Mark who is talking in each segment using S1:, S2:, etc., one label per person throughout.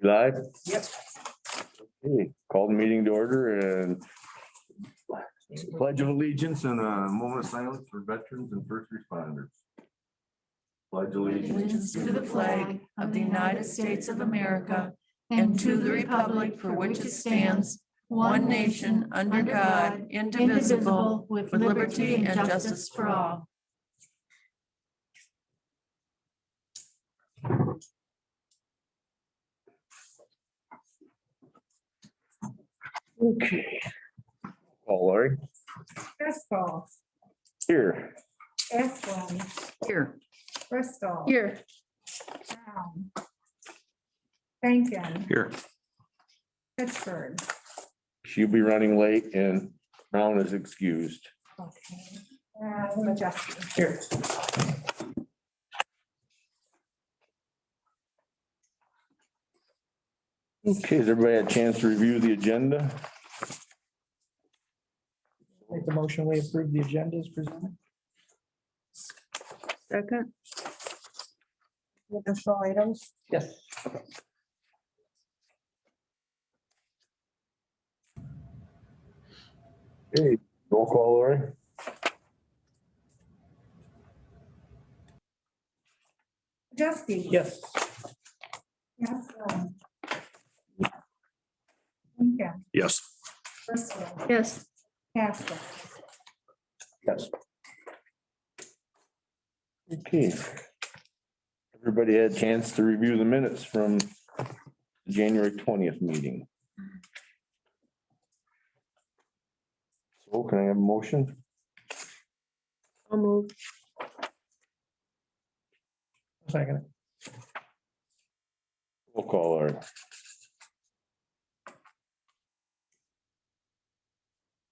S1: Live?
S2: Yep.
S1: Okay, call the meeting to order and pledge of allegiance and a moment of silence for veterans and first responders. Pledge allegiance.
S3: Allegiance to the flag of the United States of America and to the republic for which it stands, one nation, under God, indivisible, with liberty and justice for all.
S1: Okay. Call Lori.
S4: Driscoll,
S1: Here.
S4: Asplund,
S3: Here.
S4: Bristol.
S3: Here.
S4: Brown. Bankin,
S1: Here.
S4: Pittsburgh.
S1: She'll be running late and Brown is excused.
S4: Okay. And Majeski.
S2: Here.
S1: Okay, has everybody had a chance to review the agenda?
S2: Make the motion, we approve the agenda as presented.
S3: Second.
S4: Additional items.
S2: Yes.
S1: Okay, roll call Lori.
S4: Majeski.
S2: Yes.
S4: Asplund. Bankin,
S5: Yes.
S4: Bristol,
S3: Yes.
S4: Castle.
S1: Yes. Okay. Everybody had a chance to review the minutes from the January 20th meeting. So can I have a motion?
S3: I'll move.
S2: Second.
S1: Roll call Lori.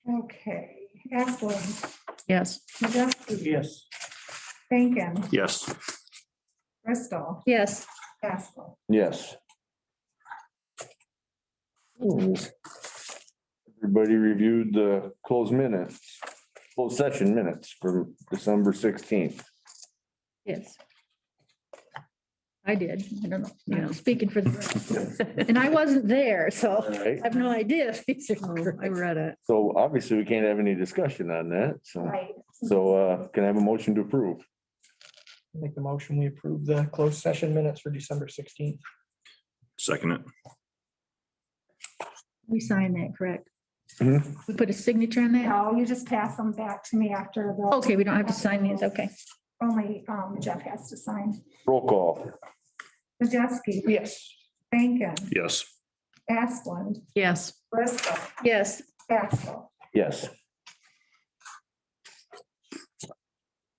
S4: Okay, Asplund,
S3: Yes.
S4: Majeski.
S2: Yes.
S4: Bankin,
S5: Yes.
S4: Bristol,
S3: Yes.
S4: Castle.
S1: Yes. Everybody reviewed the closed session minutes from December 16th.
S6: Yes. I did. I don't know, speaking for the, and I wasn't there, so
S1: All
S6: I
S1: right,
S6: have no idea if these are correct.
S3: I read it.
S1: so obviously we can't have any discussion on that, so,
S4: Right.
S1: can I have a motion to approve?
S2: Make the motion, we approve the closed session minutes for December 16th.
S5: Second it.
S6: We signed that, correct?
S1: Mhm.
S6: We put a signature on that?
S4: No, you just pass them back to me after the.
S6: Okay, we don't have to sign these, okay.
S4: Only Jeff has to sign.
S1: Roll call.
S4: Majeski,
S2: Yes.
S4: Bankin,
S5: Yes.
S4: Asplund,
S3: Yes.
S4: Bristol,
S6: Yes,
S4: Castle.
S1: Yes.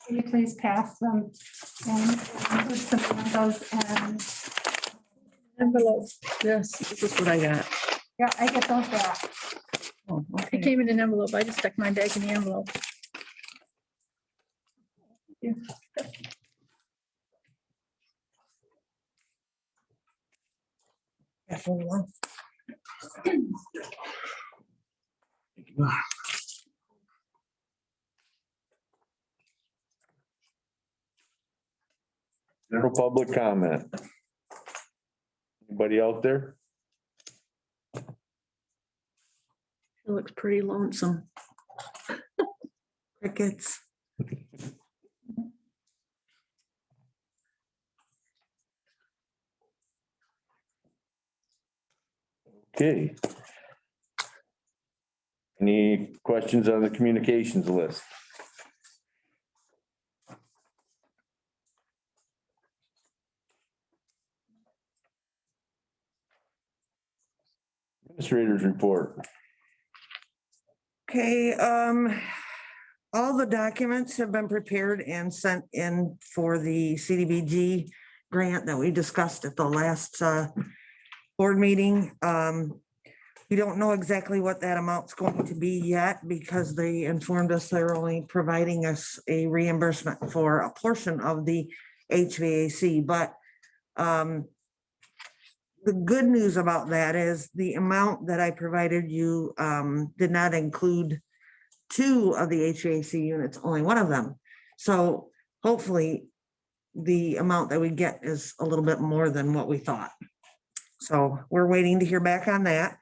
S4: Can you please pass them and put some of those and,
S6: envelope.
S3: Yes, this is what I got.
S4: yeah, I get those back.
S3: Oh,
S6: It
S3: okay.
S6: came in an envelope. I just stuck mine back in the envelope.
S1: General public comment. Anybody out there?
S3: It looks pretty lonesome. Crickets.
S1: Okay. Any questions on the communications list? Administrators report.
S7: Okay, all the documents have been prepared and sent in for the CDBG grant that we discussed at the last board meeting. We don't know exactly what that amount's going to be yet because they informed us they're only providing us a reimbursement for a portion of the HVAC, but the good news about that is the amount that I provided you did not include two of the HVAC units, only one of them. So hopefully the amount that we get is a little bit more than what we thought. So we're waiting to hear back on that.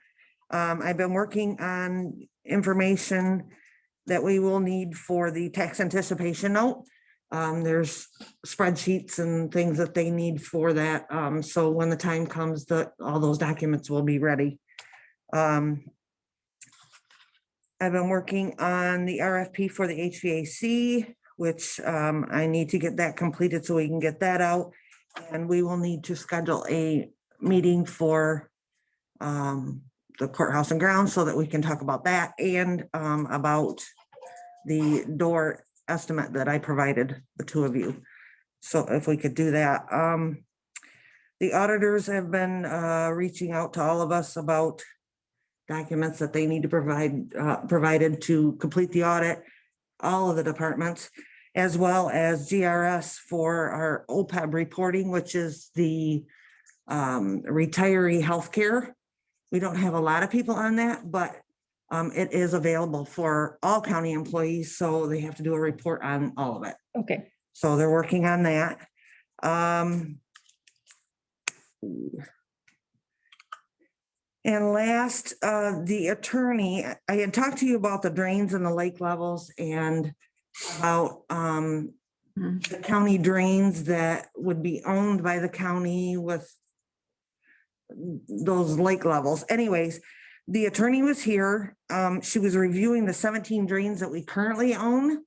S7: I've been working on information that we will need for the tax anticipation note. There's spreadsheets and things that they need for that. So when the time comes, all those documents will be ready. I've been working on the RFP for the HVAC, which I need to get that completed so we can get that out. And we will need to schedule a meeting for the courthouse and grounds so that we can talk about that and about the door estimate that I provided the two of you. So if we could do that. The auditors have been reaching out to all of us about documents that they need to provide provided to complete the audit, all of the departments, as well as GRS for our OPEB reporting, which is the retiree healthcare. We don't have a lot of people on that, but it is available for all county employees, so they have to do a report on all of it.
S6: Okay.
S7: So they're working on that. And last, the attorney, I had talked to you about the drains and the lake levels and about the county drains that would be owned by the county with those lake levels. Anyways, the attorney was here. She was reviewing the 17 drains that we currently own,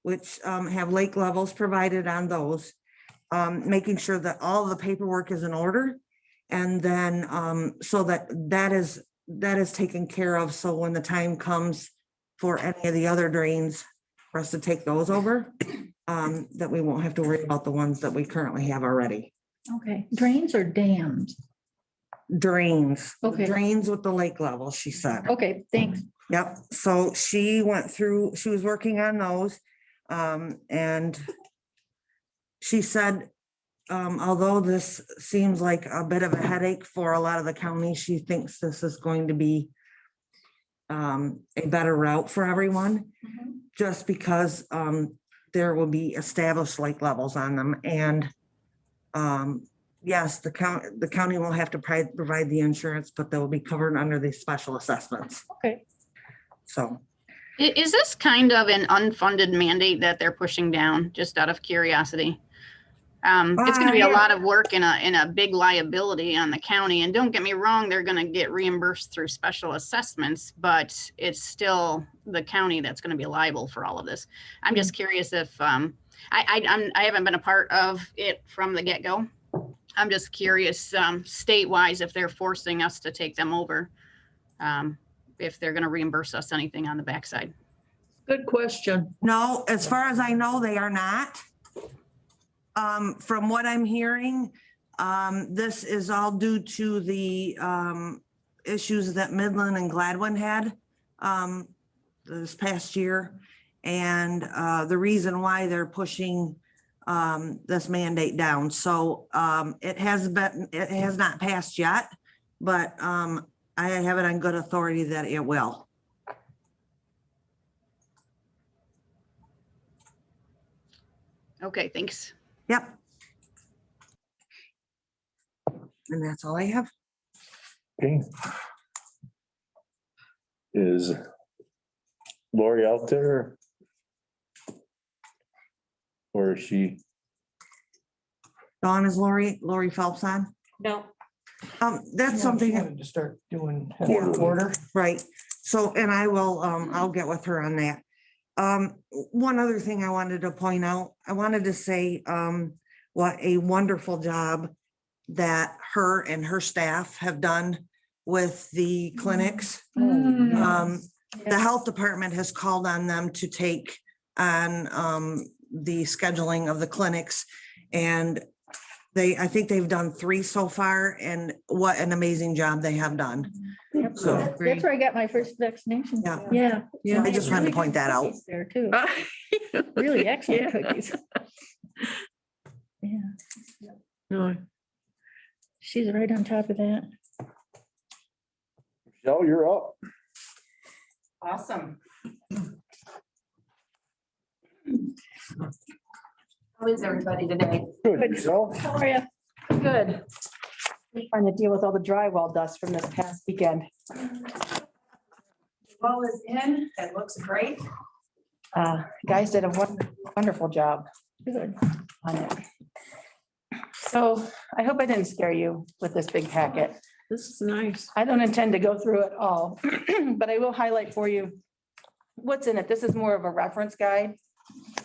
S7: which have lake levels provided on those, making sure that all the paperwork is in order. And then so that is taken care of. So when the time comes for any of the other drains for us to take those over, that we won't have to worry about the ones that we currently have already.
S6: Okay. Drains or dams?
S7: Drains, the
S6: Okay.
S7: drains with the lake level, she said.
S6: Okay, thanks.
S7: Yep, so she went through, she was working on those. And she said, although this seems like a bit of a headache for a lot of the counties, she thinks this is going to be a better route for everyone, just because there will be established lake levels on them. And yes, the county will have to provide the insurance, but they will be covered under the special assessments.
S6: Okay.
S7: So.
S8: Is this kind of an unfunded mandate that they're pushing down, just out of curiosity? It's going to be a lot of work and a big liability on the county. And don't get me wrong, they're going to get reimbursed through special assessments, but it's still the county that's going to be liable for all of this. I'm just curious if I haven't been a part of it from the get-go. I'm just curious, state-wise, if they're forcing us to take them over, if they're going to reimburse us anything on the backside.
S3: Good question.
S7: No, as far as I know, they are not. From what I'm hearing, this is all due to the issues that Midland and Gladwin had this past year. And the reason why they're pushing this mandate down. So it has not passed yet, but I have it on good authority that it will.
S8: Okay, thanks.
S7: Yep. And that's all I have.
S1: Okay. Is Lori out there? Or is she?
S7: Dawn, is Lori Phelps on?
S4: No.
S7: That's something,
S2: Wanted to start doing
S1: Quarterly.
S2: order.
S7: right? So, and I will, I'll get with her on that. One other thing I wanted to point out, I wanted to say, what a wonderful job that her and her staff have done with the clinics. The health department has called on them to take on, the scheduling of the clinics. And I think they've done 3 so far, and what an amazing job they have done.
S6: Yep,
S7: So-
S6: That's where I got my first vaccination.
S7: Yeah.
S6: Yeah.
S3: Yeah.
S7: I just wanted to
S6: Really
S7: point
S6: good
S7: that out.
S6: cookies there too. Really excellent cookies. Yeah,
S3: No,
S6: she's right on top of that.
S1: Michelle, you're up.
S9: Awesome. How is everybody today?
S1: Good, yourself?
S6: How are you?
S9: Good. trying to deal with all the drywall dust from this past weekend. Wall is in, it looks great. Guys did a wonderful job on it. So I hope I didn't scare you with this big packet.
S3: This is nice.
S9: I don't intend to go through it all, but I will highlight for you what's in it. This is more of a reference guide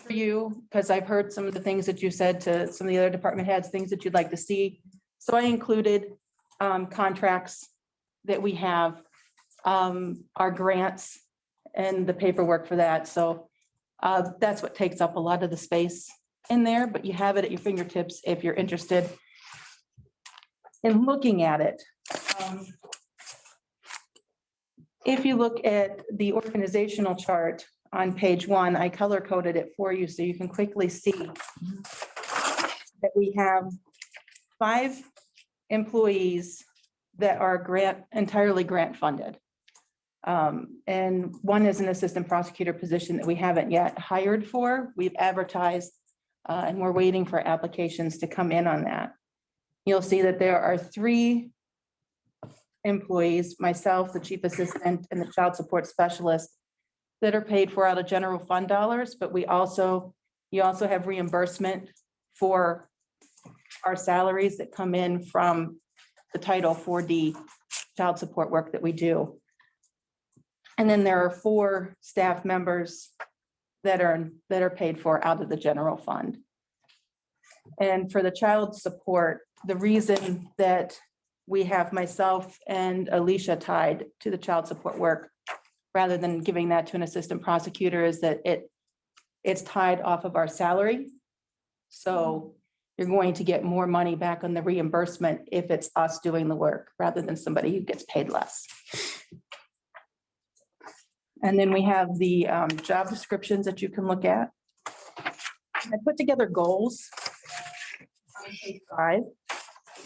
S9: for you, because I've heard some of the things that you said to some of the other department heads, things that you'd like to see. So I included contracts that we have, our grants and the paperwork for that. So that's what takes up a lot of the space in there, but you have it at your fingertips if you're interested in looking at it. If you look at the organizational chart on page 1, I color coded it for you so you can quickly see that we have 5 employees that are entirely grant funded. And one is an assistant prosecutor position that we haven't yet hired for. We've advertised and we're waiting for applications to come in on that. You'll see that there are 3 employees, myself, the chief assistant, and the child support specialist, that are paid for out of general fund dollars, but you also have reimbursement for our salaries that come in from the Title 4D child support work that we do. And then there are 4 staff members that are paid for out of the general fund. And for the child support, the reason that we have myself and Alicia tied to the child support work rather than giving that to an assistant prosecutor is that it's tied off of our salary. So you're going to get more money back on the reimbursement if it's us doing the work rather than somebody who gets paid less. And then we have the job descriptions that you can look at. I put together goals on page 5.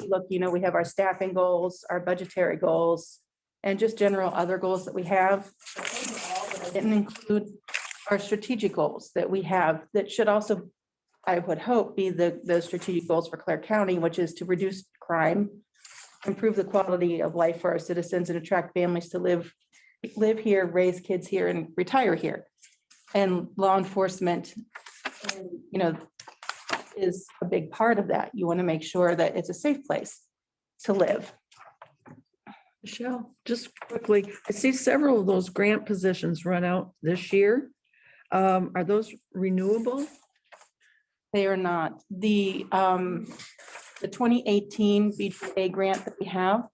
S9: Look, we have our staffing goals, our budgetary goals, and just general other goals that we have. I didn't include our strategic goals that we have that should also, I would hope, be the strategic goals for Clare County, which is to reduce crime, improve the quality of life for our citizens, and attract families to live here, raise kids here, and retire here. And law enforcement, is a big part of that. You want to make sure that it's a safe place to live.
S3: Michelle, just quickly, I see several of those grant positions run out this year. Are those renewable?
S9: They are not. The 2018 BJA grant that we have,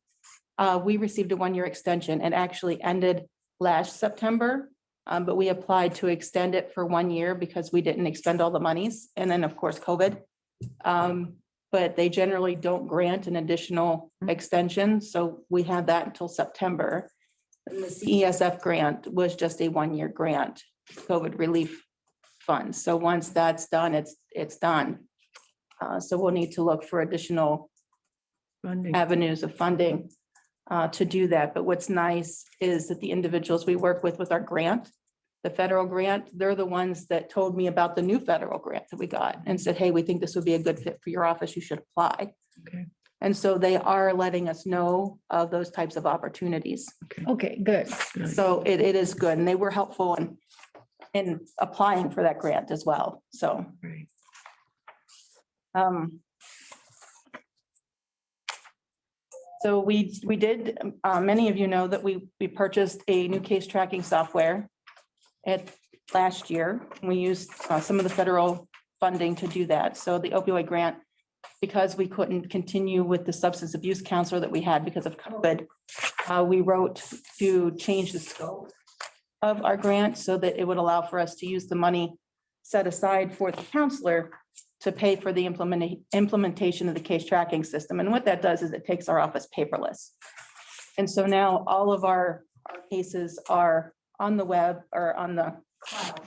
S9: we received a 1-year extension. It actually ended last September, but we applied to extend it for 1 year because we didn't expend all the monies. And then, of course, COVID. But they generally don't grant an additional extension. So we have that until September. And the CESF grant was just a 1-year grant, COVID relief funds. So once that's done, it's done. So we'll need to look for additional
S3: Funding.
S9: avenues of funding to do that. But what's nice is that the individuals we work with our grant, the federal grant, they're the ones that told me about the new federal grant that we got and said, hey, we think this would be a good fit for your office. You should apply.
S3: Okay.
S9: And so they are letting us know of those types of opportunities.
S6: Okay, good.
S9: So it is good. And they were helpful in applying for that grant as well. So.
S3: Right.
S9: So we did, many of you know that we purchased a new case tracking software last year. We used some of the federal funding to do that. So the opioid grant, because we couldn't continue with the substance abuse counselor that we had because of COVID, we wrote to change the scope of our grant so that it would allow for us to use the money set aside for the counselor to pay for the implementation of the case tracking system. And what that does is it takes our office paperless. And so now all of our cases are on the web or on the cloud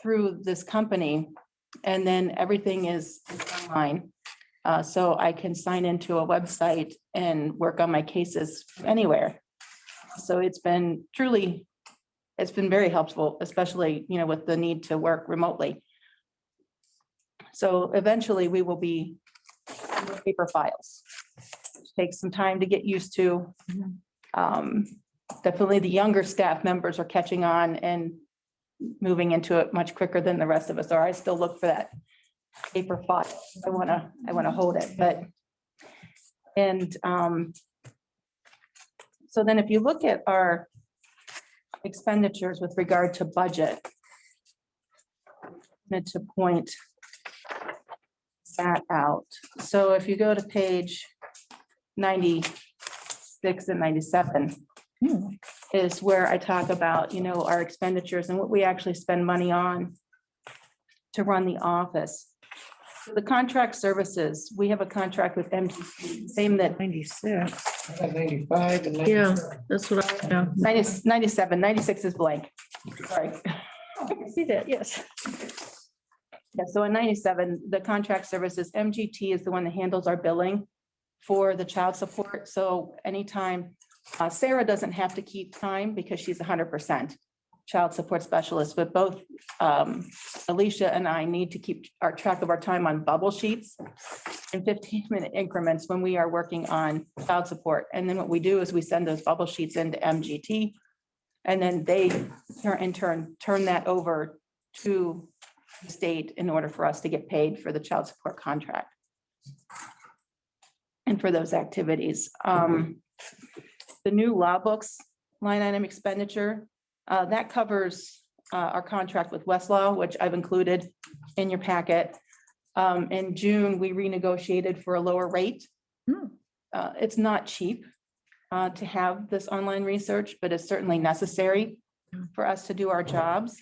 S9: through this company. And then everything is online. So I can sign into a website and work on my cases anywhere. So it's been very helpful, especially, with the need to work remotely. So eventually we will be paper files. takes some time to get used to. Definitely the younger staff members are catching on and moving into it much quicker than the rest of us are. I still look for that paper file. I wanna hold it, but. And so then if you look at our expenditures with regard to budget, I wanted to point that out. So if you go to page 96 and 97 is where I talk about, you know, our expenditures and what we actually spend money on to run the office. So the contract services, we have a contract with MTC, same that
S6: 96.
S2: I got 95 and
S6: Yeah,
S2: 97.
S6: that's what I, yeah.
S9: 97, 96 is blank. Sorry.
S6: I see that, yes.
S9: Yeah, so in 97, the contract services, MGT is the one that handles our billing for the child support. So anytime, Sarah doesn't have to keep time because she's 100% child support specialist, but both Alicia and I need to keep our track of our time on bubble sheets in 15-minute increments when we are working on child support. And then what we do is we send those bubble sheets into MGT, and then they in turn turn that over to the state in order for us to get paid for the child support contract and for those activities. The new law books line item expenditure, that covers our contract with Westlaw, which I've included in your packet. In June, we renegotiated for a lower rate. It's not cheap to have this online research, but it's certainly necessary for us to do our jobs.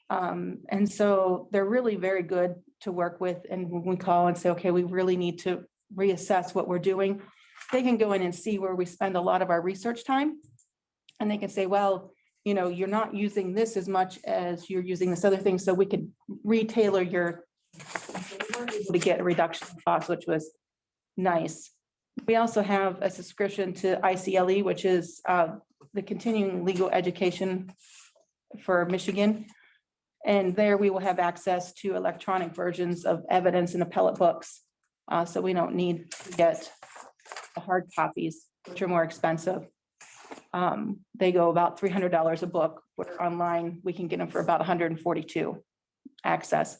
S9: And so they're really very good to work with. And when we call and say, okay, we really need to reassess what we're doing, they can go in and see where we spend a lot of our research time. And they can say, well, you know, you're not using this as much as you're using this other thing. So we could retailer your, to get a reduction in cost, which was nice. We also have a subscription to ICLE, which is the continuing legal education for Michigan. And there we will have access to electronic versions of evidence and appellate books. So we don't need to get the hard copies, which are more expensive. They go about $300 a book, where online we can get them for about 142 access.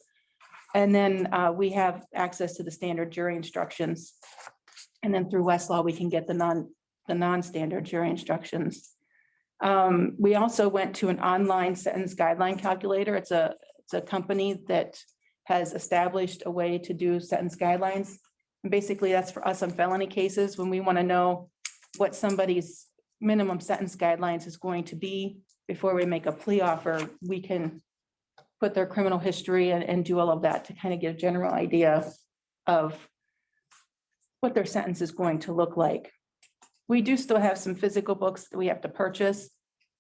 S9: And then we have access to the standard jury instructions. And then through Westlaw, we can get the non-standard jury instructions. We also went to an online sentence guideline calculator. It's a company that has established a way to do sentence guidelines. And basically that's for us on felony cases when we want to know what somebody's minimum sentence guidelines is going to be before we make a plea offer. We can put their criminal history and do all of that to kind of get a general idea of what their sentence is going to look like. We do still have some physical books that we have to purchase,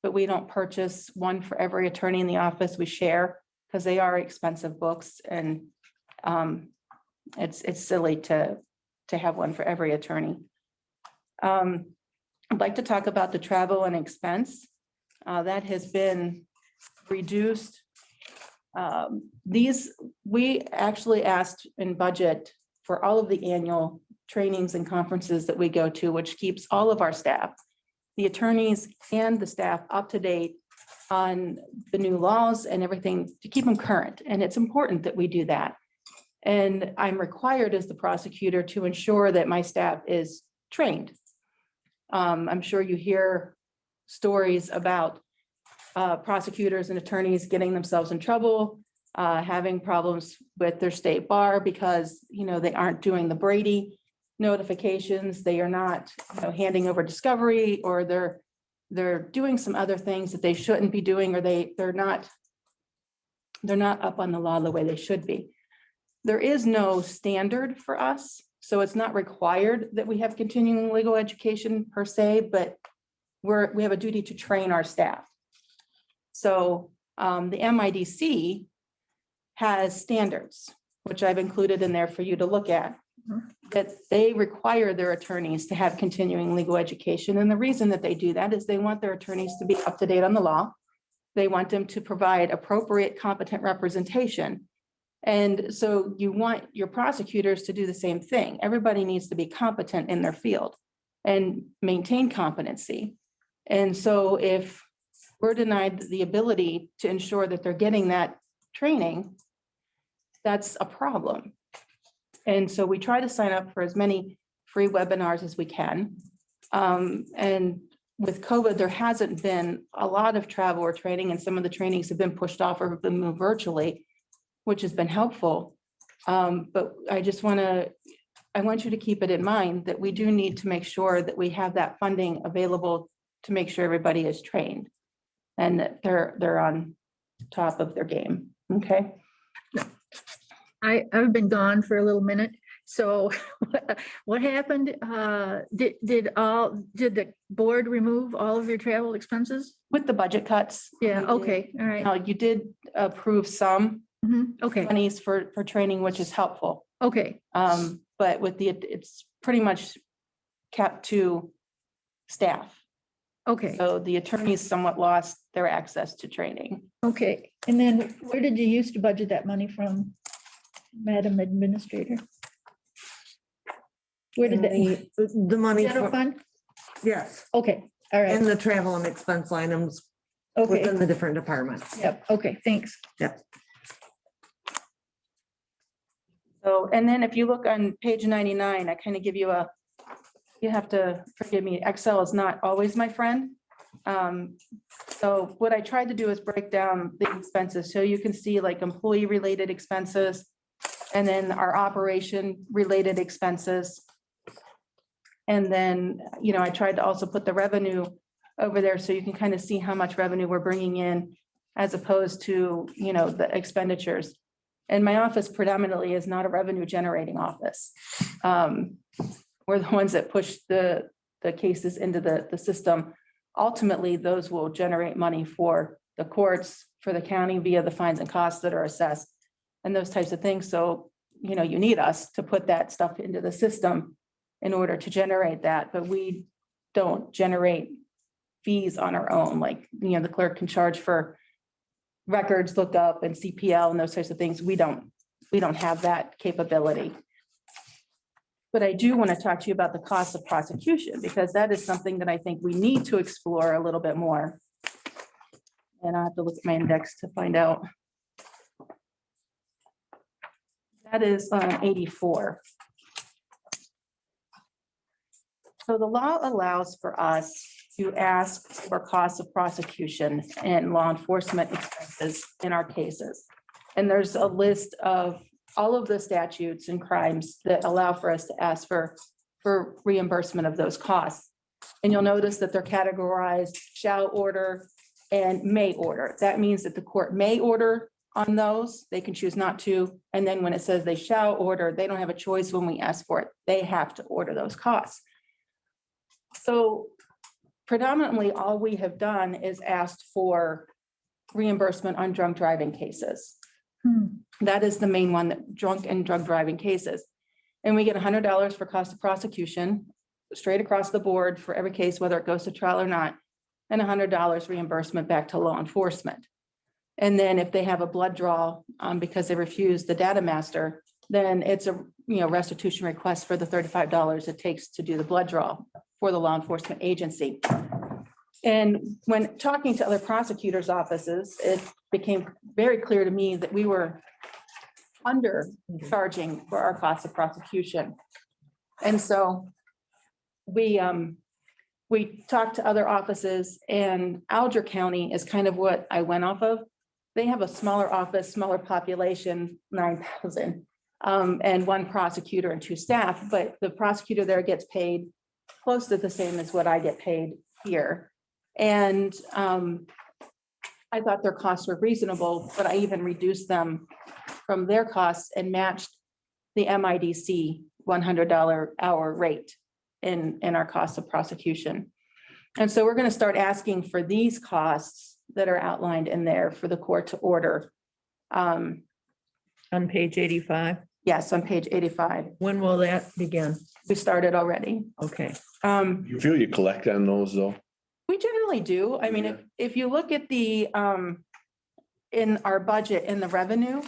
S9: but we don't purchase one for every attorney in the office. We share because they are expensive books, and it's silly to have one for every attorney. I'd like to talk about the travel and expense. That has been reduced. We actually asked in budget for all of the annual trainings and conferences that we go to, which keeps all of our staff, the attorneys and the staff, up to date on the new laws and everything to keep them current. And it's important that we do that. And I'm required as the prosecutor to ensure that my staff is trained. I'm sure you hear stories about prosecutors and attorneys getting themselves in trouble, having problems with their state bar because, you know, they aren't doing the Brady notifications. They are not, you know, handing over discovery, or they're doing some other things that they shouldn't be doing, or they're not up on the law the way they should be. There is no standard for us, so it's not required that we have continuing legal education per se, but we have a duty to train our staff. So the MIDC has standards, which I've included in there for you to look at, that they require their attorneys to have continuing legal education. And the reason that they do that is they want their attorneys to be up to date on the law. They want them to provide appropriate, competent representation. And so you want your prosecutors to do the same thing. Everybody needs to be competent in their field. and maintain competency. And so if we're denied the ability to ensure that they're getting that training, that's a problem. And so we try to sign up for as many free webinars as we can. And with COVID, there hasn't been a lot of travel or training, and some of the trainings have been pushed off or have been moved virtually, which has been helpful. But I want you to keep it in mind that we do need to make sure that we have that funding available to make sure everybody is trained and that they're on top of their game. Okay.
S6: I've been gone for a little minute. So what happened? Did the board remove all of your travel expenses?
S9: With the budget cuts.
S6: Yeah,
S9: we did.
S6: okay, all right.
S9: You did approve some
S6: Okay,
S9: monies for training, which is helpful.
S6: okay,
S9: But with it's pretty much kept to staff.
S6: okay,
S9: So the attorneys somewhat lost their access to training.
S6: okay. And then where did you used to budget that money from, Madam Administrator? Where did that,
S7: The money,
S6: general
S7: for-
S6: fund?
S7: yes,
S6: Okay, all
S7: and
S6: right,
S7: the travel and expense items
S6: okay,
S7: within the different departments.
S6: yep, okay, thanks.
S9: So, and then if you look on page 99, I kind of give you you have to forgive me, Excel is not always my friend. So what I tried to do is break down the expenses, so you can see like employee-related expenses, and then our operation-related expenses. And then, I tried to also put the revenue over there, so you can kind of see how much revenue we're bringing in as opposed to, the expenditures. And my office predominantly is not a revenue generating office. We're the ones that push the cases into the system. Ultimately, those will generate money for the courts, for the county via the fines and costs that are assessed and those types of things. So, you need us to put that stuff into the system in order to generate that, but we don't generate fees on our own. Like, the clerk can charge for records lookup and CPL and those types of things. We don't have that capability. But I do want to talk to you about the cost of prosecution, because that is something that I think we need to explore a little bit more. And I have to look at my index to find out. That is 84. So the law allows for us to ask for costs of prosecution and law enforcement expenses in our cases. And there's a list of all of the statutes and crimes that allow for us to ask for reimbursement of those costs. And you'll notice that they're categorized shall order and may order. That means that the court may order on those, they can choose not to. And then when it says they shall order, they don't have a choice when we ask for it. They have to order those costs. So predominantly, all we have done is asked for reimbursement on drunk driving cases. That is the main one, that drunk and drug driving cases. And we get $100 for cost of prosecution, straight across the board for every case, whether it goes to trial or not, and $100 reimbursement back to law enforcement. And then if they have a blood draw because they refuse the data master, then it's a restitution request for the $35 it takes to do the blood draw for the law enforcement agency. And when talking to other prosecutors' offices, it became very clear to me that we were undercharging for our costs of prosecution. And so we talked to other offices, and Alger County is kind of what I went off of. They have a smaller office, smaller population, 9,000, and one prosecutor and 2 staff, but the prosecutor there gets paid close to the same as what I get paid here. And I thought their costs were reasonable, but I even reduced them from their costs and matched the MIDC $100 hour rate in our cost of prosecution. And so we're going to start asking for these costs that are outlined in there for the court to order.
S3: On page 85,
S9: Yes, on page 85.
S3: when will that begin?
S9: We started already.
S3: Okay.
S1: You feel you collect on those though?
S9: We generally do. I mean, if you look at the, in our budget, in the revenue,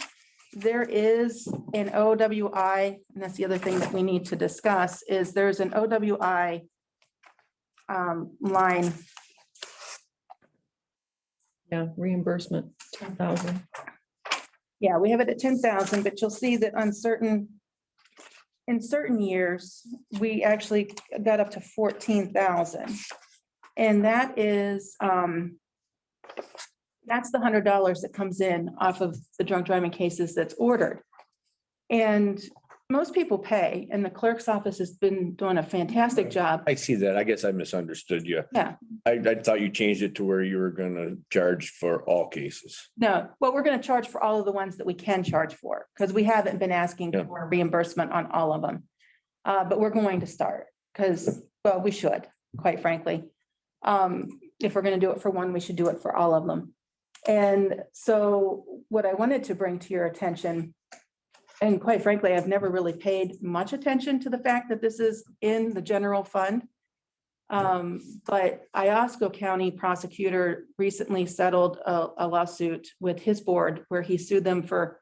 S9: there is an OWI, and that's the other thing that we need to discuss, is there's an OWI line.
S3: Yeah, reimbursement, 10,000.
S9: Yeah, we have it at 10,000, but you'll see that in certain years, we actually got up to 14,000. And that is, that's the $100 that comes in off of the drunk driving cases that's ordered. And most people pay, and the clerk's office has been doing a fantastic job.
S1: I see that. I guess I misunderstood you.
S9: Yeah.
S1: I thought you changed it to where you were gonna charge for all cases.
S9: No, well, we're gonna charge for all of the ones that we can charge for, because we haven't been asking
S1: Yeah.
S9: for reimbursement on all of them. But we're going to start, because, well, we should, quite frankly. If we're gonna do it for one, we should do it for all of them. And so what I wanted to bring to your attention, and quite frankly, I've never really paid much attention to the fact that this is in the general fund. But Iosco County prosecutor recently settled a lawsuit with his board where he sued them for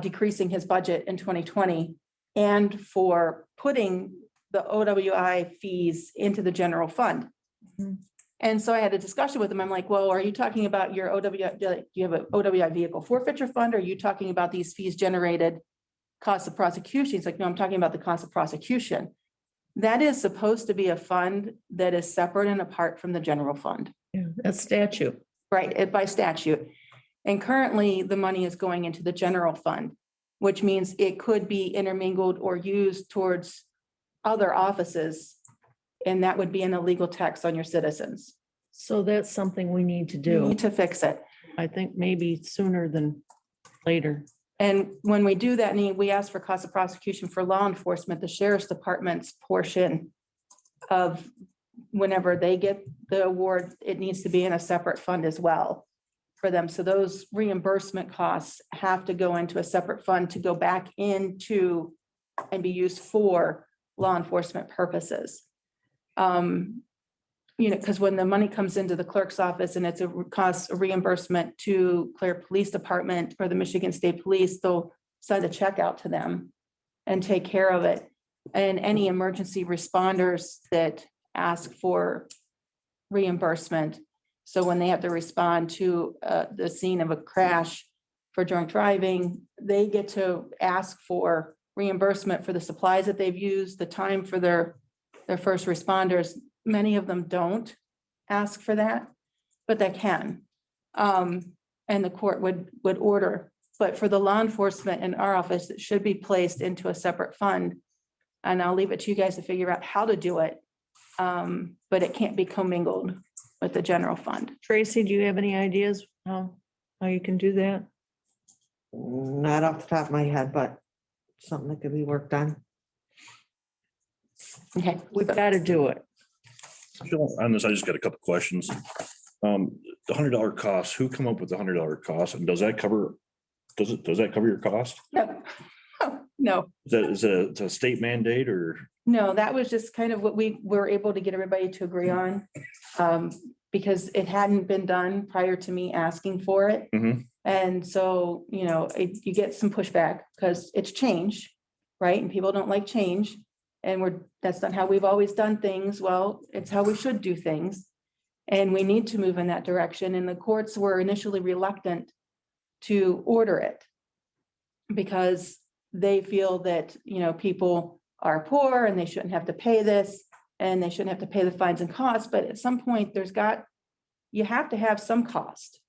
S9: decreasing his budget in 2020 and for putting the OWI fees into the general fund.
S3: Mhm.
S9: And so I had a discussion with him. I'm like, well, are you talking about your OWI, do you have an OWI vehicle forfeiture fund? Or are you talking about these fees generated cost of prosecution? He's like, no, I'm talking about the cost of prosecution. That is supposed to be a fund that is separate and apart from the general fund,
S3: Yeah, that's statute.
S9: right? By statute. And currently the money is going into the general fund, which means it could be intermingled or used towards other offices. And that would be an illegal tax on your citizens.
S3: So that's something we need to
S9: You
S3: do.
S9: need to fix it.
S3: I think maybe sooner than later.
S9: And when we do that, we ask for cost of prosecution for law enforcement, the sheriff's department's portion of whenever they get the award, it needs to be in a separate fund as well for them. So those reimbursement costs have to go into a separate fund to go back into and be used for law enforcement purposes. Because when the money comes into the clerk's office and it's a cost of reimbursement to Clare Police Department or the Michigan State Police, they'll send a check out to them and take care of it. And any emergency responders that ask for reimbursement. So when they have to respond to the scene of a crash for drunk driving, they get to ask for reimbursement for the supplies that they've used, the time for their first responders. Many of them don't ask for that, but they can. And the court would order. But for the law enforcement in our office, it should be placed into a separate fund. And I'll leave it to you guys to figure out how to do it. But it can't be commingled with the general fund.
S3: Tracy, do you have any ideas how you can do that?
S7: Not off the top of my head, but something that could be worked on.
S9: Okay.
S3: We've got to do it.
S5: Jill, on this, I just got a couple questions. The $100 cost, who come up with the $100 cost, and does that cover your cost?
S9: No, no,
S5: Is it a state mandate or?
S9: no, that was just kind of what we were able to get everybody to agree on. Because it hadn't been done prior to me asking for it.
S5: Mhm.
S9: And so, you get some pushback because it's change, right? And people don't like change. And that's not how we've always done things. Well, it's how we should do things. And we need to move in that direction. And the courts were initially reluctant to order it because they feel that, people are poor and they shouldn't have to pay this and they shouldn't have to pay the fines and costs. But at some point, you have to have some cost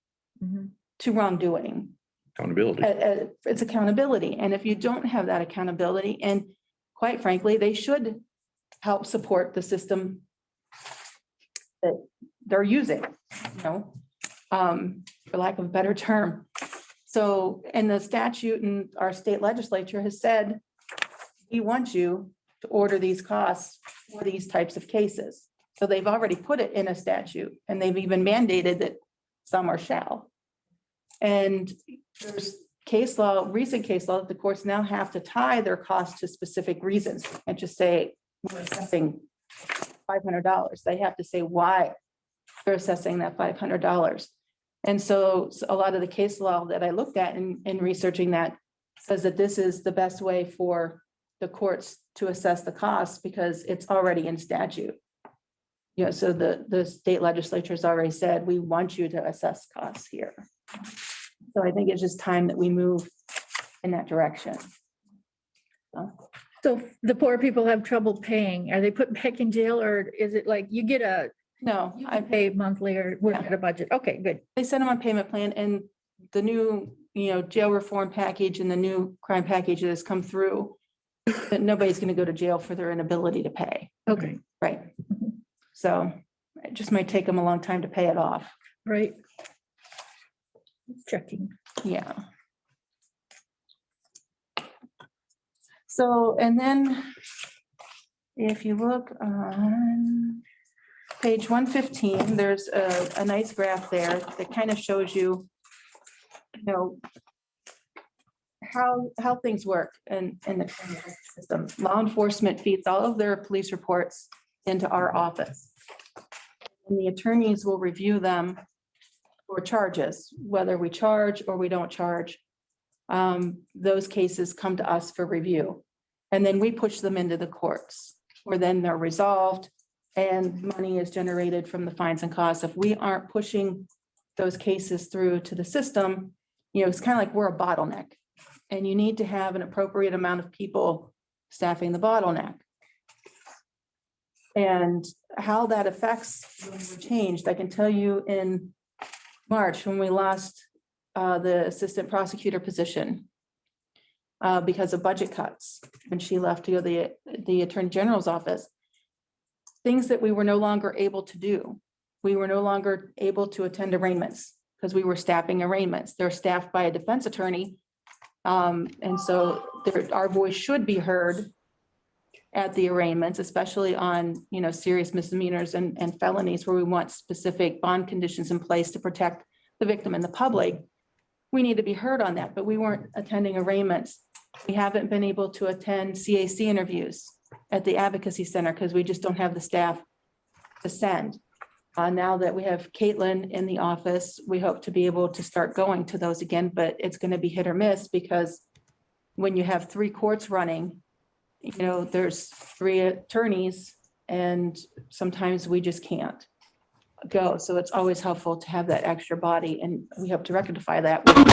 S3: Mhm.
S9: to wrongdoing.
S5: Accountability.
S9: It's accountability. And if you don't have that accountability, and quite frankly, they should help support the system that they're using, for lack of a better term. So, and the statute and our state legislature has said, we want you to order these costs for these types of cases. So they've already put it in a statute and they've even mandated that some are shall. And there's recent case law that the courts now have to tie their costs to specific reasons and just say, we're assessing $500. They have to say why they're assessing that $500. And so a lot of the case law that I looked at in researching that says that this is the best way for the courts to assess the costs because it's already in statute. Yeah, so the state legislature's already said, we want you to assess costs here. So I think it's just time that we move in that direction.
S6: So the poor people have trouble paying. Are they put back in jail or is it like you get a,
S9: No,
S6: you
S9: I
S6: pay monthly or work
S9: Yeah.
S6: at a budget? Okay, good.
S9: they sent them on payment plan and the new, jail reform package and the new crime package that has come through, that nobody's gonna go to jail for their inability to pay,
S6: Okay,
S9: right? So it just might take them a long time to pay it off.
S6: right. Checking.
S9: Yeah. So, and then if you look on page 115, there's a nice graph there that kind of shows you, how things work in the criminal system. Law enforcement feeds all of their police reports into our office. And the attorneys will review them for charges, whether we charge or we don't charge. Those cases come to us for review. And then we push them into the courts, where then they're resolved and money is generated from the fines and costs. If we aren't pushing those cases through to the system, it's kind of like we're a bottleneck. And you need to have an appropriate amount of people staffing the bottleneck. And how that affects when we're changed, I can tell you in March, when we lost the assistant prosecutor position because of budget cuts, when she left to go to the Attorney General's office, things that we were no longer able to do. We were no longer able to attend arraignments because we were staffing arraignments. They're staffed by a defense attorney. And so our voice should be heard at the arraignments, especially on, serious misdemeanors and felonies where we want specific bond conditions in place to protect the victim and the public. We need to be heard on that, but we weren't attending arraignments. We haven't been able to attend CAC interviews at the Advocacy Center because we just don't have the staff to send. Now that we have Caitlin in the office, we hope to be able to start going to those again, but it's going to be hit or miss because when you have 3 courts running, there's 3 attorneys and sometimes we just can't go. So it's always helpful to have that extra body and we hope to rectify that.
S3: What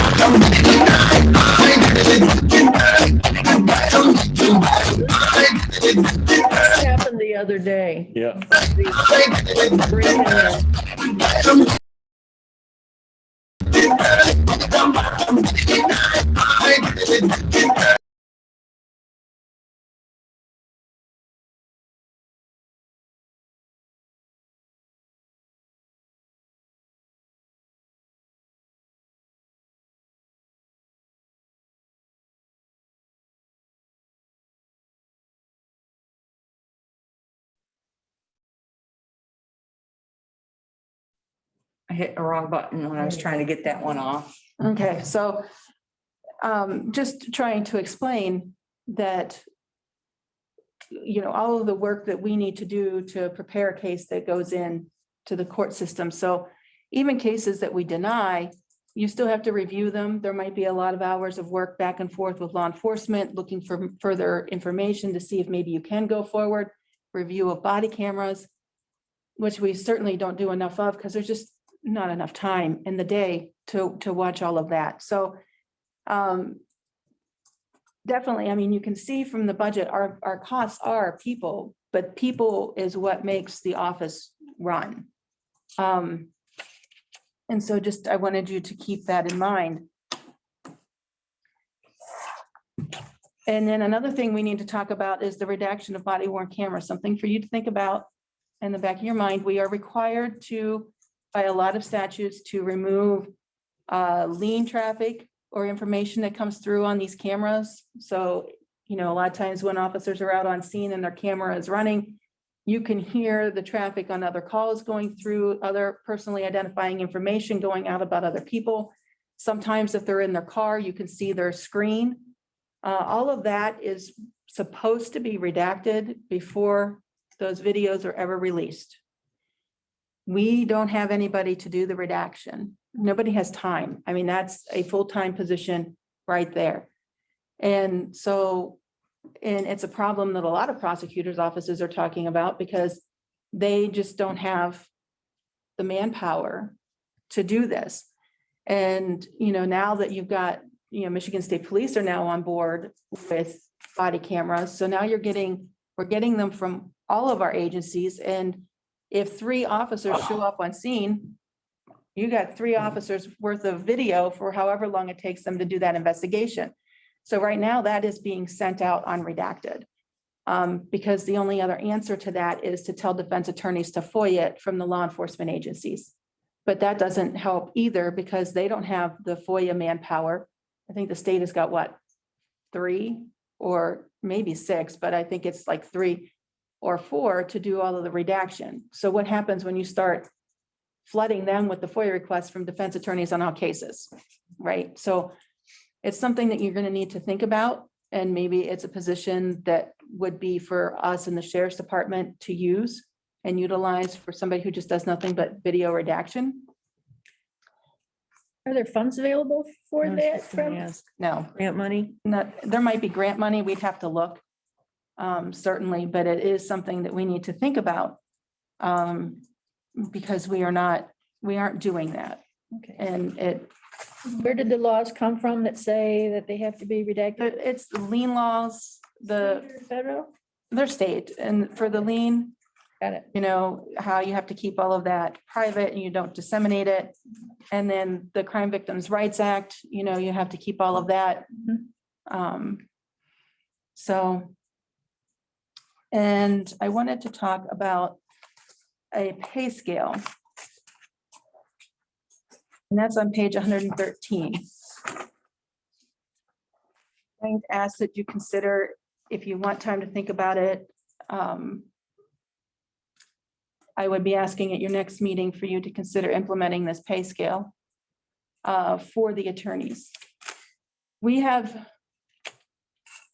S3: happened the other day?
S5: Yeah.
S3: I hit the wrong button when I was trying to get that one off.
S9: Okay, so just trying to explain that, all of the work that we need to do to prepare a case that goes in to the court system. So even cases that we deny, you still have to review them. There might be a lot of hours of work back and forth with law enforcement, looking for further information to see if maybe you can go forward, review of body cameras, which we certainly don't do enough of because there's just not enough time in the day to watch all of that. So definitely, you can see from the budget, our costs are people, but people is what makes the office run. And so I wanted you to keep that in mind. And then another thing we need to talk about is the redaction of body worn cameras, something for you to think about in the back of your mind. We are required to, by a lot of statutes, to remove lean traffic or information that comes through on these cameras. So, a lot of times when officers are out on scene and their camera is running, you can hear the traffic on other calls going through, other personally identifying information going out about other people. Sometimes if they're in their car, you can see their screen. All of that is supposed to be redacted before those videos are ever released. We don't have anybody to do the redaction. Nobody has time. That's a full-time position right there. And so, and it's a problem that a lot of prosecutors' offices are talking about because they just don't have the manpower to do this. And, now that you've got, Michigan State Police are now on board with body cameras. So now we're getting them from all of our agencies. And if 3 officers show up on scene, you got 3 officers worth of video for however long it takes them to do that investigation. So right now that is being sent out unredacted. Because the only other answer to that is to tell defense attorneys to FOIA it from the law enforcement agencies. But that doesn't help either because they don't have the FOIA manpower. I think the state has got what, 3 or maybe 6, but I think it's like 3 or 4 to do all of the redaction. So what happens when you start flooding them with the FOIA requests from defense attorneys on all cases, right? So it's something that you're going to need to think about. And maybe it's a position that would be for us in the sheriff's department to use and utilize for somebody who just does nothing but video redaction.
S6: Are there funds available for
S3: I was
S6: that?
S3: just gonna
S6: from-
S3: ask,
S9: No,
S3: grant money?
S9: there might be grant money. We'd have to look. Certainly, but it is something that we need to think about. Because we aren't doing that.
S6: Okay.
S9: And
S6: Where did the laws come from that say that they have to be redacted?
S9: it's the lien laws,
S6: Federal?
S9: their state, and for the lien,
S6: Got it.
S9: how you have to keep all of that private and you don't disseminate it. And then the Crime Victims' Rights Act, you have to keep all of that. So. And I wanted to talk about a pay scale. And that's on page 113. Going to ask that you consider, if you want time to think about it, I would be asking at your next meeting for you to consider implementing this pay scale for the attorneys. We have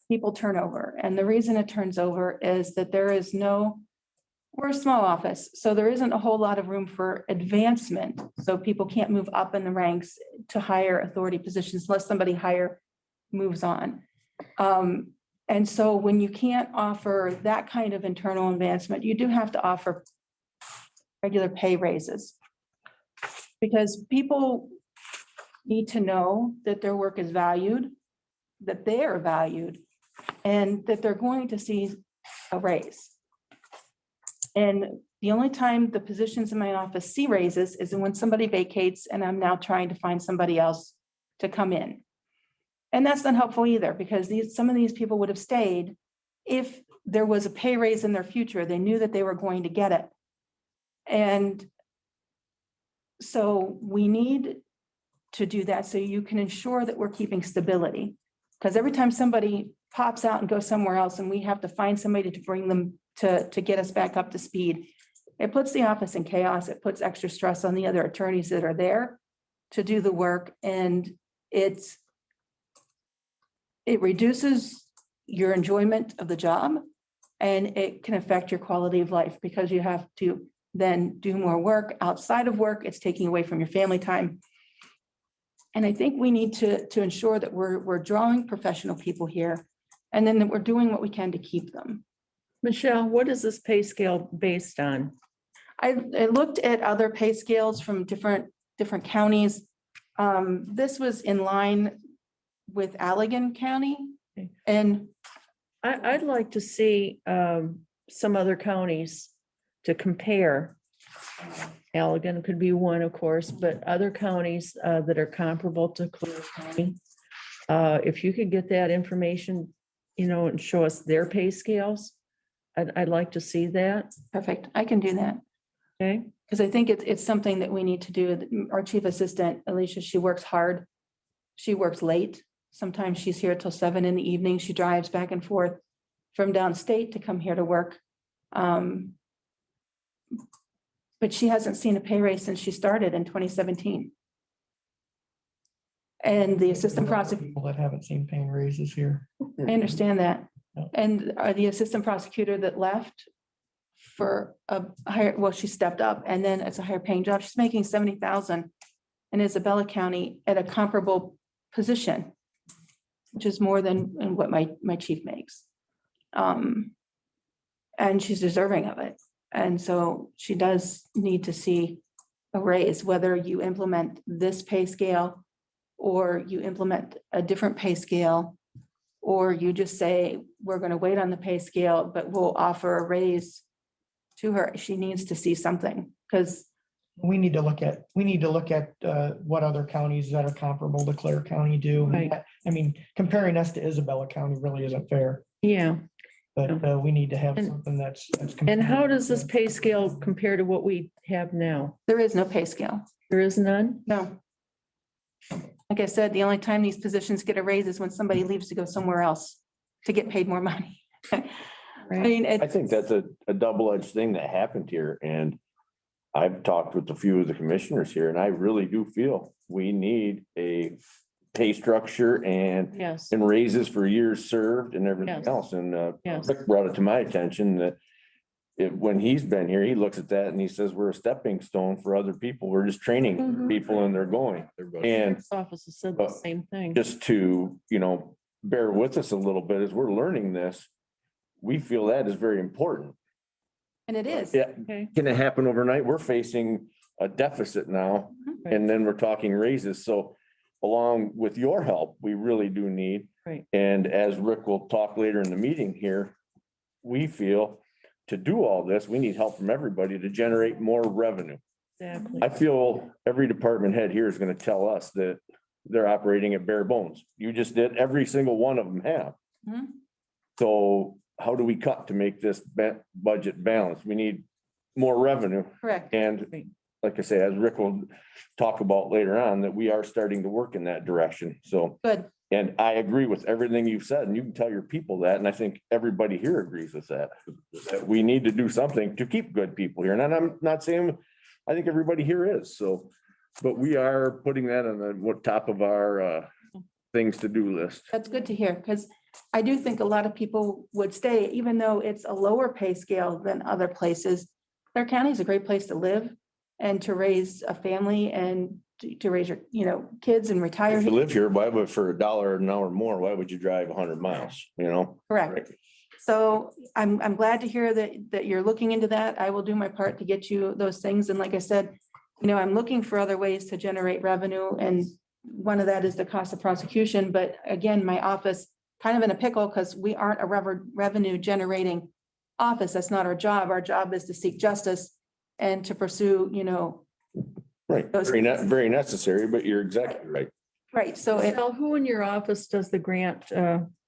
S9: people turnover, and the reason it turns over is that we're a small office, so there isn't a whole lot of room for advancement. So people can't move up in the ranks to higher authority positions unless somebody higher moves on. And so when you can't offer that kind of internal advancement, you do have to offer regular pay raises. Because people need to know that their work is valued, that they are valued, and that they're going to see a raise. And the only time the positions in my office see raises is when somebody vacates and I'm now trying to find somebody else to come in. And that's not helpful either, because some of these people would have stayed if there was a pay raise in their future. They knew that they were going to get it. And so we need to do that so you can ensure that we're keeping stability. Because every time somebody pops out and goes somewhere else and we have to find somebody to bring them to get us back up to speed, it puts the office in chaos. It puts extra stress on the other attorneys that are there to do the work. And it reduces your enjoyment of the job, and it can affect your quality of life because you have to then do more work outside of work. It's taking away from your family time. And I think we need to ensure that we're drawing professional people here, and then that we're doing what we can to keep them.
S3: Michelle, what is this pay scale based on?
S9: I looked at other pay scales from different counties. This was in line with Allegan County.
S3: Okay.
S9: And
S3: I'd like to see some other counties to compare. Allegan could be one, of course, but other counties that are comparable to Clear County. If you could get that information, and show us their pay scales, I'd like to see that.
S9: perfect, I can do that.
S3: Okay.
S9: Because I think it's something that we need to do. Our chief assistant, Alicia, she works hard. She works late. Sometimes she's here till 7 in the evening. She drives back and forth from downstate to come here to work. But she hasn't seen a pay raise since she started in 2017. And the assistant prosecutor,
S2: People that haven't seen pay raises here.
S9: I understand that.
S2: Yeah.
S9: And the assistant prosecutor that left for a higher, well, she stepped up and then it's a higher paying job. She's making 70,000 in Isabella County at a comparable position, which is more than what my chief makes. And she's deserving of it. And so she does need to see a raise, whether you implement this pay scale or you implement a different pay scale, or you just say, we're going to wait on the pay scale, but we'll offer a raise to her. She needs to see something because
S2: We need to look at what other counties that are comparable to Clare County do.
S3: Right.
S2: I mean, comparing us to Isabella County really isn't fair,
S3: Yeah.
S2: but we need to have
S3: And-
S2: something that's.
S3: And how does this pay scale compare to what we have now?
S9: there is no pay scale.
S3: There is none?
S9: No. Like I said, the only time these positions get a raise is when somebody leaves to go somewhere else to get paid more money. I mean,
S1: I
S9: it's,
S1: think that's a double-edged thing that happened here, and I've talked with a few of the commissioners here, and I really do feel we need a pay structure and
S3: Yes.
S1: raises for years served and everything
S3: Yes.
S1: else. And
S3: Yes.
S1: Rick brought it to my attention that when he's been here, he looks at that and he says, we're a stepping stone for other people. We're just training
S3: Mhm.
S1: people and they're going. And
S3: Sheriff's Office has said the same thing.
S1: just to, bear with us a little bit as we're learning this, we feel that is very important.
S9: and it is.
S1: Yeah,
S3: Okay.
S1: can it happen overnight? We're facing a deficit now,
S3: Right.
S1: and then we're talking raises. So along with your help, we really do need.
S3: Right.
S1: And as Rick will talk later in the meeting here, we feel to do all this, we need help from everybody to generate more revenue.
S3: Exactly.
S1: I feel every department head here is gonna tell us that they're operating at bare bones. You just did, every single one of them have.
S9: Mhm.
S1: So how do we cut to make this budget balanced? We need more revenue.
S9: Correct.
S1: And like I say, as Rick will talk about later on, that we are starting to work in that direction. So,
S9: Good.
S1: and I agree with everything you've said, and you can tell your people that, and I think everybody here agrees with that. That we need to do something to keep good people here. And I'm not saying, I think everybody here is, so, but we are putting that on the top of our things to do list.
S9: That's good to hear, because I do think a lot of people would stay, even though it's a lower pay scale than other places. Clare County is a great place to live and to raise a family and to raise your, kids and retire.
S1: If you live here, why would, for $1 an hour more, why would you drive 100 miles,
S9: Correct. So I'm glad to hear that you're looking into that. I will do my part to get you those things. And like I said, I'm looking for other ways to generate revenue, and one of that is the cost of prosecution. But again, my office kind of in a pickle because we aren't a revenue generating office. That's not our job. Our job is to seek justice and to pursue,
S1: Right,
S9: Those-
S1: very necessary, but you're exactly right.
S9: right. So it,
S3: Michelle, who in your office does the grant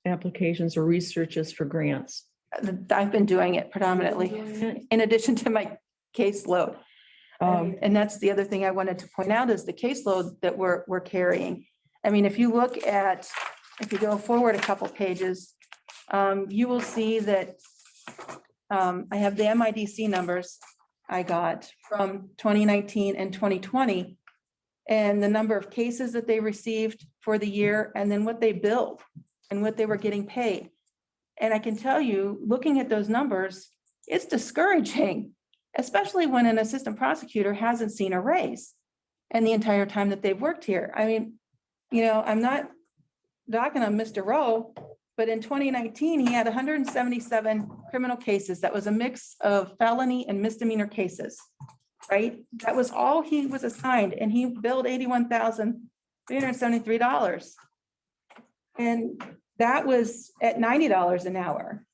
S3: applications or researches for grants?
S9: I've been doing it predominantly in addition to my caseload. And that's the other thing I wanted to point out is the caseload that we're carrying. I mean, if you go forward a couple pages, you will see that I have the MIDC numbers I got from 2019 and 2020, and the number of cases that they received for the year, and then what they billed and what they were getting paid. And I can tell you, looking at those numbers, it's discouraging, especially when an assistant prosecutor hasn't seen a raise in the entire time that they've worked here. I mean, I'm not docking on Mr. Rowe, but in 2019, he had 177 criminal cases. That was a mix of felony and misdemeanor cases, right? That was all he was assigned, and he billed $81,373. And that was at $90 an hour.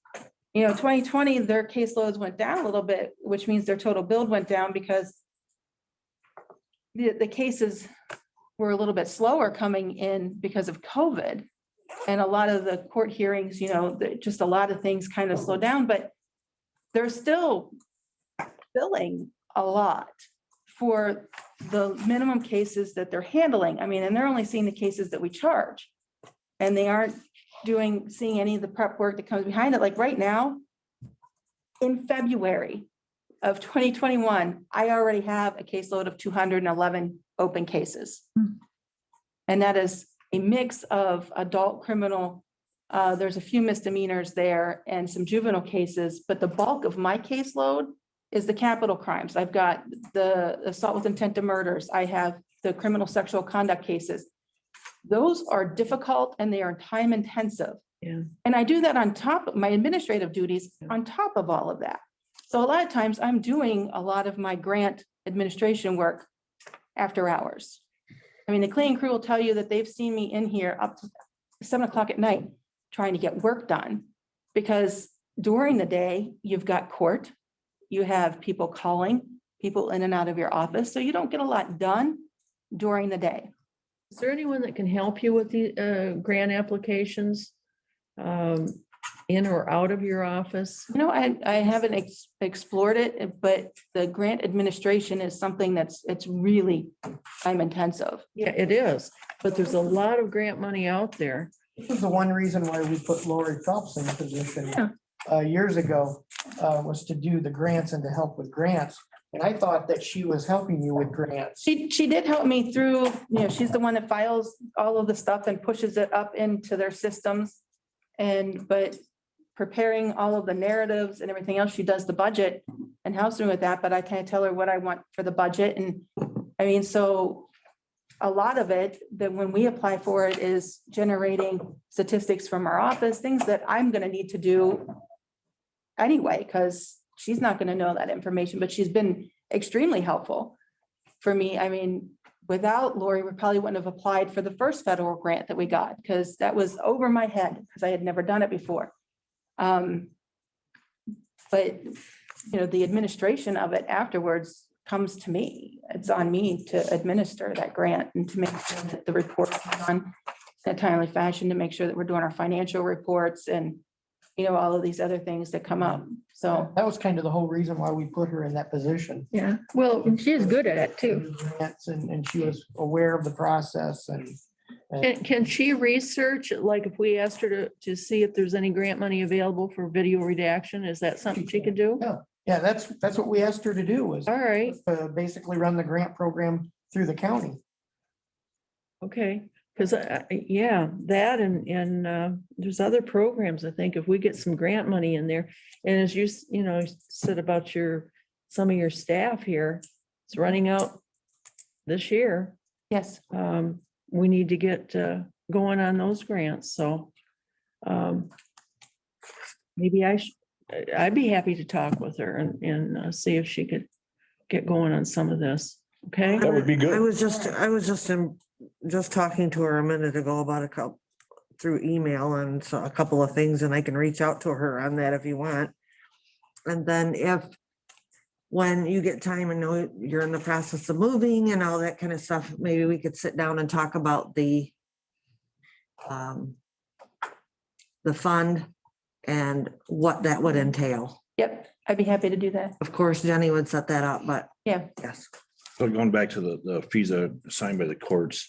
S9: 2020, their caseloads went down a little bit, which means their total bill went down because the cases were a little bit slower coming in because of COVID. And a lot of the court hearings, just a lot of things kind of slowed down, but they're still billing a lot for the minimum cases that they're handling. I mean, and they're only seeing the cases that we charge. And they aren't seeing any of the prep work that comes behind it. Like right now, in February of 2021, I already have a caseload of 211 open cases. And that is a mix of adult criminal, there's a few misdemeanors there and some juvenile cases, but the bulk of my caseload is the capital crimes. I've got the assault with intent to murders. I have the criminal sexual conduct cases. Those are difficult and they are time intensive.
S3: Yeah.
S9: And I do that on top of my administrative duties, on top of all of that. So a lot of times I'm doing a lot of my grant administration work after hours. I mean, the cleaning crew will tell you that they've seen me in here up to 7 o'clock at night trying to get work done. Because during the day, you've got court, you have people calling, people in and out of your office, so you don't get a lot done during the day.
S3: Is there anyone that can help you with the grant applications? In or out of your office?
S9: You know, I haven't explored it, but the grant administration is something it's really time intensive.
S3: Yeah, it is, but there's a lot of grant money out there.
S2: This is the one reason why we put Lori Phelps in the position years ago, was to do the grants and to help with grants. And I thought that she was helping you with grants.
S9: She did help me through, you know, she's the one that files all of the stuff and pushes it up into their systems. But preparing all of the narratives and everything else, she does the budget and helps me with that, but I can't tell her what I want for the budget. And I mean, so a lot of it, that when we apply for it, is generating statistics from our office, things that I'm gonna need to do anyway, because she's not gonna know that information, but she's been extremely helpful for me. I mean, without Lori, we probably wouldn't have applied for the first federal grant that we got, because that was over my head, because I had never done it before. But, you know, the administration of it afterwards comes to me. It's on me to administer that grant and to make sure that the report is done in a timely fashion, to make sure that we're doing our financial reports and, you know, all of these other things that come up. So
S2: That was kind of the whole reason why we put her in that position.
S6: Yeah, well, she is good at it too.
S2: Grants, and she was aware of the process and.
S3: Can she research, like if we asked her to see if there's any grant money available for video redaction, is that something she could do?
S2: Yeah, that's what we asked her to do, was
S3: All right,
S2: basically run the grant program through the county.
S3: okay, because yeah, that and there's other programs, I think, if we get some grant money in there. And as you know, said about some of your staff here, it's running out this year.
S9: yes,
S3: We need to get going on those grants, so maybe I'd be happy to talk with her and see if she could get going on some of this, okay?
S1: That would be
S7: I
S1: good.
S7: was just talking to her a minute ago about through email and so a couple of things, and I can reach out to her on that if you want. And then when you get time and know you're in the process of moving and all that kind of stuff, maybe we could sit down and talk about the fund and what that would entail.
S9: yep, I'd be happy to do that.
S7: Of course, Jenny would set that up, but
S9: Yeah.
S7: yes.
S5: So going back to the fees that are assigned by the courts,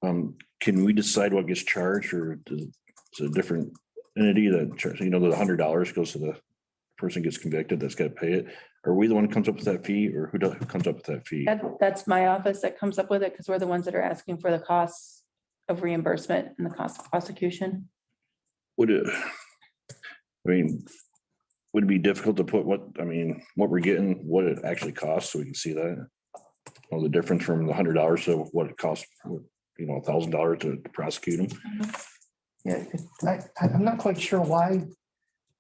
S5: can we decide what gets charged, or it's a different entity that, you know, the $100 goes to the person gets convicted that's got to pay it? Are we the one who comes up with that fee, or who comes up with that fee?
S9: That's my office that comes up with it, because we're the ones that are asking for the costs of reimbursement and the cost of prosecution.
S5: Would it, I mean, would it be difficult to put what we're getting, what it actually costs, so we can see that? Well, the difference from the $100 to what it costs, you know, $1,000 to prosecute them.
S2: Yeah, I'm not quite sure why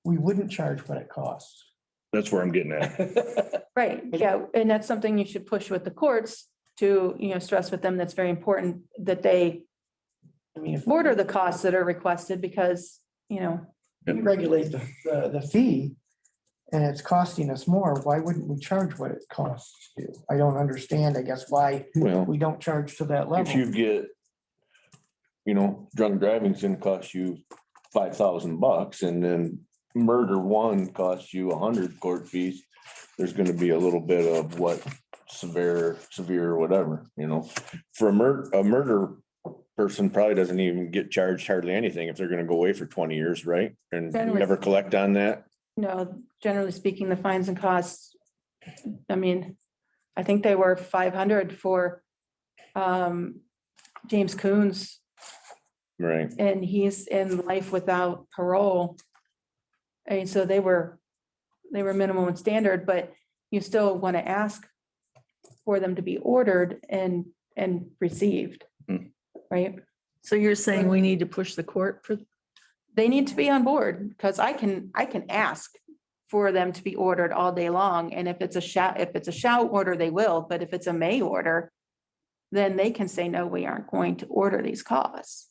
S2: we wouldn't charge what it costs.
S5: That's where I'm getting at.
S9: Right, yeah, and that's something you should push with the courts to, you know, stress with them. That's very important that they
S2: I mean, if
S9: order the costs that are requested, because, you know,
S2: we regulate the fee and it's costing us more, why wouldn't we charge what it costs to? I don't understand, I guess, why
S1: Well,
S2: we don't charge to that
S1: if
S2: level.
S1: you get, you know, drunk driving's gonna cost you $5,000, and then murder one costs you 100 court fees, there's gonna be a little bit of what severe or whatever, you know. For a murder person probably doesn't even get charged hardly anything if they're gonna go away for 20 years, right? And you
S9: Generally.
S1: never collect on that.
S9: you know, generally speaking, the fines and costs, I mean, I think they were 500 for James Coons,
S1: Right.
S9: and he's in life without parole. I mean, so they were minimum and standard, but you still want to ask for them to be ordered and received,
S5: Hmm.
S9: right?
S3: So you're saying we need to push the court for,
S9: They need to be on board, because I can ask for them to be ordered all day long. And if it's a shall order, they will, but if it's a may order, then they can say, no, we aren't going to order these costs.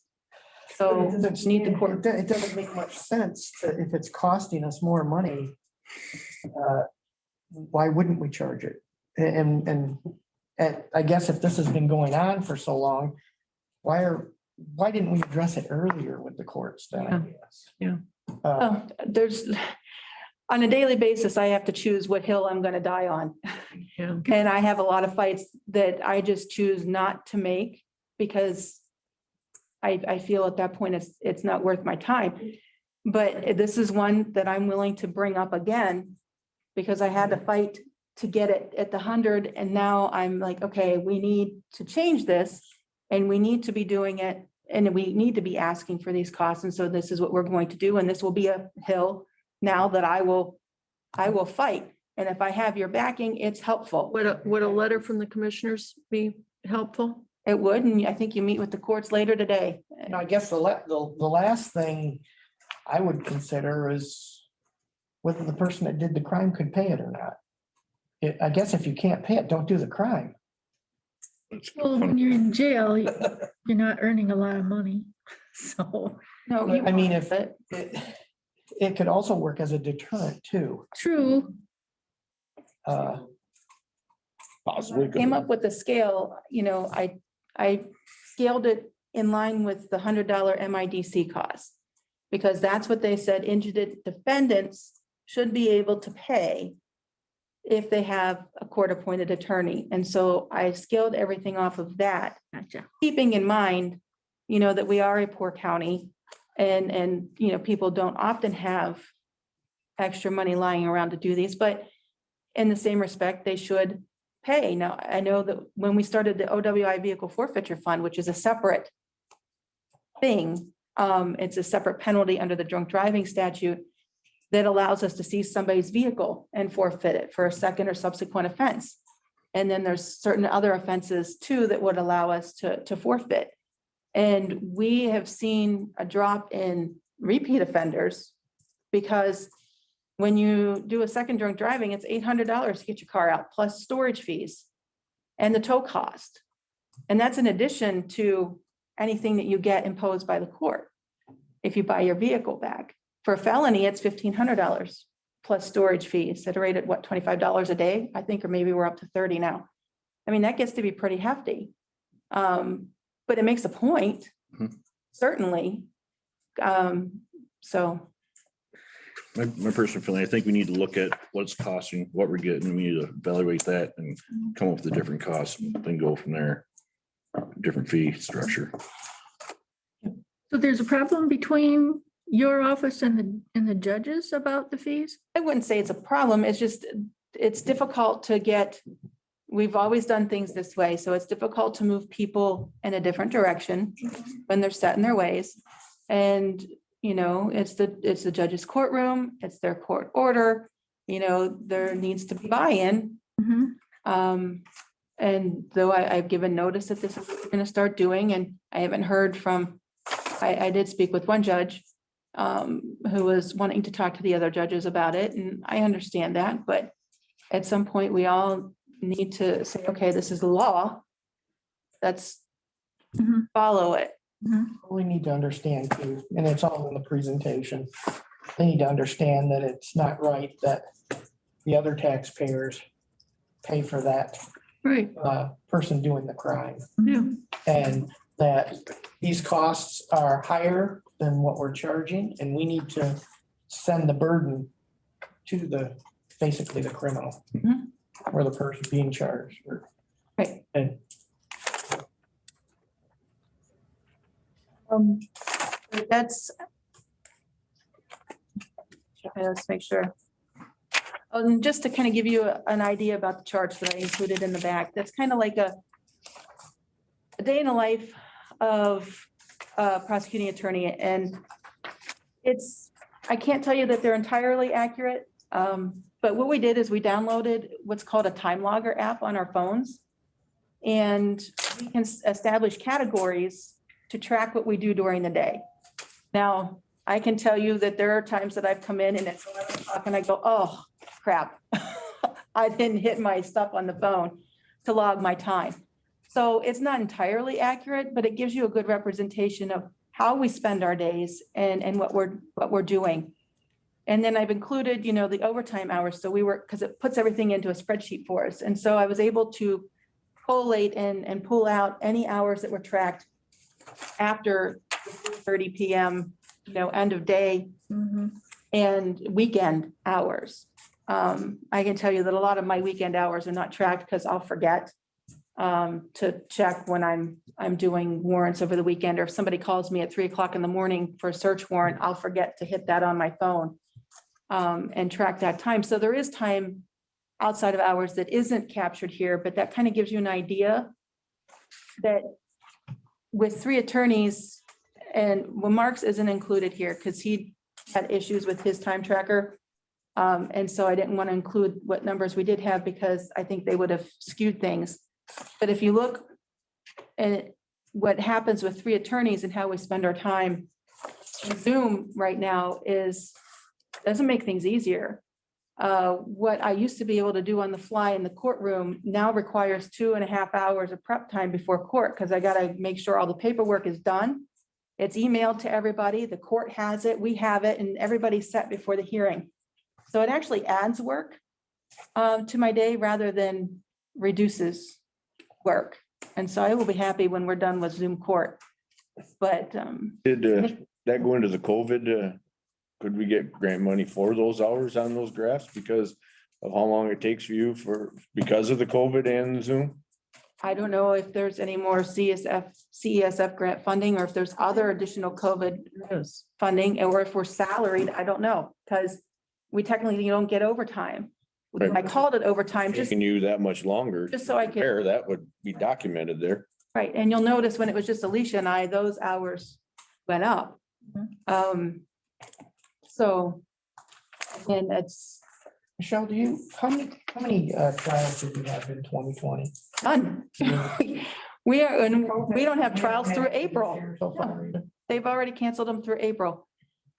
S9: So
S2: It doesn't
S9: need the
S2: stand-
S9: court.
S2: It doesn't make much sense that if it's costing us more money, why wouldn't we charge it? And I guess if this has been going on for so long, why didn't we address it earlier with the courts then? I guess?
S3: Yeah.
S9: There's, on a daily basis, I have to choose what hill I'm gonna die on.
S3: Yeah.
S9: And I have a lot of fights that I just choose not to make because I feel at that point it's not worth my time. But this is one that I'm willing to bring up again because I had to fight to get it at the 100. And now I'm like, okay, we need to change this and we need to be doing it. And we need to be asking for these costs. And so this is what we're going to do. And this will be a hill now that I will fight. And if I have your backing, it's helpful.
S3: Would a letter from the commissioners be helpful?
S9: It would, and I think you meet with the courts later today.
S2: And I guess the last thing I would consider is whether the person that did the crime could pay it or not. I guess if you can't pay it, don't do the crime.
S5: That's
S6: Well, when you're in jail, you're not earning a lot of money. So,
S9: No,
S2: I mean, if
S9: it,
S2: it could also work as a deterrent too.
S6: true.
S1: Possibly.
S9: came up with a scale, I scaled it in line with the $100 MIDC cost. Because that's what they said indigent defendants should be able to pay if they have a court-appointed attorney. And so I scaled everything off of that,
S6: Gotcha.
S9: keeping in mind, that we are a poor county and people don't often have extra money lying around to do these, but in the same respect, they should pay. Now, I know that when we started the OWI Vehicle Forfeiture Fund, which is a separate thing, it's a separate penalty under the drunk driving statute that allows us to seize somebody's vehicle and forfeit it for a second or subsequent offense. And then there's certain other offenses too that would allow us to forfeit. And we have seen a drop in repeat offenders because when you do a second drunk driving, it's $800 to get your car out, plus storage fees and the tow cost. And that's in addition to anything that you get imposed by the court if you buy your vehicle back. For a felony, it's $1,500 plus storage fees that are rated, what, $25 a day, I think, or maybe we're up to 30 now. I mean, that gets to be pretty hefty. But it makes a point, certainly. So.
S5: My personal feeling, I think we need to look at what it's costing, what we're getting. We need to evaluate that and come up with the different costs and then go from there. Different fee structure.
S6: So there's a problem between your office and the judges about the fees?
S9: I wouldn't say it's a problem. It's just, it's difficult to get, we've always done things this way. So it's difficult to move people in a different direction when they're set in their ways. And, it's the judge's courtroom, it's their court order, there needs to be buy-in.
S6: Mhm.
S9: And though I've given notice that this is what we're going to start doing, and I haven't heard from, I did speak with one judge who was wanting to talk to the other judges about it, and I understand that, but at some point, we all need to say, okay, this is the law. Let's
S6: Mhm.
S9: follow it.
S2: We need to understand too, and it's all in the presentation. They need to understand that it's not right that the other taxpayers pay for that
S6: Right.
S2: person doing the crime.
S6: Yeah.
S2: And that these costs are higher than what we're charging, and we need to send the burden to basically the criminal.
S9: Mhm.
S2: Or the person being charged.
S9: Right.
S2: And
S9: That's. Okay, let's make sure. Just to kind of give you an idea about the charts that I included in the back, that's kind of like a day in the life of a prosecuting attorney, and I can't tell you that they're entirely accurate, but what we did is we downloaded what's called a time logger app on our phones. And we can establish categories to track what we do during the day. Now, I can tell you that there are times that I've come in and it's 11 o'clock and I go, oh, crap. I didn't hit my stuff on the phone to log my time. So it's not entirely accurate, but it gives you a good representation of how we spend our days and what we're doing. And then I've included, the overtime hours. So we work, because it puts everything into a spreadsheet for us. And so I was able to collate and pull out any hours that were tracked after 30 PM, end of day
S6: Mhm.
S9: and weekend hours. I can tell you that a lot of my weekend hours are not tracked because I'll forget to check when I'm doing warrants over the weekend, or if somebody calls me at 3 o'clock in the morning for a search warrant, I'll forget to hit that on my phone and track that time. So there is time outside of hours that isn't captured here, but that kind of gives you an idea that with 3 attorneys, and well, Mark's isn't included here because he had issues with his time tracker. And so I didn't want to include what numbers we did have because I think they would have skewed things. But if you look at what happens with 3 attorneys and how we spend our time, Zoom right now doesn't make things easier. What I used to be able to do on the fly in the courtroom now requires 2.5 hours of prep time before court because I got to make sure all the paperwork is done. It's emailed to everybody. The court has it, we have it, and everybody's set before the hearing. So it actually adds work to my day rather than reduces work. And so I will be happy when we're done with Zoom court. But
S1: Did that go into the COVID? Could we get grant money for those hours on those graphs because of how long it takes for you because of the COVID and Zoom?
S9: I don't know if there's any more CESF grant funding or if there's other additional COVID funding, or if we're salaried, I don't know, because we technically don't get overtime.
S1: Right.
S9: I called it overtime just
S1: Taking you that much longer.
S9: just so I could,
S1: Compare, that would be documented there.
S9: right, and you'll notice when it was just Alicia and I, those hours went up. So, and it's
S2: Michelle, how many trials did you have in 2020?
S9: done. We are, and we don't have trials through April.
S2: So far.
S9: They've already canceled them through April.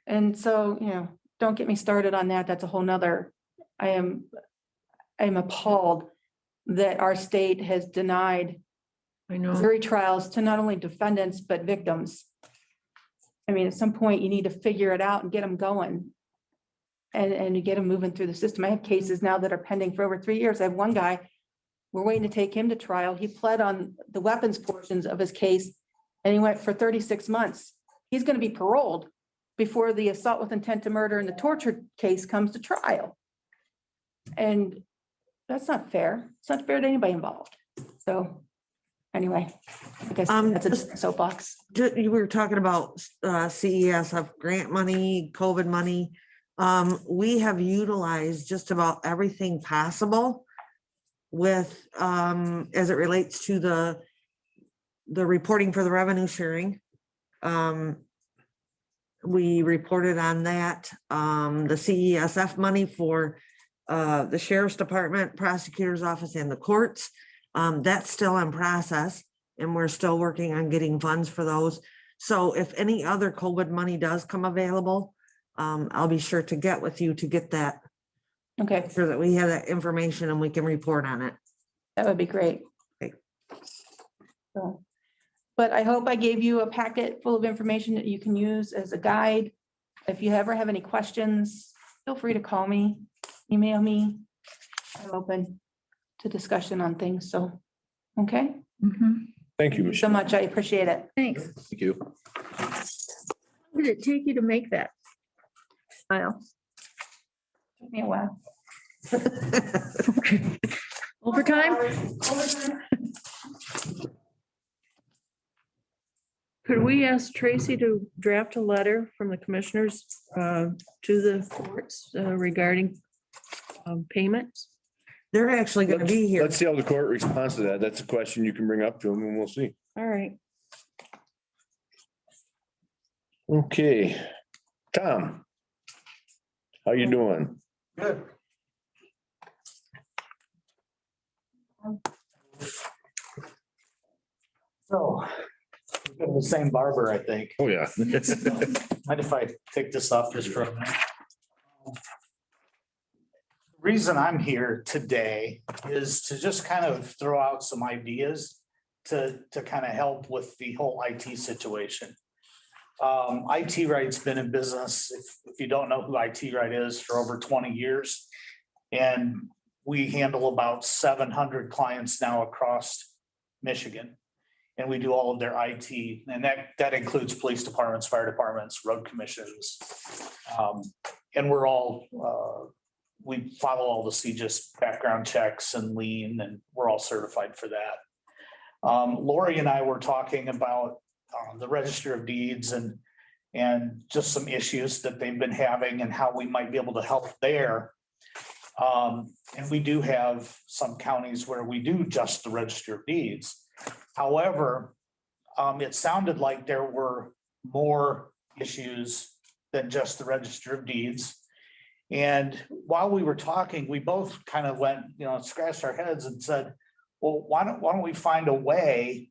S9: And so, don't get me started on that. That's a whole nother, I am appalled that our state has denied
S6: I know.
S9: jury trials to not only defendants, but victims. I mean, at some point you need to figure it out and get them going. And you get them moving through the system. I have cases now that are pending for over 3 years. I have one guy, we're waiting to take him to trial. He pled on the weapons portions of his case and he went for 36 months. He's going to be paroled before the assault with intent to murder and the torture case comes to trial. And that's not fair. It's not fair to anybody involved. So anyway, I guess that's a soapbox.
S7: You were talking about CESF grant money, COVID money. We have utilized just about everything possible with, as it relates to the reporting for the revenue sharing. We reported on that, the CESF money for the sheriff's department, prosecutor's office and the courts. That's still in process and we're still working on getting funds for those. So if any other COVID money does come available, I'll be sure to get with you to get that,
S9: Okay,
S7: so that we have that information and we can report on it.
S9: that would be great.
S7: Okay.
S9: So, but I hope I gave you a packet full of information that you can use as a guide. If you ever have any questions, feel free to call me, email me. I'm open to discussion on things. So, okay,
S6: Mhm.
S1: Thank you,
S9: so
S1: Michelle.
S9: much. I appreciate it.
S6: Thanks.
S5: Thank you.
S6: How did it take you to make that? File?
S9: Took me a while.
S6: Overtime? Could we ask Tracy to draft a letter from the commissioners to the courts regarding payments?
S7: They're actually gonna be here.
S1: Let's see how the court responds to that. That's a question you can bring up to them and we'll see.
S6: All right.
S1: Okay, Tom. How you doing?
S2: Good. So, we've been
S10: The same barber, I think.
S5: Oh, yeah.
S10: Mind if I take this off just for a minute? Reason I'm here today is to just kind of throw out some ideas to kind of help with the whole IT situation. IT Right's been in business, if you don't know who IT Right is, for over 20 years. And we handle about 700 clients now across Michigan. And we do all of their IT, and that includes police departments, fire departments, road commissions. And we're all, we follow all the CJIS background checks and lien, and we're all certified for that. Lori and I were talking about the Register of Deeds and just some issues that they've been having and how we might be able to help there. And we do have some counties where we do just the Register of Deeds. However, it sounded like there were more issues than just the Register of Deeds. And while we were talking, we both kind of went, scratched our heads and said, well, why don't we find a way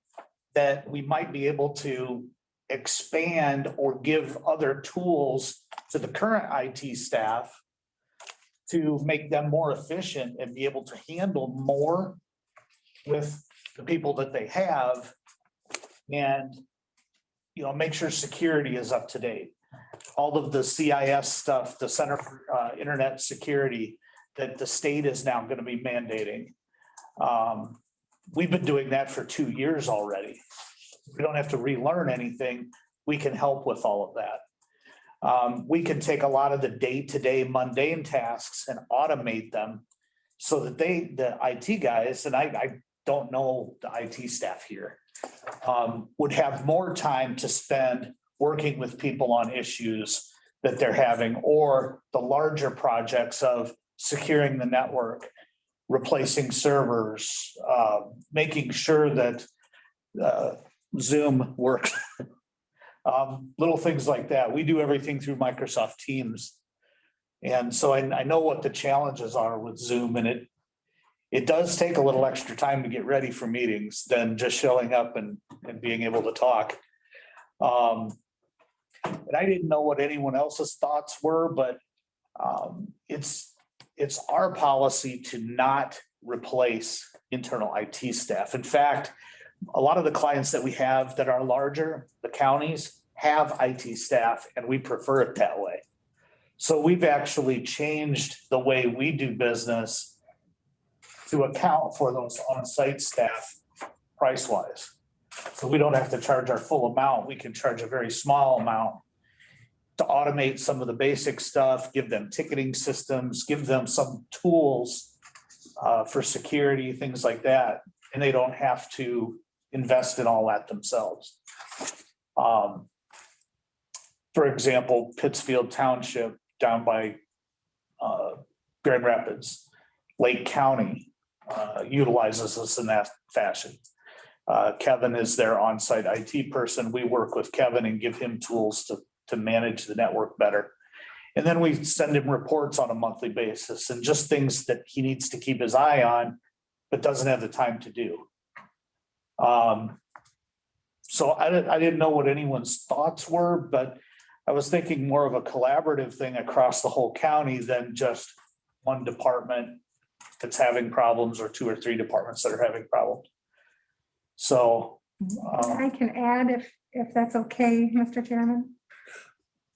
S10: that we might be able to expand or give other tools to the current IT staff to make them more efficient and be able to handle more with the people that they have and, make sure security is up to date. All of the CIS stuff, the Center for Internet Security that the state is now going to be mandating. We've been doing that for 2 years already. We don't have to relearn anything. We can help with all of that. We can take a lot of the day-to-day mundane tasks and automate them so that the IT guys, and I don't know the IT staff here, would have more time to spend working with people on issues that they're having, or the larger projects of securing the network, replacing servers, making sure that Zoom works. Little things like that. We do everything through Microsoft Teams. And so I know what the challenges are with Zoom, and it does take a little extra time to get ready for meetings than just showing up and being able to talk. And I didn't know what anyone else's thoughts were, but it's our policy to not replace internal IT staff. In fact, a lot of the clients that we have that are larger, the counties, have IT staff, and we prefer it that way. So we've actually changed the way we do business to account for those on-site staff price-wise. So we don't have to charge our full amount. We can charge a very small amount to automate some of the basic stuff, give them ticketing systems, give them some tools for security, things like that. And they don't have to invest in all that themselves. For example, Pittsfield Township down by Grand Rapids, Lake County utilizes us in that fashion. Kevin is their on-site IT person. We work with Kevin and give him tools to manage the network better. And then we send him reports on a monthly basis and just things that he needs to keep his eye on, but doesn't have the time to do. So I didn't know what anyone's thoughts were, but I was thinking more of a collaborative thing across the whole county than just one department that's having problems or 2 or 3 departments that are having problems. So.
S4: I can add if that's okay, Mr. Chairman.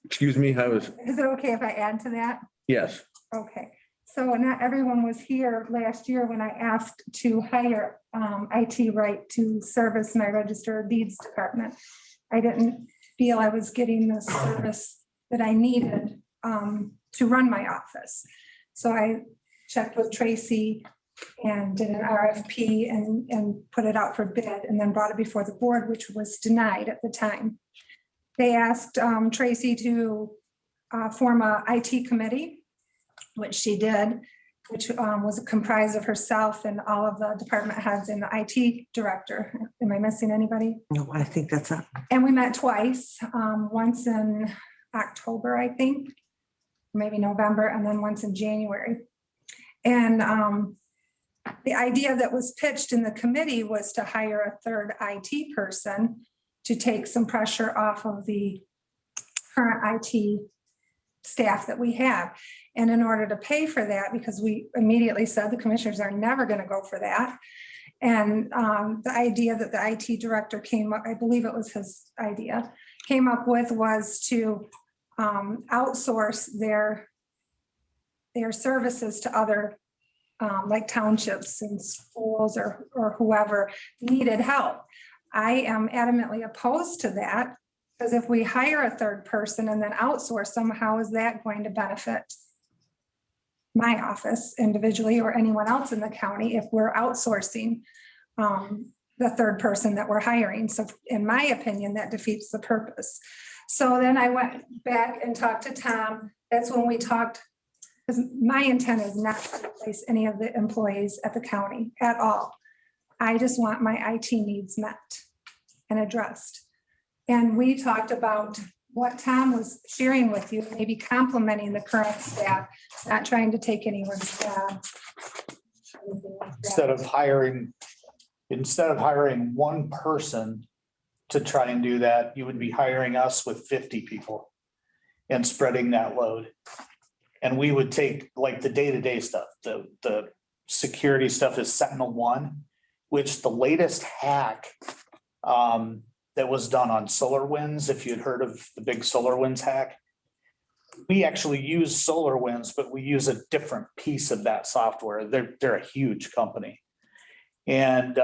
S1: Excuse me,
S4: Is it okay if I add to that?
S1: yes.
S4: Okay, so not everyone was here last year when I asked to hire IT Right to service my Register of Deeds department. I didn't feel I was getting the service that I needed to run my office. So I checked with Tracy and did an RFP and put it out for bid and then brought it before the board, which was denied at the time. They asked Tracy to form a IT committee, which she did, which was comprised of herself and all of the department heads and the IT director. Am I missing anybody?
S7: No, I think that's it.
S4: And we met twice, once in October, I think, maybe November, and then once in January. And the idea that was pitched in the committee was to hire a third IT person to take some pressure off of the current IT staff that we have. And in order to pay for that, because we immediately said the commissioners are never going to go for that. And the idea that the IT director came up, I believe it was his idea, came up with was to outsource their services to other like townships and schools or whoever needed help. I am adamantly opposed to that, because if we hire a third person and then outsource them, how is that going to benefit my office individually or anyone else in the county if we're outsourcing the third person that we're hiring? So in my opinion, that defeats the purpose. So then I went back and talked to Tom. That's when we talked, because my intent is not to replace any of the employees at the county at all. I just want my IT needs met and addressed. And we talked about what Tom was sharing with you, maybe complimenting the current staff, not trying to take anyone's job.
S10: Instead of hiring one person to try and do that, you would be hiring us with 50 people and spreading that load. And we would take like the day-to-day stuff, the security stuff is SentinelOne, which the latest hack that was done on SolarWinds, if you'd heard of the big SolarWinds hack, we actually use SolarWinds, but we use a different piece of that software. They're a huge company. And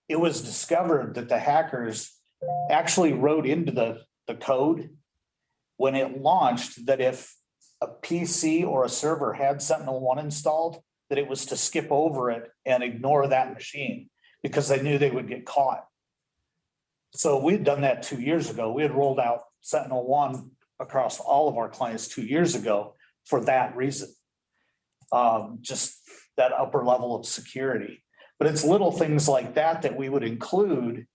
S10: it was discovered that the hackers actually wrote into the code when it launched that if a PC or a server had SentinelOne installed, that it was to skip over it and ignore that machine because they knew they would get caught. So we'd done that 2 years ago. We had rolled out SentinelOne across all of our clients 2 years ago for that reason. Just that upper level of security. But it's little things like that that we would include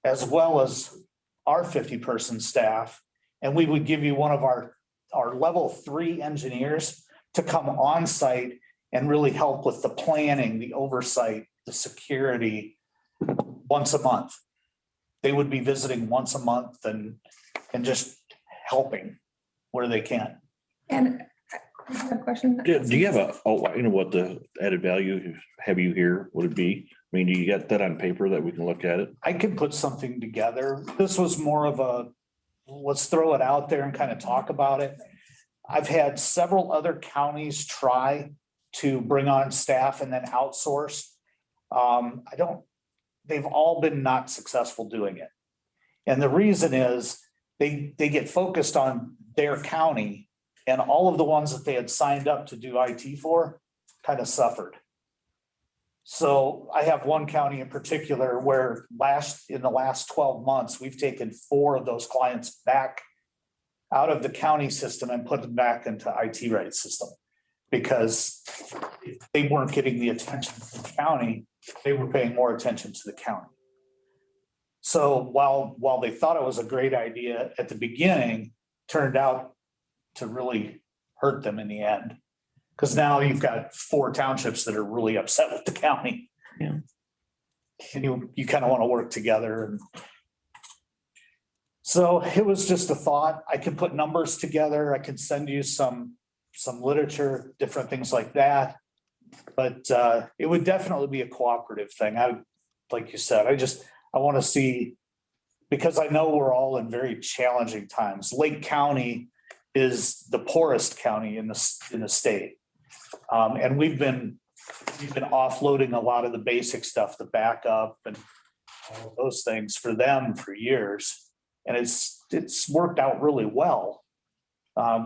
S10: as well as our 50-person staff. And we would give you one of our level 3 engineers to come on site and really help with the planning, the oversight, the security once a month. They would be visiting once a month and just helping where they can.
S4: And I have a question.
S5: Do you have a outline of what the added value have you here would it be? I mean, do you got that on paper that we can look at it?
S10: I can put something together. This was more of a, let's throw it out there and kind of talk about it. I've had several other counties try to bring on staff and then outsource. They've all been not successful doing it. And the reason is they get focused on their county, and all of the ones that they had signed up to do IT for kind of suffered. So I have one county in particular where in the last 12 months, we've taken 4 of those clients back out of the county system and put them back into IT right system, because they weren't getting the attention from the county. They were paying more attention to the county. So while they thought it was a great idea at the beginning, turned out to really hurt them in the end. Because now you've got 4 townships that are really upset with the county.
S3: Yeah.
S10: And you kind of want to work together. And so it was just a thought. I could put numbers together. I could send you some literature, different things like that. But it would definitely be a cooperative thing. Like you said, I want to see, because I know we're all in very challenging times. Lake County is the poorest county in the state. And we've been offloading a lot of the basic stuff, the backup and all those things for them for years. And it's worked out really well.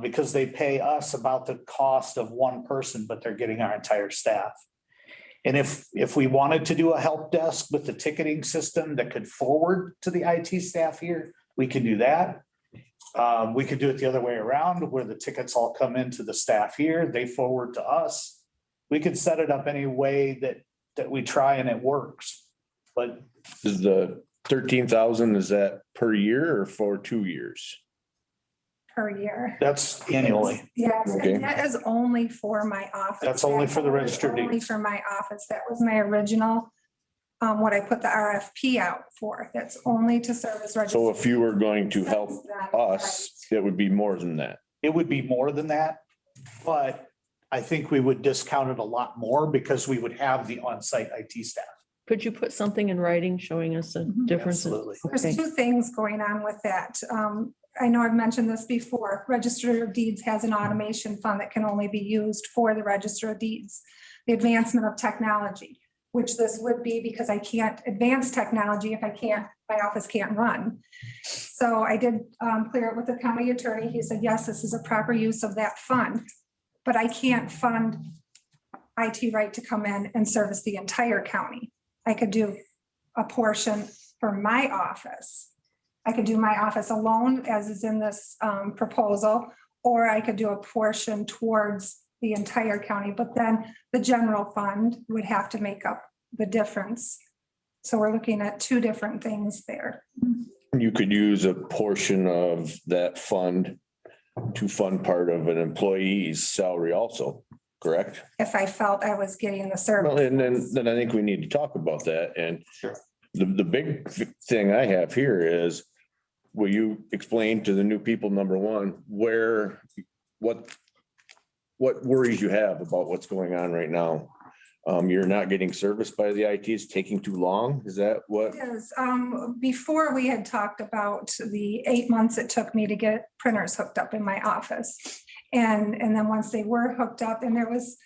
S10: Because they pay us about the cost of one person, but they're getting our entire staff. And if we wanted to do a help desk with the ticketing system that could forward to the IT staff here, we could do that. We could do it the other way around, where the tickets all come into the staff here, they forward to us. We could set it up any way that we try and it works. But
S1: Is the 13,000, is that per year or for 2 years?
S4: Per year.
S10: that's annually.
S4: Yes,
S1: Okay.
S4: and that is only for my office.
S10: That's only for the registered
S4: Only
S10: deeds.
S4: for my office. That was my original what I put the RFP out for. That's only to service.
S1: So if you were going to help
S4: Since then,
S1: us, it would be more than that.
S10: It would be more than that, but I think we would discount it a lot more because we would have the on-site IT staff.
S3: Could you put something in writing showing us the differences?
S10: Absolutely.
S4: There's
S3: Okay.
S4: two things going on with that. I know I've mentioned this before. Register of Deeds has an automation fund that can only be used for the Register of Deeds. The advancement of technology, which this would be because I can't advance technology if my office can't run. So I did clear it with the county attorney. He said, yes, this is a proper use of that fund. But I can't fund IT Right to come in and service the entire county. I could do a portion for my office. I could do my office alone, as is in this proposal, or I could do a portion towards the entire county, but then the general fund would have to make up the difference. So we're looking at two different things there.
S1: You could use a portion of that fund to fund part of an employee's salary also, correct?
S4: If I felt I was getting the
S1: Well,
S4: service.
S1: and then I think we need to talk about that. And
S10: Sure.
S1: the big thing I have here is, will you explain to the new people, number one, what worries you have about what's going on right now? You're not getting serviced by the IT, it's taking too long? Is that what?
S4: Yes, before we had talked about the 8 months it took me to get printers hooked up in my office. And then once they were hooked up, and there was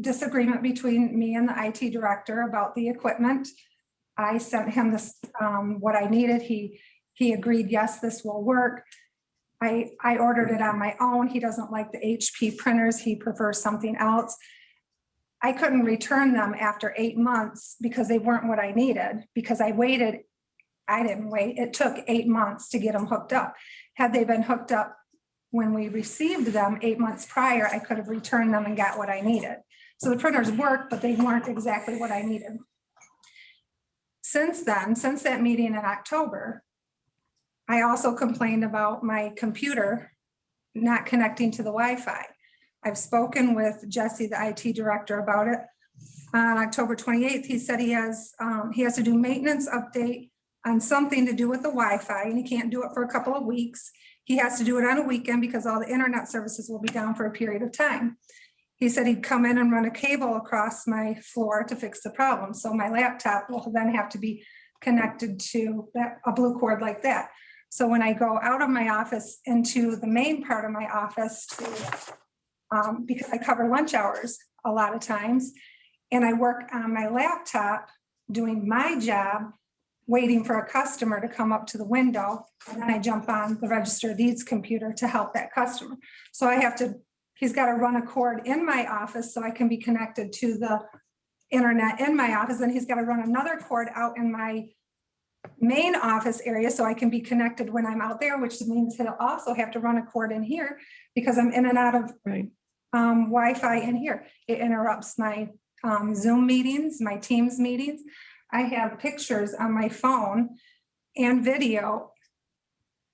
S4: disagreement between me and the IT director about the equipment. I sent him this, what I needed. He agreed, yes, this will work. I ordered it on my own. He doesn't like the HP printers. He prefers something else. I couldn't return them after 8 months because they weren't what I needed, because I waited. I didn't wait. It took 8 months to get them hooked up. Had they been hooked up when we received them 8 months prior, I could have returned them and got what I needed. So the printers worked, but they weren't exactly what I needed. Since then, since that meeting in October, I also complained about my computer not connecting to the Wi-Fi. I've spoken with Jesse, the IT director, about it. On October 28th, he said he has to do maintenance update on something to do with the Wi-Fi, and he can't do it for a couple of weeks. He has to do it on a weekend because all the internet services will be down for a period of time. He said he'd come in and run a cable across my floor to fix the problem. So my laptop will then have to be connected to a blue cord like that. So when I go out of my office into the main part of my office, because I cover lunch hours a lot of times, and I work on my laptop doing my job, waiting for a customer to come up to the window, and then I jump on the Register of Deeds computer to help that customer. So he's got to run a cord in my office so I can be connected to the internet in my office, and he's got to run another cord out in my main office area so I can be connected when I'm out there, which means he'll also have to run a cord in here because I'm in and out of
S3: Right.
S4: Wi-Fi in here. It interrupts my Zoom meetings, my Teams meetings. I have pictures on my phone and video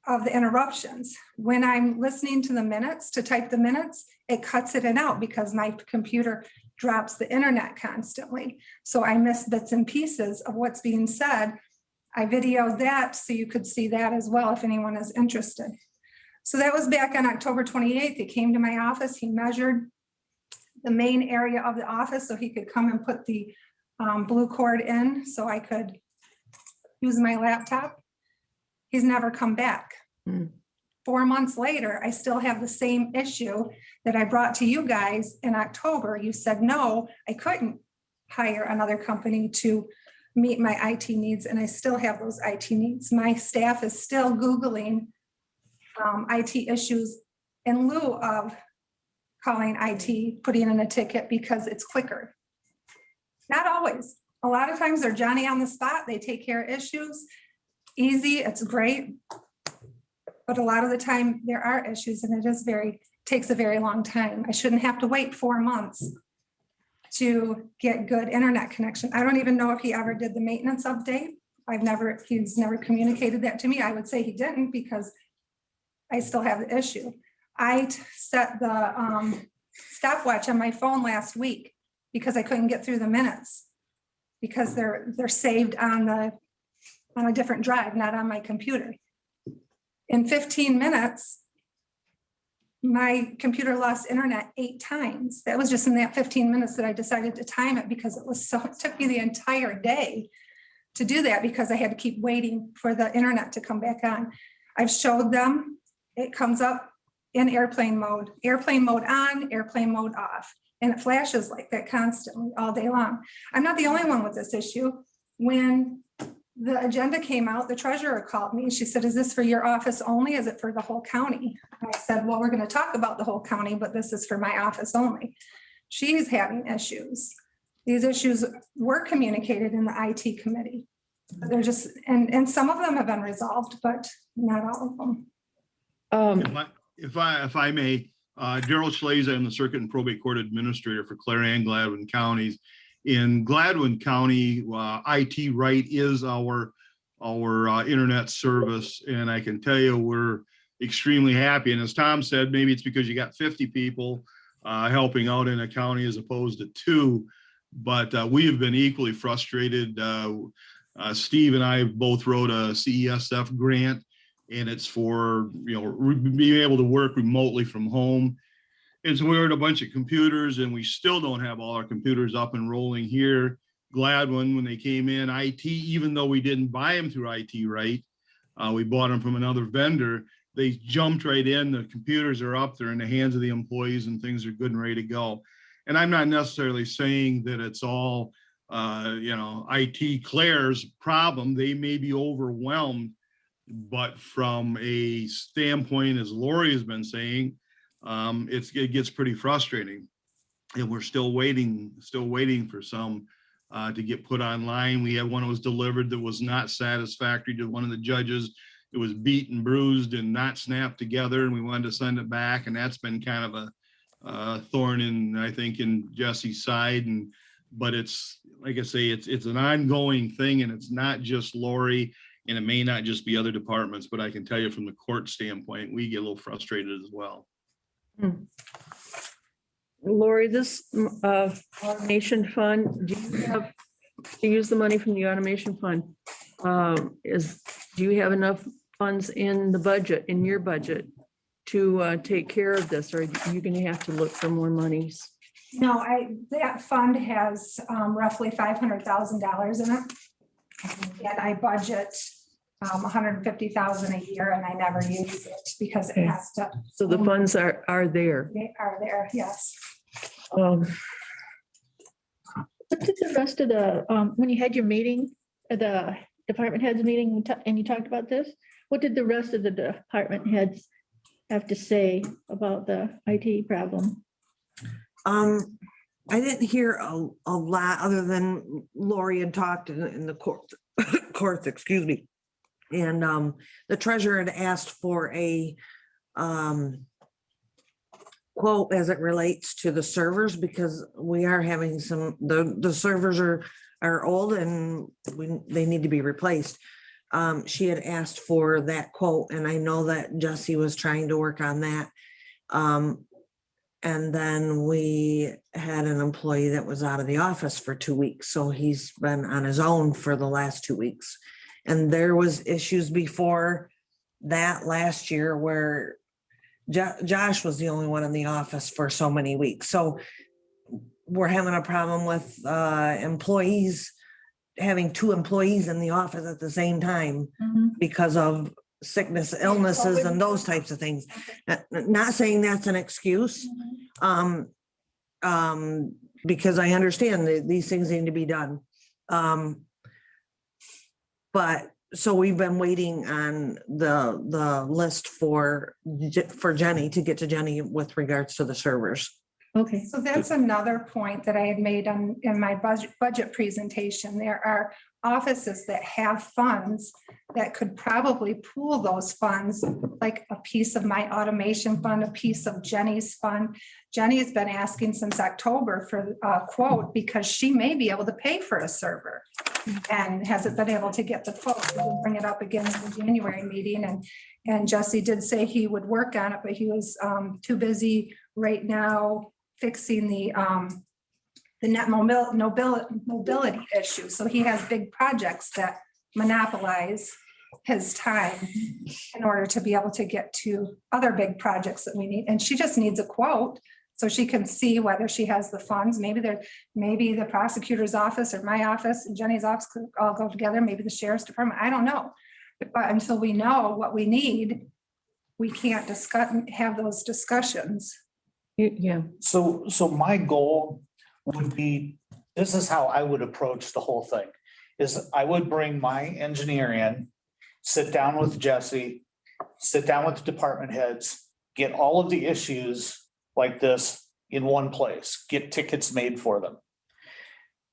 S4: of the interruptions. When I'm listening to the minutes, to type the minutes, it cuts it in out because my computer drops the internet constantly. So I miss bits and pieces of what's being said. I videoed that so you could see that as well if anyone is interested. So that was back on October 28th. He came to my office. He measured the main area of the office so he could come and put the blue cord in so I could use my laptop. He's never come back. 4 months later, I still have the same issue that I brought to you guys in October. You said, no, I couldn't hire another company to meet my IT needs, and I still have those IT needs. My staff is still Googling IT issues in lieu of calling IT, putting in a ticket because it's quicker. Not always. A lot of times they're Johnny on the spot. They take care of issues. Easy, it's great. But a lot of the time there are issues and it takes a very long time. I shouldn't have to wait 4 months to get good internet connection. I don't even know if he ever did the maintenance update. He's never communicated that to me. I would say he didn't because I still have the issue. I set the stopwatch on my phone last week because I couldn't get through the minutes. because they're saved on a different drive, not on my computer. In 15 minutes, my computer lost internet 8 times. That was just in that 15 minutes that I decided to time it because it took me the entire day to do that because I had to keep waiting for the internet to come back on. I've showed them, it comes up in airplane mode on, airplane mode off. And it flashes like that constantly all day long. I'm not the only one with this issue. When the agenda came out, the treasurer called me. She said, is this for your office only? Is it for the whole county? I said, well, we're going to talk about the whole county, but this is for my office only. She's having issues. These issues were communicated in the IT committee. They're just, and some of them have been resolved, but not all of them.
S11: If I may, Daryl Schlaze, I'm the Circuit and Probate Court Administrator for Clare and Gladwin counties. In Gladwin County, IT Right is our internet service, and I can tell you we're extremely happy. And as Tom said, maybe it's because you got 50 people helping out in a county as opposed to 2, but we have been equally frustrated. Steve and I both wrote a CESF grant, and it's for being able to work remotely from home. And so we ordered a bunch of computers, and we still don't have all our computers up and rolling here. Gladwin, when they came in, IT, even though we didn't buy them through IT Right, we bought them from another vendor. They jumped right in. The computers are up. They're in the hands of the employees, and things are good and ready to go. And I'm not necessarily saying that it's all, IT Claire's problem. They may be overwhelmed, but from a standpoint, as Lori has been saying, it gets pretty frustrating, and we're still waiting for some to get put online. We had one that was delivered that was not satisfactory to one of the judges. It was beat and bruised and not snapped together, and we wanted to send it back, and that's been kind of a thorn in, I think, in Jesse's side. But it's, like I say, it's an ongoing thing, and it's not just Lori, and it may not just be other departments, but I can tell you from the court standpoint, we get a little frustrated as well.
S3: Lori, this automation fund, do you have to use the money from the automation fund? Do you have enough funds in the budget, in your budget, to take care of this, or are you going to have to look for more monies?
S4: No, that fund has roughly $500,000 in it. And I budget $150,000 a year, and I never use it because it has to.
S3: So the funds are there.
S4: They are there, yes.
S6: What did the rest of the, when you had your meeting, the department heads meeting, and you talked about this, what did the rest of the department heads have to say about the IT problem?
S7: I didn't hear a lot other than Lori had talked in the courts, excuse me. And the treasurer had asked for a quote as it relates to the servers, because we are having the servers are old and they need to be replaced. She had asked for that quote, and I know that Jesse was trying to work on that. And then we had an employee that was out of the office for 2 weeks. So he's been on his own for the last 2 weeks. And there was issues before that last year where Josh was the only one in the office for so many weeks. So we're having a problem with employees, having 2 employees in the office at the same time because of sickness, illnesses, and those types of things. Not saying that's an excuse, because I understand that these things need to be done. But so we've been waiting on the list for Jenny, to get to Jenny with regards to the servers.
S6: Okay.
S4: So that's another point that I had made in my budget presentation. There are offices that have funds that could probably pool those funds, like a piece of my automation fund, a piece of Jenny's fund. Jenny has been asking since October for a quote because she may be able to pay for a server and hasn't been able to get the quote. We'll bring it up again in the January meeting. And Jesse did say he would work on it, but he was too busy right now fixing the the net mobility issue. So he has big projects that monopolize his time in order to be able to get to other big projects that we need. And she just needs a quote so she can see whether she has the funds. Maybe the prosecutor's office or my office and Jenny's office could all go together, maybe the sheriff's department. I don't know. But until we know what we need, we can't have those discussions.
S6: Yeah.
S10: So my goal would be, this is how I would approach the whole thing, is I would bring my engineer in, sit down with Jesse, sit down with the department heads, get all of the issues like this in one place, get tickets made for them.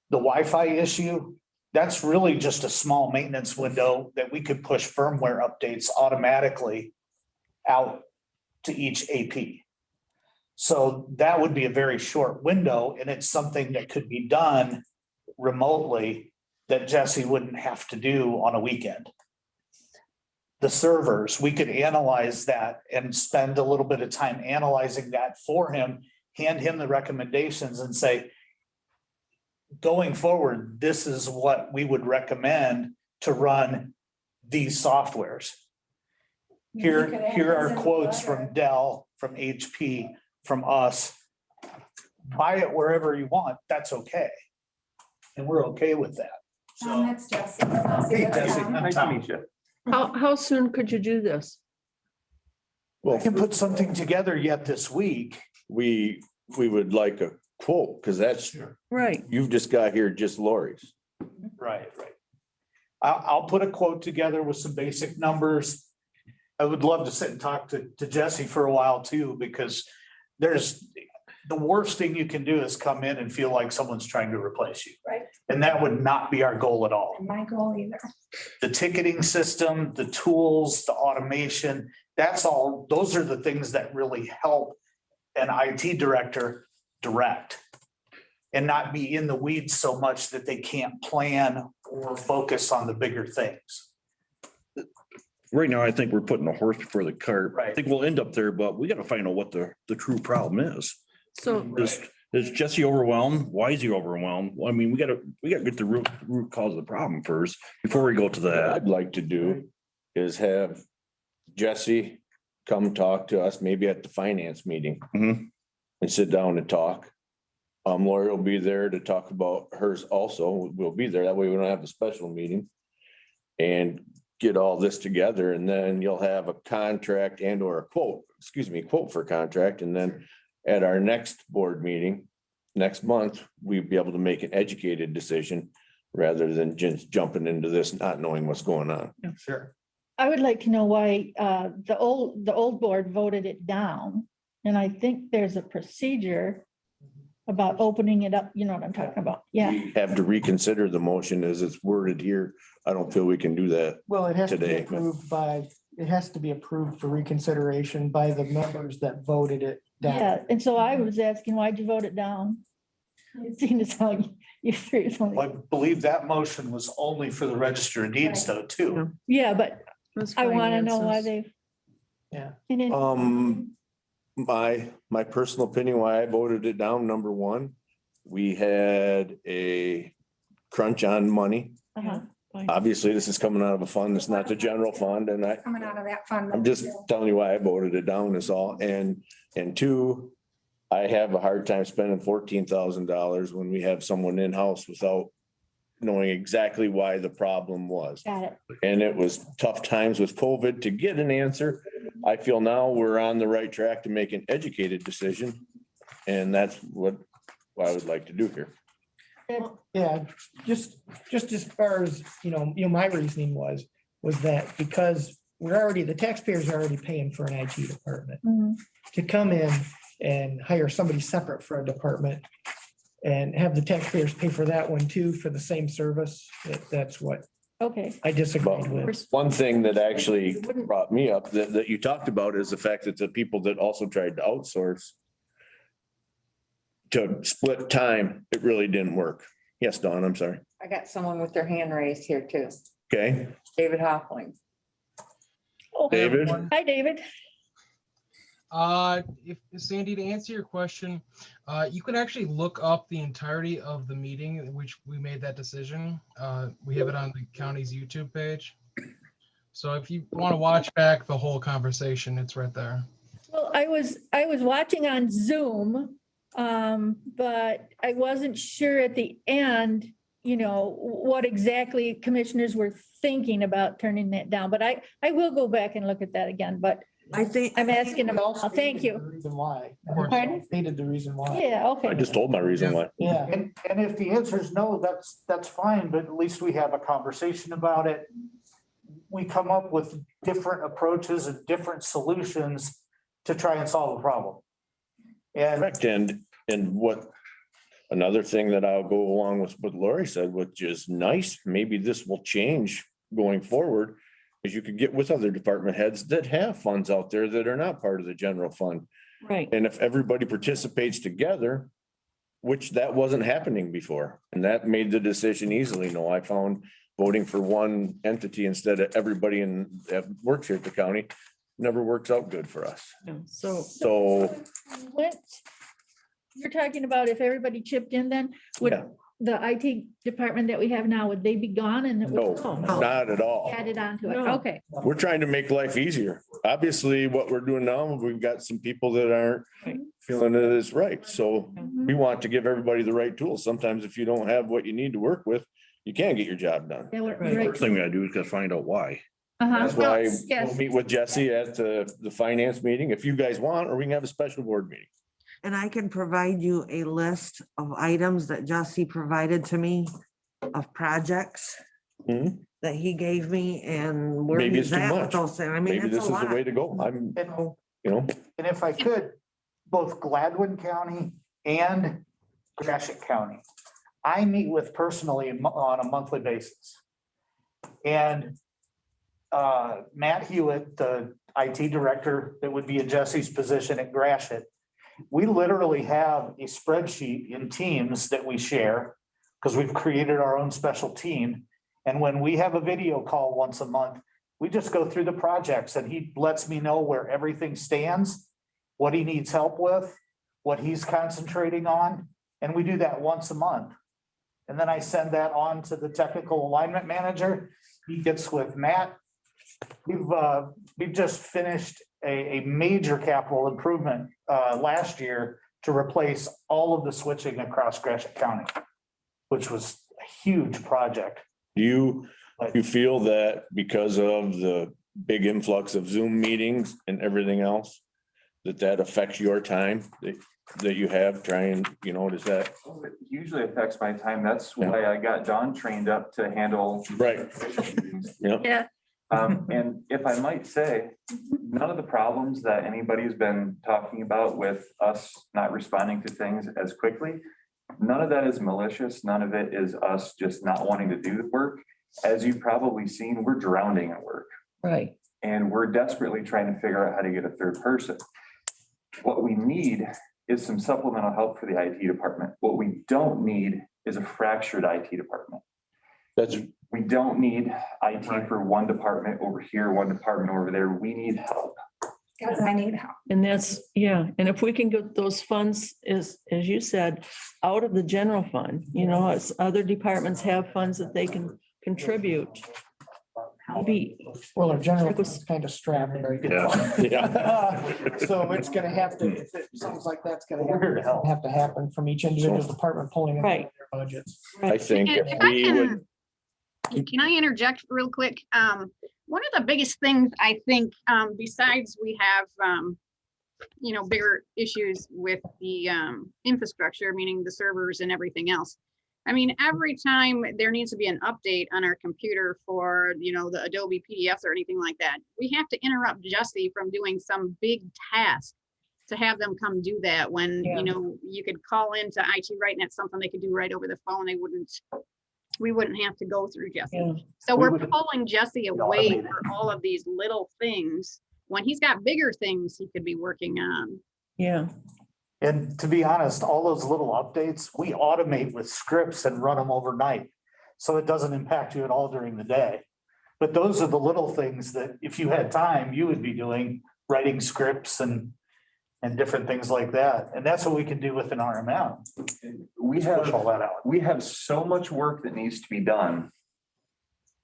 S10: The Wi-Fi issue, that's really just a small maintenance window that we could push firmware updates automatically out to each AP. So that would be a very short window, and it's something that could be done remotely that Jesse wouldn't have to do on a weekend. The servers, we could analyze that and spend a little bit of time analyzing that for him, hand him the recommendations and say, going forward, this is what we would recommend to run these softwares. Here are quotes from Dell, from HP, from us. Buy it wherever you want, that's okay. And we're okay with that. So,
S4: That's Jesse.
S10: hey, Jesse, I'm
S1: Nice to
S10: Tom.
S1: meet you.
S3: How soon could you do this?
S10: I
S1: Well,
S10: can put something together yet this week.
S1: we would like a quote, because that's,
S3: Right.
S1: you've just got here just Lori's.
S10: Right. I'll put a quote together with some basic numbers. I would love to sit and talk to Jesse for a while too, because the worst thing you can do is come in and feel like someone's trying to replace you.
S4: Right.
S10: And that would not be our goal at all.
S4: My goal either.
S10: The ticketing system, the tools, the automation, those are the things that really help an IT director direct and not be in the weeds so much that they can't plan or focus on the bigger things.
S5: Right now, I think we're putting the horse before the cart. I
S10: Right.
S5: think we'll end up there, but we gotta find out what the true problem is.
S3: So
S5: Is Jesse overwhelmed? Why is he overwhelmed? Well, I mean, we gotta get the root cause of the problem first before we go to
S1: What
S5: that.
S1: I'd like to do is have Jesse come talk to us, maybe at the finance meeting.
S5: Mhm.
S1: And sit down and talk. Lori will be there to talk about hers also. We'll be there. That way we don't have a special meeting. And get all this together, and then you'll have a contract and or a quote for contract. And then at our next board meeting, next month, we'd be able to make an educated decision rather than just jumping into this, not knowing what's going on.
S10: Sure.
S6: I would like to know why the old board voted it down. And I think there's a procedure about opening it up, you know what I'm talking about? Yeah,
S1: We have to reconsider the motion as it's worded here. I don't feel we can do that.
S2: Well, it has to be
S1: Today.
S2: approved for reconsideration by the members that voted it down.
S6: yeah. And so I was asking, why'd you vote it down? It seemed as though you three.
S10: I believe that motion was only for the register of deeds though, too.
S6: Yeah, but I want to know why they.
S2: Yeah.
S6: And then,
S1: My personal opinion, why I voted it down, number one, we had a crunch on money.
S6: uh-huh.
S1: Obviously, this is coming out of a fund. It's not the general fund, and
S4: Coming out of that fund.
S1: I'm just telling you why I voted it down is all. And two, I have a hard time spending $14,000 when we have someone in-house without knowing exactly why the problem was.
S6: Got it.
S1: And it was tough times with COVID to get an answer. I feel now we're on the right track to make an educated decision. And that's what I would like to do here.
S2: Yeah, just as far as, my reasoning was that because the taxpayers are already paying for an IT department.
S6: Mhm.
S2: To come in and hire somebody separate for a department and have the taxpayers pay for that one too, for the same service, that's what
S6: Okay.
S2: I disagreed with.
S1: One thing that actually brought me up that you talked about is the fact that the people that also tried to outsource to split time, it really didn't work. Yes, Dawn, I'm sorry.
S12: I got someone with their hand raised here too.
S1: Okay,
S12: David Hoffling.
S6: Oh,
S1: David?
S6: Hi, David.
S13: If Sandy, to answer your question, you can actually look up the entirety of the meeting in which we made that decision. We have it on the county's YouTube page. So if you want to watch back the whole conversation, it's right there.
S6: Well, I was watching on Zoom, but I wasn't sure at the end, what exactly commissioners were thinking about turning that down, but I will go back and look at that again, but
S7: I think,
S6: I'm asking
S2: We
S6: them,
S2: all
S6: thank
S2: stated
S6: you.
S2: the Reason why.
S6: Pardon?
S2: Stated the reason why.
S6: Yeah, okay.
S1: I just told my reason why.
S2: Yeah.
S10: And if the answer is no, that's fine, but at least we have a conversation about it. We come up with different approaches and different solutions to try and solve a problem. And
S1: Correct, and what, another thing that I'll go along with what Lori said, which is nice, maybe this will change going forward, is you could get with other department heads that have funds out there that are not part of the general fund.
S3: Right.
S1: And if everybody participates together, which that wasn't happening before, and that made the decision easily. No, I found voting for one entity instead of everybody that works here at the county never works out good for us.
S3: So
S1: So,
S6: What, you're talking about if everybody chipped in then, would
S1: yeah,
S6: the IT department that we have now, would they be gone and it would
S1: no, not at all.
S6: added onto it?
S3: No.
S6: Okay.
S1: We're trying to make life easier. Obviously, what we're doing now, we've got some people that aren't
S3: Right.
S1: feeling it is right. So
S6: Mhm.
S1: we want to give everybody the right tools. Sometimes if you don't have what you need to work with, you can't get your job done.
S6: Yeah, we're-
S3: Right.
S6: right.
S5: First thing we gotta do is gotta find out why.
S6: Uh-huh.
S1: That's why
S6: Yes, yes.
S1: we'll meet with Jesse at the finance meeting if you guys want, or we can have a special board meeting.
S7: and I can provide you a list of items that Jesse provided to me of projects
S1: Mhm.
S7: that he gave me and where
S1: Maybe
S7: he's
S1: it's too
S7: at with
S1: much.
S7: those things. I mean,
S1: Maybe
S7: it's
S1: this
S7: a
S1: is the way
S7: lot.
S1: to go.
S10: and
S1: You know,
S10: and if I could, both Gladwin County and Gratiot County, I meet with personally on a monthly basis. And Matt Hewitt, the IT director that would be in Jesse's position at Gratiot, we literally have a spreadsheet in Teams that we share because we've created our own special team. And when we have a video call once a month, we just go through the projects and he lets me know where everything stands, what he needs help with, what he's concentrating on, and we do that once a month. And then I send that on to the technical alignment manager. He gets with Matt. We've just finished a major capital improvement last year to replace all of the switching across Gratiot County, which was a huge project.
S1: do you feel that because of the big influx of Zoom meetings and everything else, that affects your time that you have trying, does that?
S14: It usually affects my time. That's
S1: Yeah.
S14: why I got John trained up to handle.
S1: Right. Yeah.
S6: Yeah.
S14: And if I might say, none of the problems that anybody's been talking about with us not responding to things as quickly, none of that is malicious. None of it is us just not wanting to do the work. As you've probably seen, we're drowning at work.
S3: Right.
S14: And we're desperately trying to figure out how to get a third person. What we need is some supplemental help for the IT department. What we don't need is a fractured IT department.
S1: That's,
S14: We don't need IT for one department over here, one department over there. We need help.
S4: Because I need help.
S3: And that's, yeah, and if we can get those funds, as you said, out of the general fund, as other departments have funds that they can contribute. Maybe,
S2: Well, our general is kind of strapped right now.
S1: yeah.
S2: So it's gonna have to, if it sounds like that's gonna
S10: We're here to help.
S2: have to happen from each individual department pulling it out of
S3: Right.
S2: their budgets.
S1: I think if
S8: If I
S1: we would,
S8: Can I interject real quick? One of the biggest things I think, besides we have, bigger issues with the infrastructure, meaning the servers and everything else. I mean, every time there needs to be an update on our computer for, the Adobe PDFs or anything like that, we have to interrupt Jesse from doing some big task to have them come do that when,
S3: Yeah.
S8: you could call into IT Right and it's something they could do right over the phone. We wouldn't have to go through Jesse.
S3: yeah,
S8: So
S10: We
S8: we're
S10: would-
S8: pulling Jesse away for all of these little things when he's got bigger things he could be working on.
S3: yeah.
S10: And to be honest, all those little updates, we automate with scripts and run them overnight. So it doesn't impact you at all during the day. But those are the little things that if you had time, you would be doing, writing scripts and and different things like that. And that's what we can do with an RMM.
S14: We
S10: Push
S14: have,
S10: all that out.
S14: we have so much work that needs to be done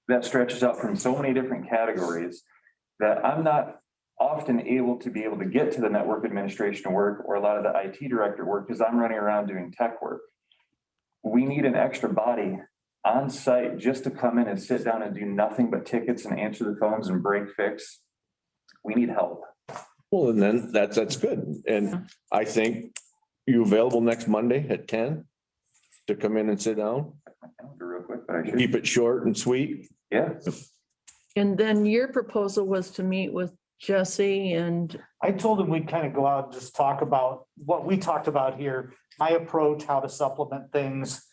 S14: that stretches out from so many different categories that I'm not often able to get to the network administration work or a lot of the IT director work because I'm running around doing tech work. We need an extra body on site just to come in and sit down and do nothing but tickets and answer the phones and break fix. We need help.
S1: Well, and then that's good. And I think you available next Monday at 10 to come in and sit down?
S14: Real quick, but I should.
S1: Keep it short and sweet.
S14: Yeah.
S3: And then your proposal was to meet with Jesse and,
S10: I told him we'd kind of go out and just talk about what we talked about here, my approach, how to supplement things.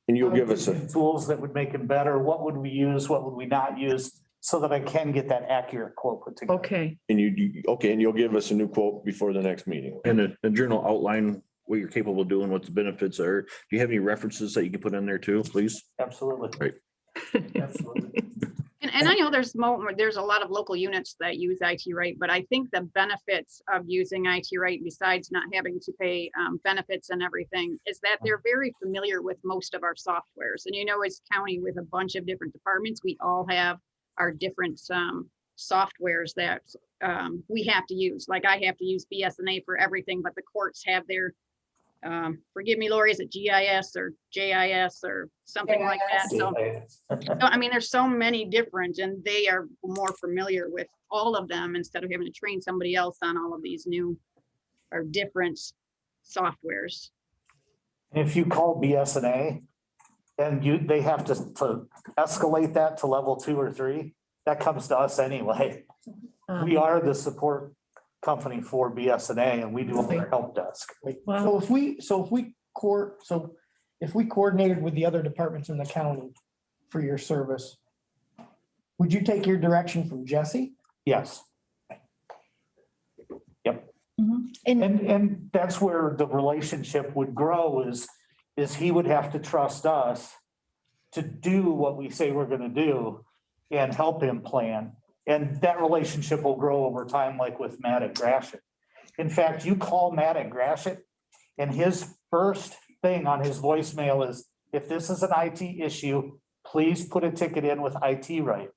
S1: And you'll give us
S10: tools that would make it better. What would we use? What would we not use? So that I can get that accurate quote put together.
S3: okay,
S1: and and you'll give us a new quote before the next meeting.
S5: And the journal outline what you're capable of doing, what the benefits are. Do you have any references that you can put in there too, please?
S10: Absolutely.
S5: Right.
S10: Absolutely.
S8: And I know there's a lot of local units that use IT Right, but I think the benefits of using IT Right, besides not having to pay benefits and everything, is that they're very familiar with most of our softwares. And as county with a bunch of different departments, we all have our different softwares that we have to use. Like I have to use BSNA for everything, but the courts have their, forgive me, Lori, is it GIS or JIS or something like that? So, I mean, there's so many different, and they are more familiar with all of them instead of having to train somebody else on all of these new or different softwares.
S10: And if you call BSNA and they have to escalate that to level 2 or 3, that comes to us anyway. We are the support company for BSNA and we do all their help desk.
S2: So if we coordinated with the other departments in the county for your service, would you take your direction from Jesse?
S10: Yes. Yep.
S6: And
S10: And that's where the relationship would grow is he would have to trust us to do what we say we're gonna do and help him plan. And that relationship will grow over time, like with Matt at Gratiot. In fact, you call Matt at Gratiot and his first thing on his voicemail is, if this is an IT issue, please put a ticket in with IT Right.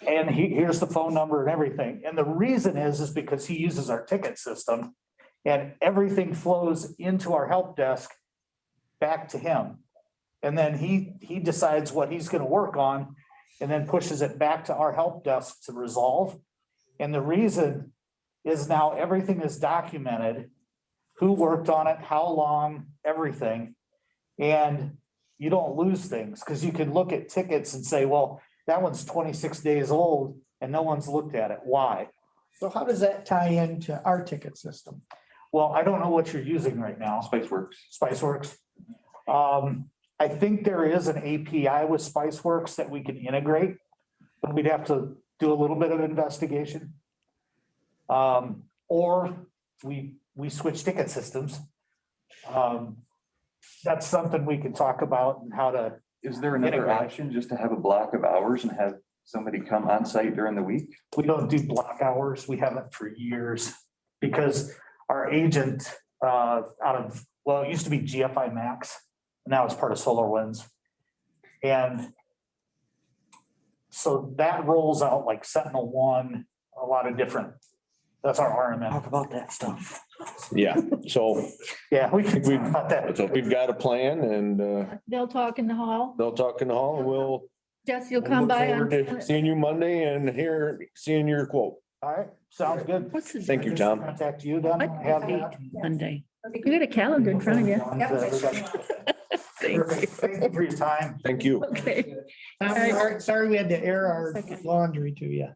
S10: And here's the phone number and everything. And the reason is because he uses our ticket system and everything flows into our help desk back to him. And then he decides what he's gonna work on and then pushes it back to our help desk to resolve. And the reason is now everything is documented, who worked on it, how long, everything. And you don't lose things because you can look at tickets and say, well, that one's 26 days old and no one's looked at it. Why?
S2: So how does that tie into our ticket system?
S10: Well, I don't know what you're using right now. Spiceworks. I think there is an API with Spiceworks that we can integrate, but we'd have to do a little bit of investigation. Or we switch ticket systems. That's something we can talk about and how to.
S14: Is there another
S10: integrate.
S14: option just to have a block of hours and have somebody come on site during the week?
S10: We don't do block hours. We haven't for years because our agent it used to be GFI Max. Now it's part of SolarWinds. And so that rolls out like SentinelOne, a lot of different, that's our RMM.
S7: Talk about that stuff.
S1: Yeah, so
S10: Yeah, we can talk about that.
S1: we've got a plan and
S6: they'll talk in the hall.
S1: they'll talk in the hall and we'll
S6: Jesse will
S1: look
S6: come by.
S1: forward to seeing you Monday and seeing your quote.
S10: All right, sounds good.
S3: what's the
S1: Thank you, Tom.
S10: Contact you then. Have that.
S3: Monday?
S6: You got a calendar in front of you.
S3: Thank you.
S10: Thank you for your time.
S1: Thank you.
S3: Okay.
S2: Sorry we had to air our laundry to you.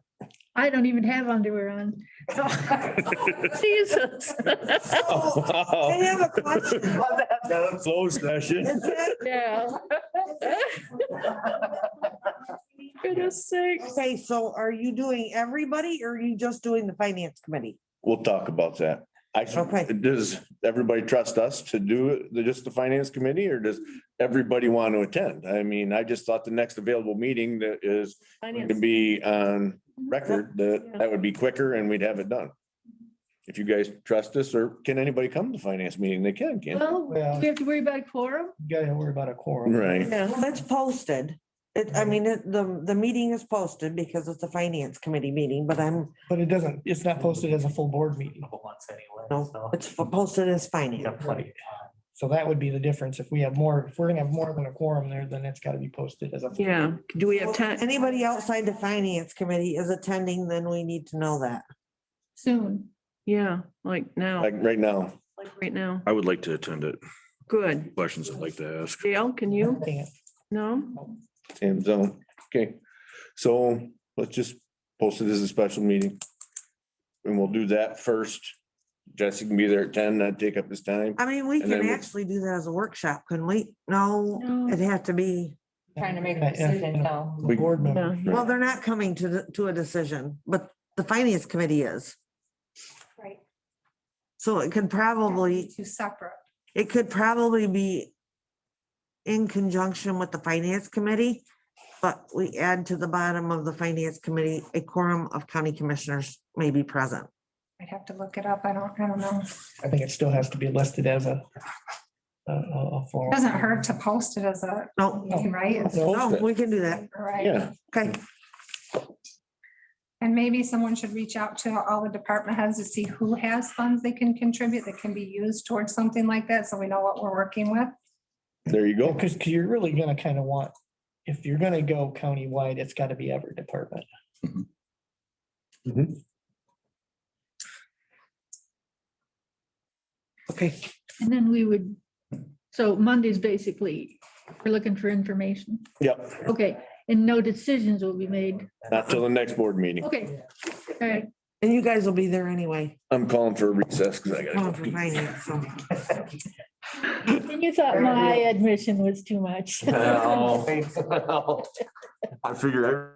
S6: I don't even have underwear on.
S3: Jesus.
S7: I have a question.
S1: Closed session.
S7: Is it-
S3: Yeah. Goodness sakes.
S7: Okay, so are you doing everybody or are you just doing the finance committee?
S1: We'll talk about that.
S7: Okay.
S1: Does everybody trust us to do it, just the finance committee, or does everybody want to attend? I mean, I just thought the next available meeting that is going to be on record, that would be quicker and we'd have it done. If you guys trust us, or can anybody come to the finance meeting? They can, can't
S6: Well,
S2: Well-
S6: do we have to worry about a quorum?
S2: You gotta worry about a quorum.
S1: they? Right.
S6: Yeah.
S7: Well, that's posted. I mean, the meeting is posted because it's a finance committee meeting, but
S2: But it doesn't, it's not posted as a full board meeting.
S10: Months anyway.
S7: no, it's posted as finance.
S2: So that would be the difference. If we have more, if we're gonna have more than a quorum there, then it's gotta be posted as a.
S3: Yeah, do we have time?
S7: Anybody outside the finance committee is attending, then we need to know that.
S6: Soon.
S3: Yeah, like now,
S1: Like right now.
S3: like right now.
S5: I would like to attend it.
S3: Good.
S5: Questions I'd like to ask.
S3: Dale, can you?
S2: Can't.
S3: No?
S1: Same zone. Okay, so let's just post it as a special meeting. And we'll do that first. Jesse can be there at 10, not take up his time.
S7: I mean, we
S1: And then
S7: can
S1: we-
S7: actually do that as a workshop, couldn't we? No,
S6: No.
S7: it'd have to be,
S12: Trying to make a decision now.
S2: The board member.
S3: Yeah.
S7: well, they're not coming to a decision, but the finance committee is.
S4: Right.
S7: So it could probably,
S4: Two separate.
S7: it could probably be in conjunction with the finance committee, but we add to the bottom of the finance committee, a quorum of county commissioners may be present.
S4: I'd have to look it up. I don't know.
S2: I think it still has to be listed as a forum.
S4: Doesn't hurt to post it as a
S7: No,
S4: meeting, right?
S7: no, we can do that.
S4: Right.
S1: Yeah,
S7: Okay.
S4: And maybe someone should reach out to all the department heads to see who has funds they can contribute that can be used towards something like that, so we know what we're working with.
S1: there you go.
S2: Because you're really gonna kind of want, if you're gonna go countywide, it's gotta be every department.
S1: Mhm.
S7: Okay.
S6: And then we would, so Monday's basically, we're looking for information.
S1: Yep,
S6: Okay, and no decisions will be made.
S1: not till the next board meeting.
S6: Okay, all right.
S7: And you guys will be there anyway,
S1: I'm calling for a recess because I
S7: coming
S1: gotta
S7: for
S1: go.
S7: finance, so.
S6: And you thought my admission was too much.
S1: I figure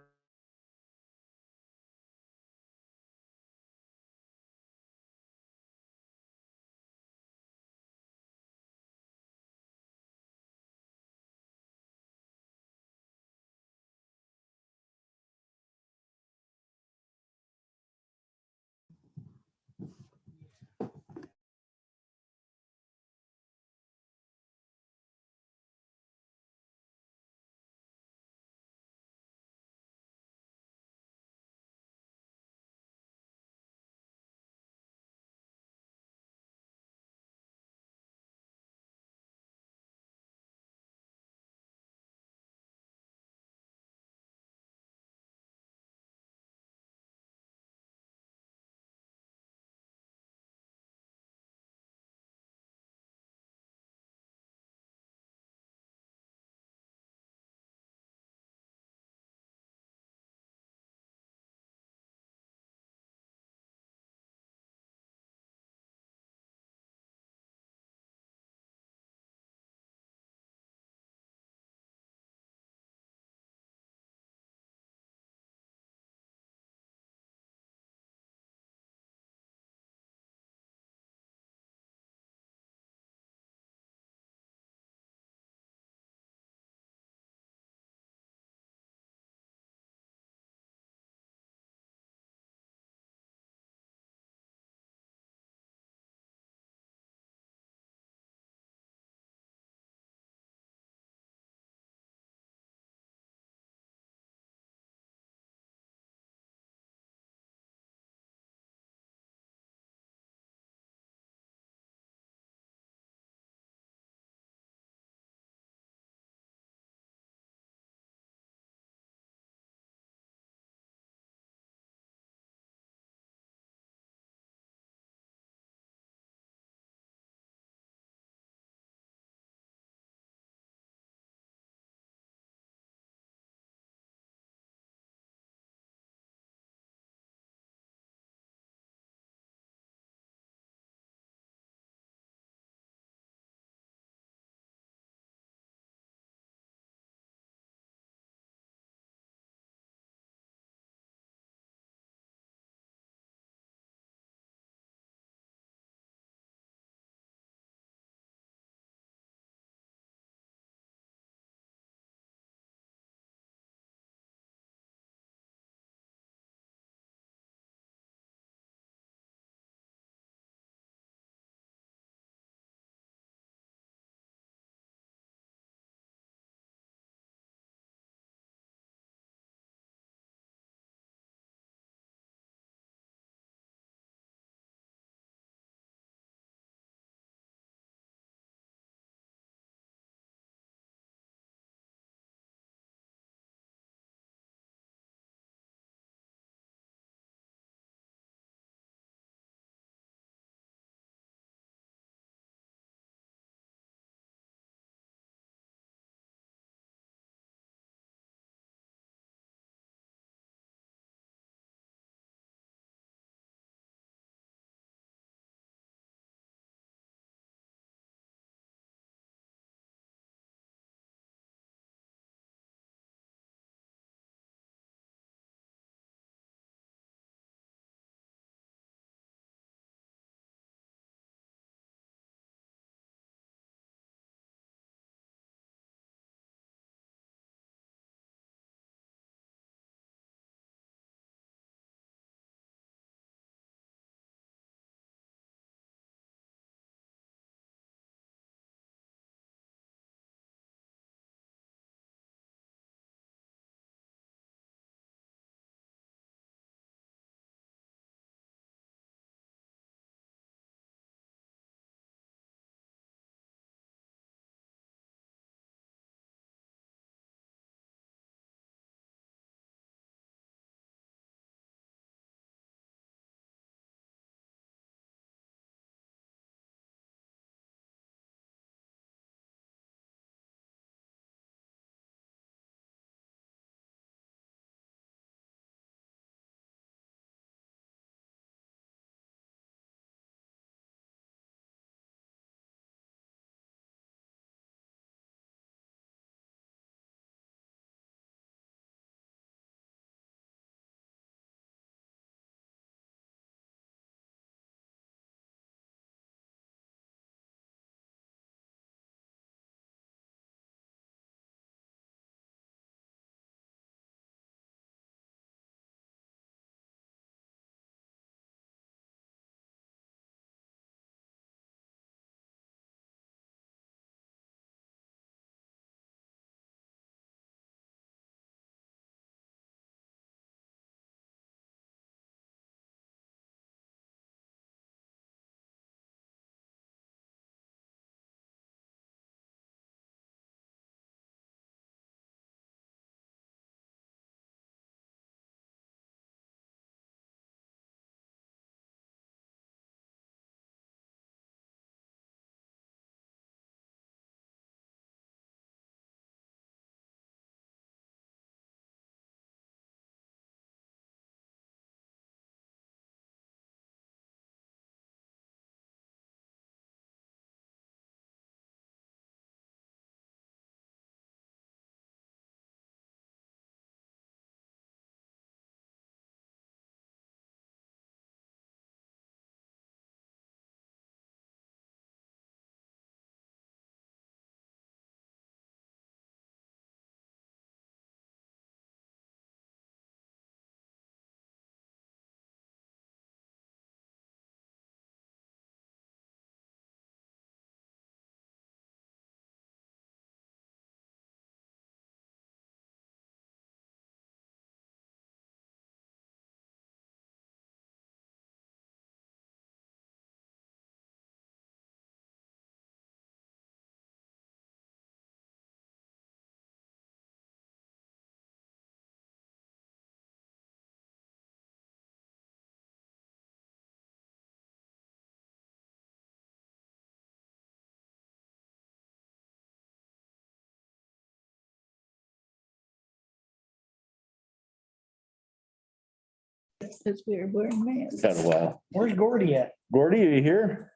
S6: Because we were wearing masks.
S1: Got a while.
S2: Where's Gordy at?
S1: Gordy, are you here?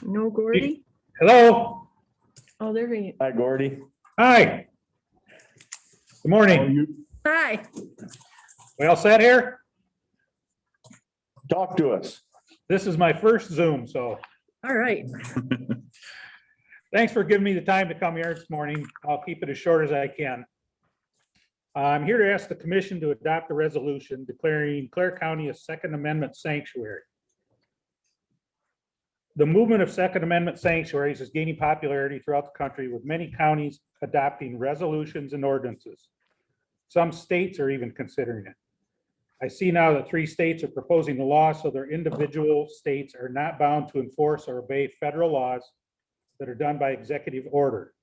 S6: No Gordy?
S15: Hello,
S6: Oh, there he is.
S1: Hi, Gordy.
S15: hi. Good morning.
S6: Hi.
S15: We all set here?
S1: Talk to us.
S15: This is my first Zoom, so
S6: All right.
S15: thanks for giving me the time to come here this morning. I'll keep it as short as I can. I'm here to ask the commission to adopt a resolution declaring Clare County a Second Amendment sanctuary. The movement of Second Amendment sanctuaries is gaining popularity throughout the country, with many counties adopting resolutions and ordinances. Some states are even considering it. I see now that 3 states are proposing the law, so their individual states are not bound to enforce or obey federal laws that are done by executive order.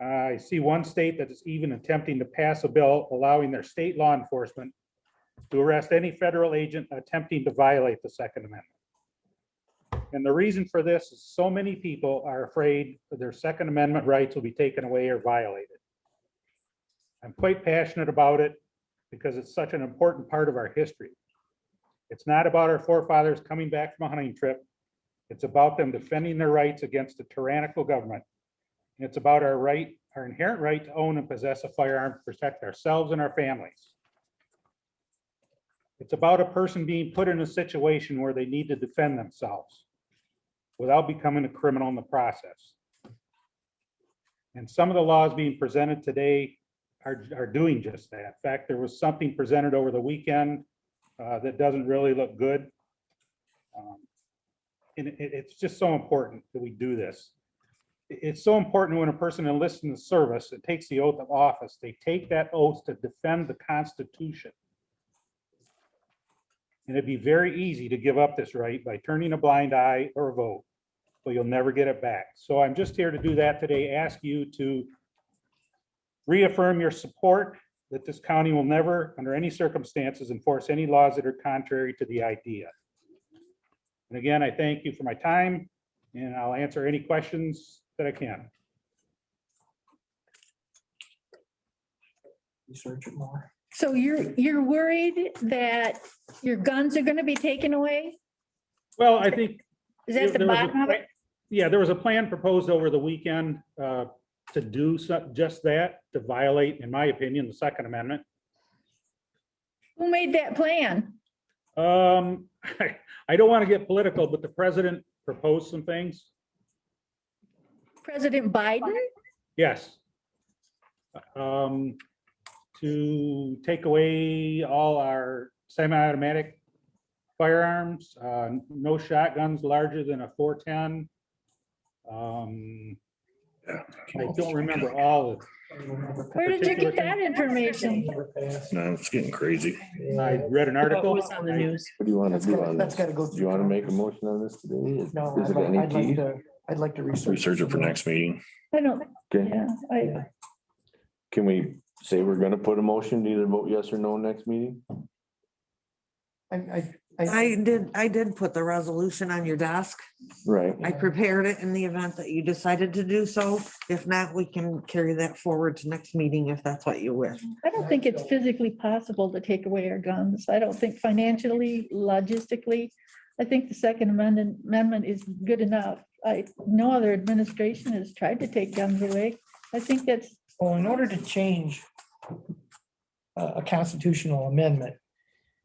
S15: I see 1 state that is even attempting to pass a bill allowing their state law enforcement to arrest any federal agent attempting to violate the Second Amendment. And the reason for this is so many people are afraid that their Second Amendment rights will be taken away or violated. I'm quite passionate about it because it's such an important part of our history. It's not about our forefathers coming back from a hunting trip. It's about them defending their rights against a tyrannical government. And it's about our inherent right to own and possess a firearm to protect ourselves and our families. It's about a person being put in a situation where they need to defend themselves without becoming a criminal in the process. And some of the laws being presented today are doing just that. In fact, there was something presented over the weekend that doesn't really look good. And it's just so important that we do this. It's so important when a person enlists in the service, it takes the oath of office. They take that oath to defend the Constitution. And it'd be very easy to give up this right by turning a blind eye or a vote, but you'll never get it back. So I'm just here to do that today, ask you to reaffirm your support that this county will never, under any circumstances, enforce any laws that are contrary to the idea. And again, I thank you for my time, and I'll answer any questions that I can.
S2: Research it more.
S6: So you're worried that your guns are gonna be taken away?
S15: Well, I think.
S6: Is that the
S15: there was a
S6: bottom of it?
S15: Yeah, there was a plan proposed over the weekend to do just that, to violate, in my opinion, the Second Amendment.
S6: Who made that plan?
S15: I don't want to get political, but the president proposed some things.
S6: President Biden?
S15: Yes. To take away all our semi-automatic firearms, no shotguns larger than a .410. I don't remember all of it.
S6: Where did you get that information?
S5: No, it's getting crazy.
S15: I read an article.
S1: What do you want to do on
S2: That's
S1: this?
S2: gotta go
S1: Do
S2: through.
S1: you want to make a motion on this today?
S2: No,
S1: Is it an
S2: I'd like to research.
S5: Research it for next meeting.
S6: I don't,
S1: Okay,
S6: yeah,
S1: can we say we're gonna put a motion to either vote yes or no next meeting?
S7: I did put the resolution on your desk.
S1: Right.
S7: I prepared it in the event that you decided to do so. If not, we can carry that forward to next meeting if that's what you wish.
S6: I don't think it's physically possible to take away our guns. I don't think financially, logistically, I think the Second Amendment is good enough. No other administration has tried to take guns away. I think that's,
S2: Well, in order to change a constitutional amendment,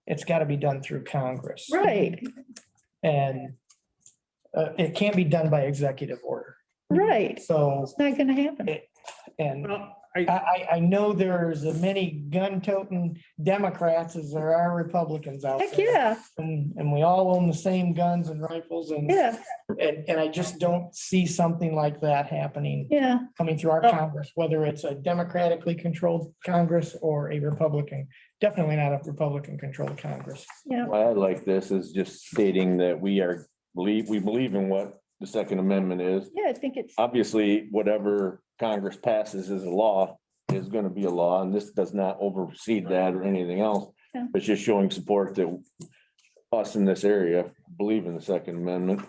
S2: it's got to be done through Congress.
S6: right,
S2: And it can't be done by executive order.
S6: right.
S2: So,
S6: It's not gonna happen.
S2: and
S15: Well,
S2: I know there's as many gun-toting Democrats as there are Republicans out
S6: Heck,
S2: there.
S6: yeah,
S2: And we all own the same guns and rifles and
S6: yeah,
S2: I just don't see something like that happening,
S6: yeah.
S2: coming through our
S15: Well-
S2: Congress, whether it's a democratically controlled Congress or a Republican. Definitely not a Republican controlled Congress.
S6: Yeah,
S1: Why I like this is just stating that we believe in what the Second Amendment is.
S6: yeah, I think it's,
S1: Obviously, whatever Congress passes as a law is gonna be a law, and this does not oversee that or anything else.
S6: Yeah.
S1: It's just showing support that us in this area believe in the Second Amendment.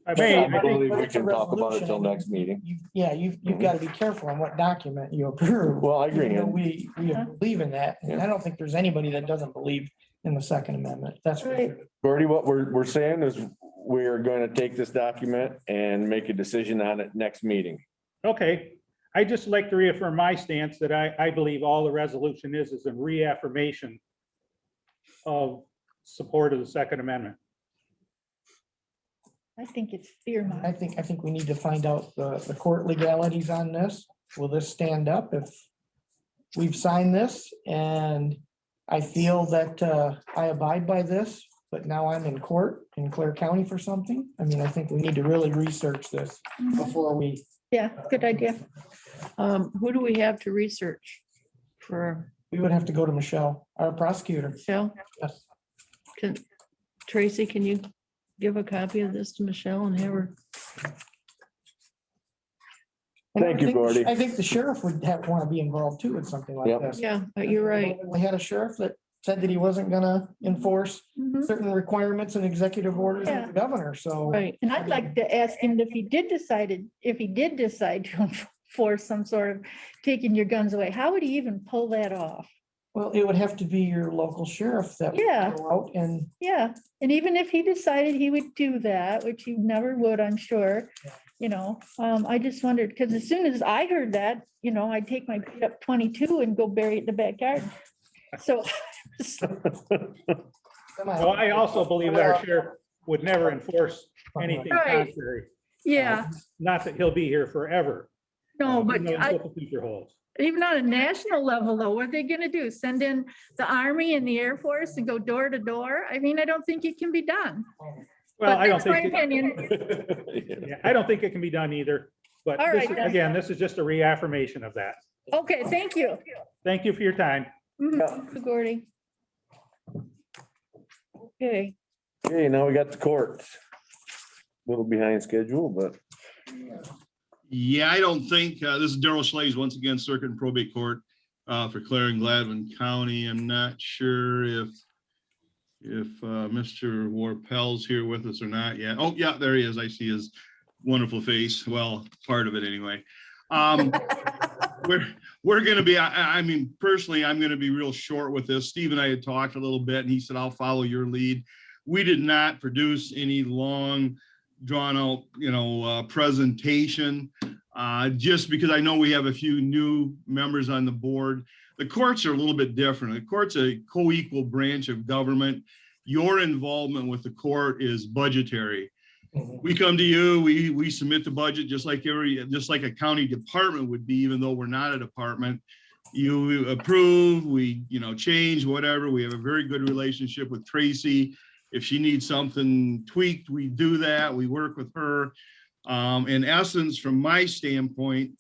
S15: I
S1: I
S15: may,
S1: believe
S2: But
S1: we
S2: it's a
S1: can talk about it till
S2: resolution.
S1: next meeting.
S2: Yeah, you've got to be careful on what document you approve.
S1: Well, I agree.
S2: Even though We believe in that, and
S1: Yeah.
S2: I don't think there's anybody that doesn't believe in the Second Amendment, that's for
S6: Right.
S2: sure.
S1: Gordy, what we're saying is we're going to take this document and make a decision on it next meeting.
S15: okay. I just like to reaffirm my stance that I believe all the resolution is a reaffirmation of support of the Second Amendment.
S6: I think it's fear
S2: I think we need to find out the court legalities on this. Will this stand up if we've signed this and I feel that I abide by this, but now I'm in court in Clare County for something? I mean, I think we need to really research this before we.
S6: Yeah, good idea.
S3: Who do we have to research for
S2: We would have to go to Michelle, our prosecutor.
S3: Michelle?
S2: Yes.
S3: Tracy, can you give a copy of this to Michelle and have her?
S2: And I
S1: Thank you,
S2: think-
S1: Gordy.
S2: I think the sheriff would want to be involved too in something like
S1: Yep.
S2: this.
S3: Yeah, you're right.
S2: We had a sheriff that said that he wasn't gonna enforce
S6: Mhm.
S2: certain requirements and executive orders
S6: Yeah.
S2: of the governor, so.
S3: Right.
S6: And I'd like to ask him if he did decide to enforce some sort of taking your guns away, how would he even pull that off?
S2: Well, it would have to be your local sheriff that would
S6: Yeah.
S2: go out and,
S6: Yeah, and even if he decided he would do that, which he never would, I'm sure, I just wondered, because as soon as I heard that, I'd take my beat up 22 and go bury it in the backyard. So,
S15: Well, I also believe that our sheriff would never enforce anything
S6: Right.
S15: contrary.
S6: yeah,
S15: Not that he'll be here forever.
S6: no,
S15: Who
S6: but
S15: knows
S6: I,
S15: what the future holds.
S6: even on a national level though, what are they gonna do? Send in the Army and the Air Force and go door to door? I mean, I don't think it can be done.
S15: Well,
S6: But
S15: I don't
S6: that's my
S15: think,
S6: opinion.
S15: yeah, I don't think it can be done either. But
S6: All
S15: this
S6: right,
S15: is-
S6: then.
S15: again, this is just a reaffirmation of that.
S6: Okay, thank you.
S15: Thank you for your time.
S6: Mhm, Gordy. Okay,
S1: Okay, now we got the court. Little behind schedule, but
S11: Yeah, I don't think, this is Daryl Schlaze, once again, Circuit and Probate Court for Clare and Gladwin County. I'm not sure if Mr. Warpel's here with us or not yet. Oh, yeah, there he is. I see his wonderful face. Well, part of it anyway. We're gonna be, I mean, personally, I'm gonna be real short with this. Steve and I had talked a little bit and he said, I'll follow your lead. We did not produce any long drawn out, presentation, just because I know we have a few new members on the board. The courts are a little bit different. The court's a co-equal branch of government. Your involvement with the court is budgetary. We come to you, we submit the budget just like a county department would be, even though we're not a department. You approve, we, change, whatever. We have a very good relationship with Tracy. If she needs something tweaked, we do that. We work with her. In essence, from my standpoint,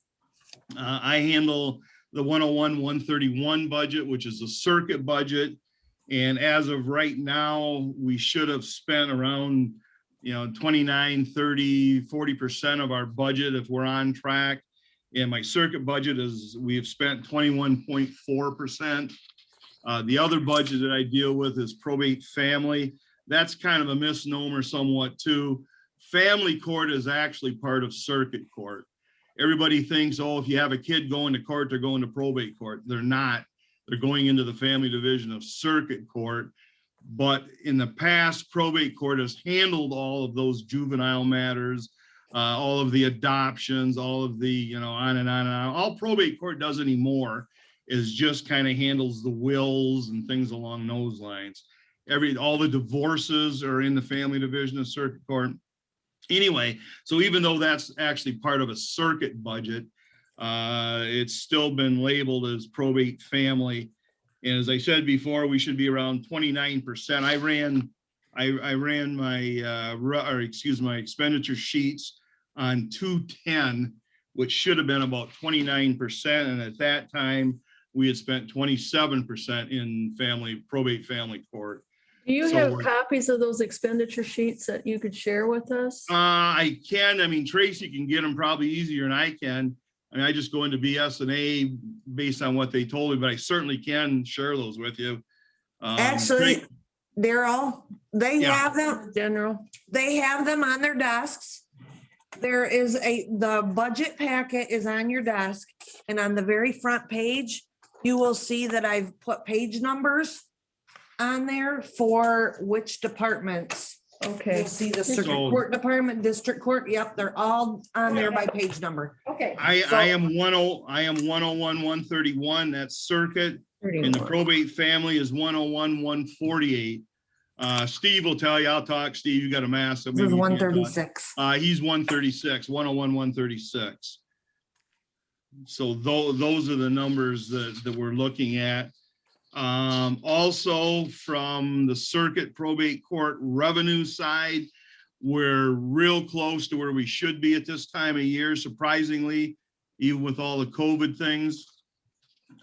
S11: I handle the 101, 131 budget, which is a circuit budget. And as of right now, we should have spent around 29, 30, 40% of our budget if we're on track. And my circuit budget is, we have spent 21.4%. The other budget that I deal with is probate family. That's kind of a misnomer somewhat too. Family court is actually part of circuit court. Everybody thinks, oh, if you have a kid going to court, they're going to probate court. They're not. They're going into the family division of circuit court. But in the past, probate court has handled all of those juvenile matters, all of the adoptions, all of the, on and on and on. All probate court does anymore is just kind of handles the wills and things along those lines. All the divorces are in the family division of circuit court. Anyway, so even though that's actually part of a circuit budget, it's still been labeled as probate family. And as I said before, we should be around 29%. I ran my expenditure sheets on 210, which should have been about 29%. And at that time, we had spent 27% in probate family court.
S3: Do you
S11: So
S3: have
S11: we're-
S3: copies of those expenditure sheets that you could share with us?
S11: I can. I mean, Tracy can get them probably easier than I can. I mean, I just go into BS&A based on what they told me, but I certainly can share those with you.
S7: Actually, Daryl, they
S11: Yeah.
S7: have them,
S3: General,
S7: they have them on their desks. There is the budget packet is on your desk, and on the very front page, you will see that I've put page numbers on there for which departments.
S3: okay,
S7: You'll see the circuit
S11: So-
S7: court department, district court, yep, they're all on there by page number.
S6: Okay.
S11: I am 101, 131, that's circuit. And the probate family is 101, 148. Steve will tell you, I'll talk, Steve, you got a mass. so
S7: This
S11: maybe
S7: is
S11: you can't
S7: one
S11: talk.
S7: thirty-six.
S11: He's 136, 101, 136. So those are the numbers that we're looking at. Also from the circuit probate court revenue side, we're real close to where we should be at this time of year, surprisingly, even with all the COVID things.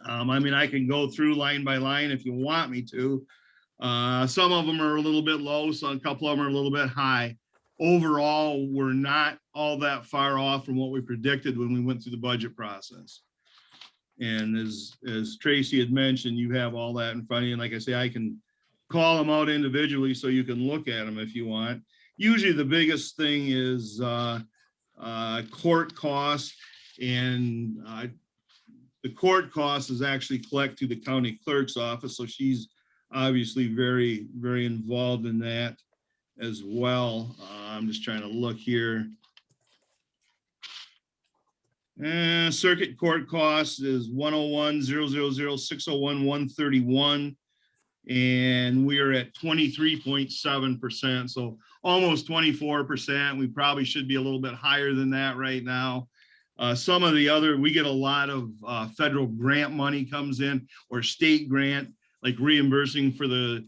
S11: I mean, I can go through line by line if you want me to. Some of them are a little bit low, so a couple of them are a little bit high. Overall, we're not all that far off from what we predicted when we went through the budget process. And as Tracy had mentioned, you have all that in front of you. And like I say, I can call them out individually so you can look at them if you want. Usually the biggest thing is court costs, and the court costs is actually collect to the county clerk's office. So she's obviously very, very involved in that as well. I'm just trying to look here. Circuit court costs is 101,000,601,131. And we are at 23.7%. So almost 24%. We probably should be a little bit higher than that right now. Some of the other, we get a lot of federal grant money comes in, or state grant, like reimbursing for the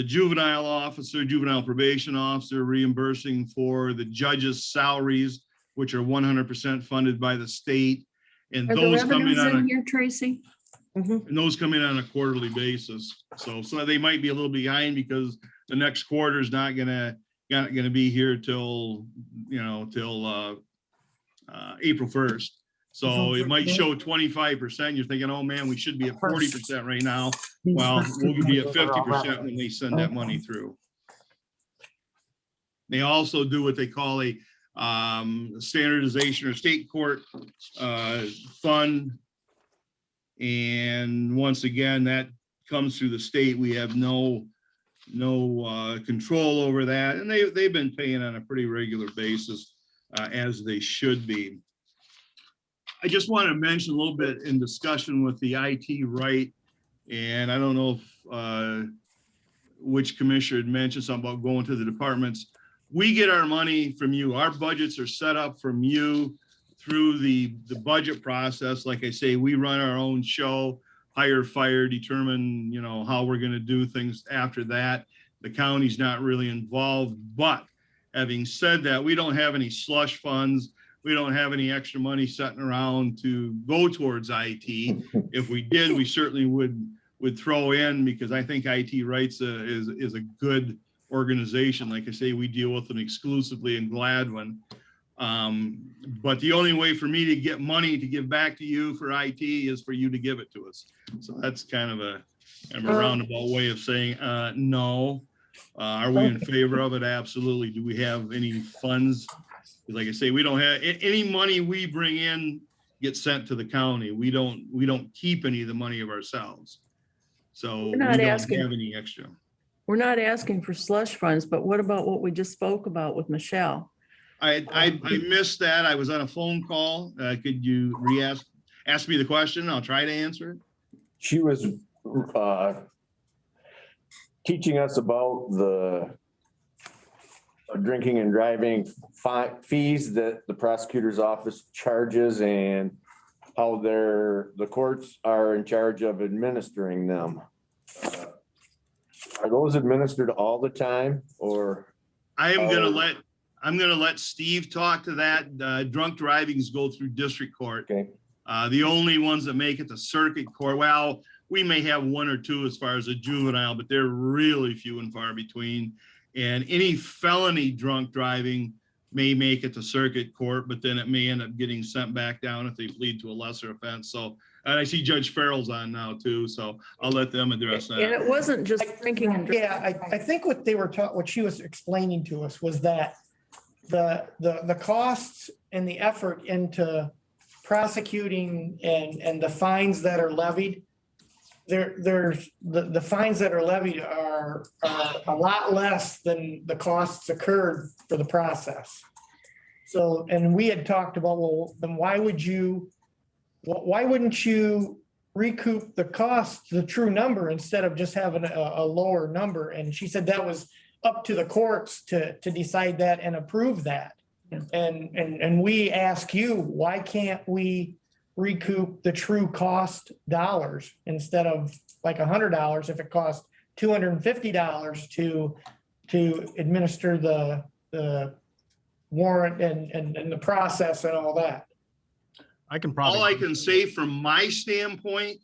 S11: juvenile officer, juvenile probation officer, reimbursing for the judges' salaries, which are 100% funded by the state. And
S3: are the
S11: those come in
S3: revenues
S11: on
S3: in
S11: a,
S3: here, Tracy?
S11: and those come in on a quarterly basis. So they might be a little behind because the next quarter is not gonna be here till, April 1st. So it might show 25%. You're thinking, oh man, we should be at 40% right now. Well, we'll be at 50% when they send that money through. They also do what they call a standardization or state court fund. And once again, that comes through the state. We have no control over that. And they've been paying on a pretty regular basis, as they should be. I just want to mention a little bit in discussion with the IT right. And I don't know if which commissioner had mentioned something about going to the departments. We get our money from you. Our budgets are set up from you through the budget process. Like I say, we run our own show, hire, fire, determine, how we're going to do things after that. The county's not really involved, but having said that, we don't have any slush funds. We don't have any extra money sitting around to go towards IT. If we did, we certainly would throw in, because I think IT Rights is a good organization. Like I say, we deal with them exclusively in Gladwin. But the only way for me to get money to give back to you for IT is for you to give it to us. So that's kind of a roundabout way of saying, no. Are we in favor of it? Absolutely. Do we have any funds? Like I say, we don't have any money we bring in gets sent to the county. We don't keep any of the money of ourselves. So we
S3: not
S11: don't
S3: asking-
S11: have any extra.
S3: We're not asking for slush funds, but what about what we just spoke about with Michelle?
S11: I missed that. I was on a phone call. Could you ask me the question? I'll try to answer it.
S1: She was teaching us about the drinking and driving fees that the prosecutor's office charges, and how the courts are in charge of administering them. Are those administered all the time, or?
S11: I'm gonna let Steve talk to that. Drunk drivings go through district court.
S1: Okay.
S11: The only ones that make it to circuit court, well, we may have one or two as far as a juvenile, but they're really few and far between. And any felony drunk driving may make it to circuit court, but then it may end up getting sent back down if they plead to a lesser offense. So, and I see Judge Farrell's on now too, so I'll let them address
S3: And
S11: that.
S3: it wasn't just drinking and.
S2: Yeah, I think what they were taught, what she was explaining to us was that the costs and the effort into prosecuting and the fines that are levied, there's the fines that are levied are a lot less than the costs incurred for the process. So, and we had talked about, well, then why wouldn't you recoup the cost, the true number, instead of just having a lower number? And she said that was up to the courts to decide that and approve that.
S3: Yeah.
S2: And we ask you, why can't we recoup the true cost dollars instead of like $100 if it costs $250 to administer the warrant and the process and all that?
S16: I can probably.
S11: All I can say from my standpoint,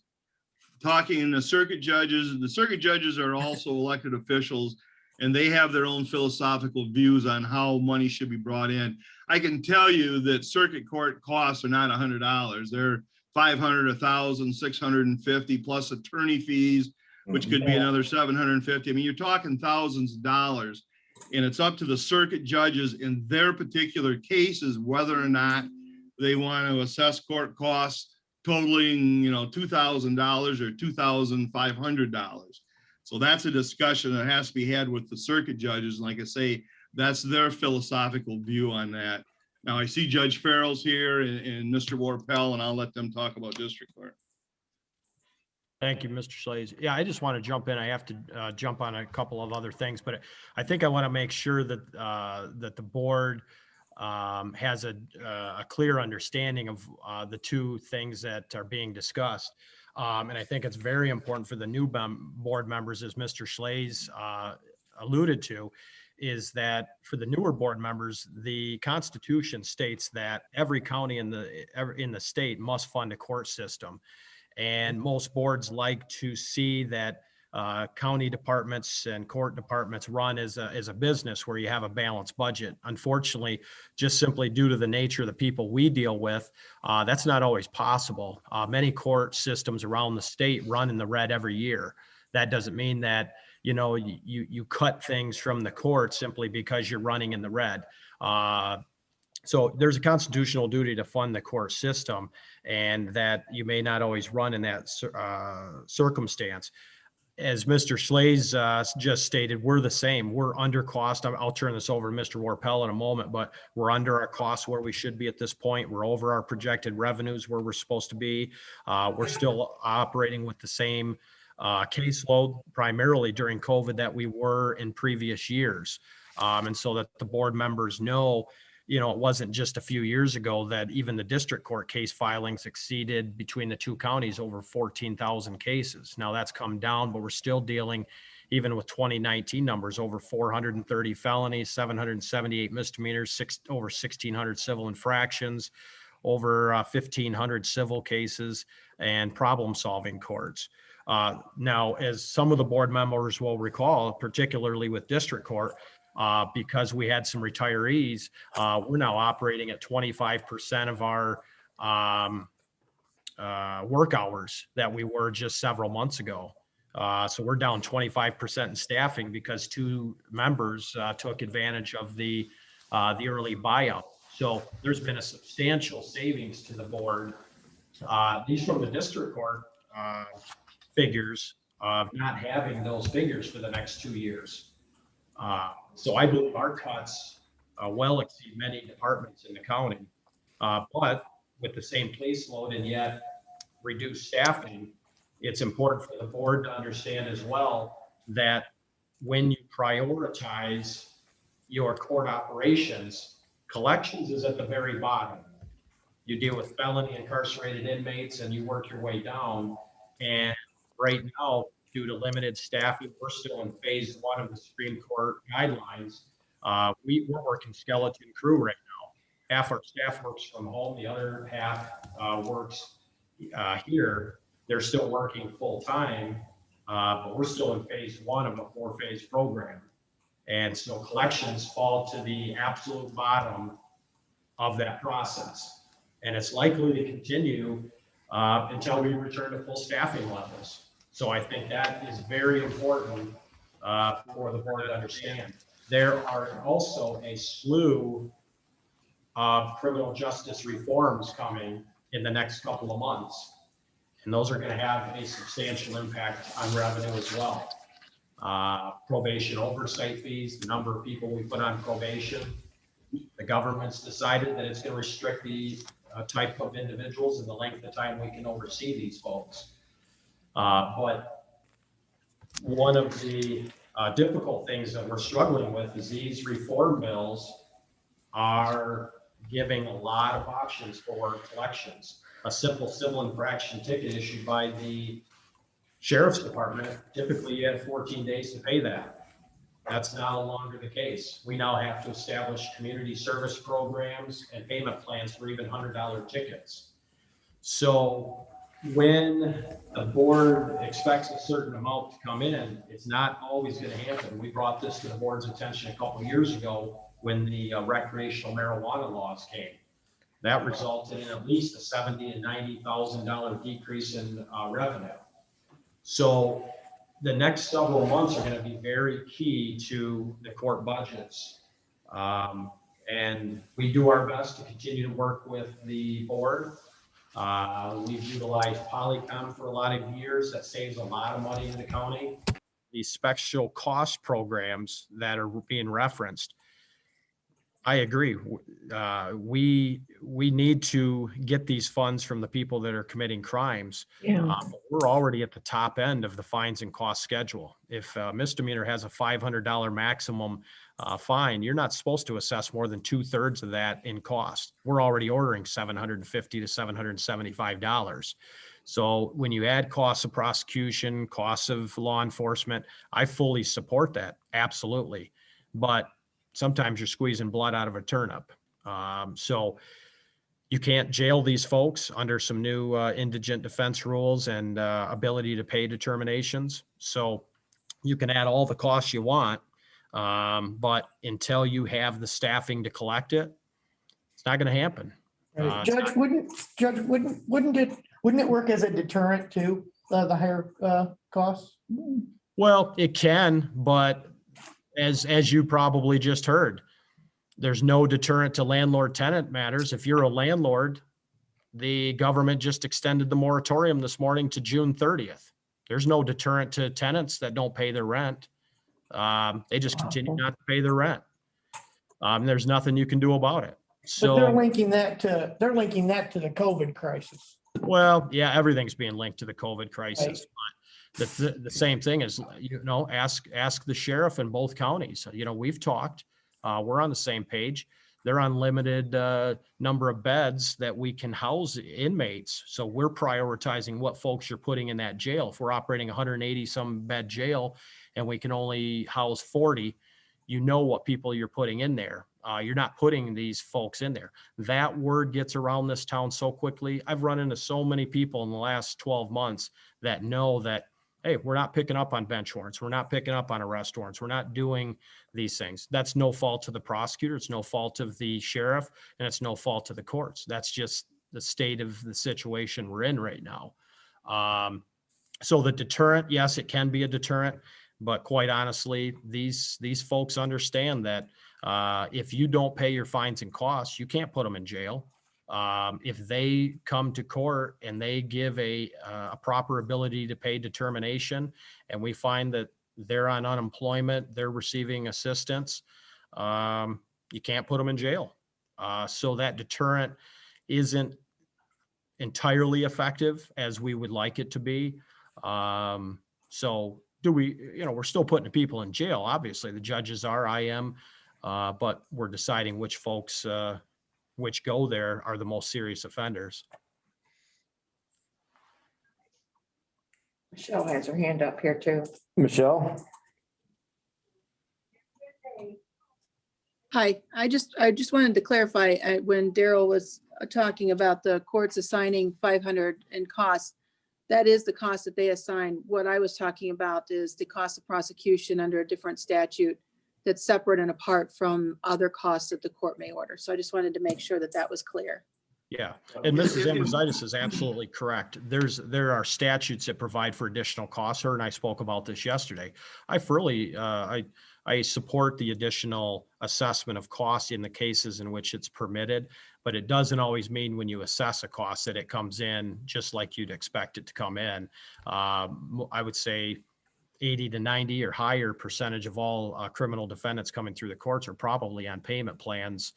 S11: talking to the circuit judges are also elected officials, and they have their own philosophical views on how money should be brought in. I can tell you that circuit court costs are not $100. They're $500, $1,000, $650 plus attorney fees, which could be another $750. I mean, you're talking thousands of dollars, and it's up to the circuit judges in their particular cases whether or not they want to assess court costs totaling, $2,000 or $2,500. So that's a discussion that has to be had with the circuit judges. Like I say, that's their philosophical view on that. Now I see Judge Farrell's here and Mr. Warpel, and I'll let them talk about district court.
S16: Thank you, Mr. Slays. Yeah, I just want to jump in. I have to jump on a couple of other things, but I think I want to make sure that that the board has a clear understanding of the two things that are being discussed. And I think it's very important for the new board members, as Mr. Slays alluded to, is that for the newer board members, the Constitution states that every county in the state must fund a court system. And most boards like to see that county departments and court departments run as a business where you have a balanced budget. Unfortunately, just simply due to the nature of the people we deal with, that's not always possible. Many court systems around the state run in the red every year. That doesn't mean that, you cut things from the court simply because you're running in the red. So there's a constitutional duty to fund the court system, and that you may not always run in that circumstance. As Mr. Slays just stated, we're the same. We're under cost. I'll turn this over to Mr. Warpel in a moment, but we're under our costs where we should be at this point. We're over our projected revenues where we're supposed to be. We're still operating with the same caseload primarily during COVID that we were in previous years. And so that the board members know, it wasn't just a few years ago that even the district court case filings exceeded between the two counties over 14,000 cases. Now that's come down, but we're still dealing, even with 2019 numbers, over 430 felonies, 778 misdemeanors, over 1,600 civil infractions, over 1,500 civil cases, and problem-solving courts. Now, as some of the board members will recall, particularly with district court, because we had some retirees, we're now operating at 25% of our work hours that we were just several months ago. So we're down 25% in staffing because two members took advantage of the early buyout. So there's been a substantial savings to the board. These from the district court figures of not having those figures for the next 2 years. So I believe our cuts well exceed many departments in the county, but with the same caseload and yet reduced staffing, it's important for the board to understand as well that when you prioritize your court operations, collections is at the very bottom. You deal with felony incarcerated inmates and you work your way down. And right now, due to limited staffing, we're still in phase 1 of the Supreme Court guidelines. We're working skeleton crew right now. Half our staff works from home, the other half works here. They're still working full time, but we're still in phase 1 of a 4-phase program. And so collections fall to the absolute bottom of that process. And it's likely to continue until we return to full staffing levels. So I think that is very important for the board to understand. There are also a slew of criminal justice reforms coming in the next couple of months. And those are going to have a substantial impact on revenue as well. Probation oversight fees, the number of people we put on probation. The government's decided that it's going to restrict the type of individuals and the length of time we can oversee these folks. But one of the difficult things that we're struggling with is these reform bills are giving a lot of options for collections. A simple civil infraction ticket issued by the sheriff's department, typically you have 14 days to pay that. That's no longer the case. We now have to establish community service programs and payment plans for even $100 tickets. So when the board expects a certain amount to come in, it's not always going to happen. We brought this to the board's attention a couple of years ago when the recreational marijuana laws came. That resulted in at least a $70,000 and $90,000 decrease in revenue. So the next several months are going to be very key to the court budgets. And we do our best to continue to work with the board. We've utilized Polycom for a lot of years. That saves a lot of money in the county. These special cost programs that are being referenced, I agree. We need to get these funds from the people that are committing crimes.
S6: Yeah.
S16: We're already at the top end of the fines and cost schedule. If a misdemeanor has a $500 maximum fine, you're not supposed to assess more than 2/3 of that in cost. We're already ordering $750 to $775. So when you add costs of prosecution, costs of law enforcement, I fully support that. Absolutely. But sometimes you're squeezing blood out of a turnip. So you can't jail these folks under some new indigent defense rules and ability to pay determinations. So you can add all the costs you want, but until you have the staffing to collect it, it's not going to happen.
S2: Judge, wouldn't it work as a deterrent to the higher costs?
S16: Well, it can, but as you probably just heard, there's no deterrent to landlord-tenant matters. If you're a landlord, the government just extended the moratorium this morning to June 30th. There's no deterrent to tenants that don't pay their rent. They just continue not to pay their rent. There's nothing you can do about it. So
S2: But they're linking that to the COVID crisis.
S16: well, yeah, everything's being linked to the COVID crisis. But the same thing is, ask the sheriff in both counties. We've talked, we're on the same page. They're on limited number of beds that we can house inmates. So we're prioritizing what folks you're putting in that jail. If we're operating 180 some bed jail and we can only house 40, what people you're putting in there. You're not putting these folks in there. That word gets around this town so quickly. I've run into so many people in the last 12 months that know that, hey, we're not picking up on bench warrants. We're not picking up on arrest warrants. We're not doing these things. That's no fault of the prosecutor. It's no fault of the sheriff, and it's no fault of the courts. That's just the state of the situation we're in right now. So the deterrent, yes, it can be a deterrent, but quite honestly, these folks understand that if you don't pay your fines and costs, you can't put them in jail. If they come to court and they give a proper ability to pay determination, and we find that they're on unemployment, they're receiving assistance, you can't put them in jail. So that deterrent isn't entirely effective as we would like it to be. So we're still putting people in jail. Obviously, the judges are, I am, but we're deciding which folks which go there are the most serious offenders.
S12: Michelle has her hand up here too.
S1: Michelle?
S17: Hi, I just wanted to clarify, when Daryl was talking about the courts assigning 500 in costs, that is the cost that they assign. What I was talking about is the cost of prosecution under a different statute that's separate and apart from other costs that the court may order. So I just wanted to make sure that that was clear.
S16: Yeah, and Mrs. Ambrositis is absolutely correct. There are statutes that provide for additional costs. Her and I spoke about this yesterday. I support the additional assessment of costs in the cases in which it's permitted, but it doesn't always mean when you assess a cost that it comes in just like you'd expect it to come in. I would say 80 to 90 or higher percentage of all criminal defendants coming through the courts are probably on payment plans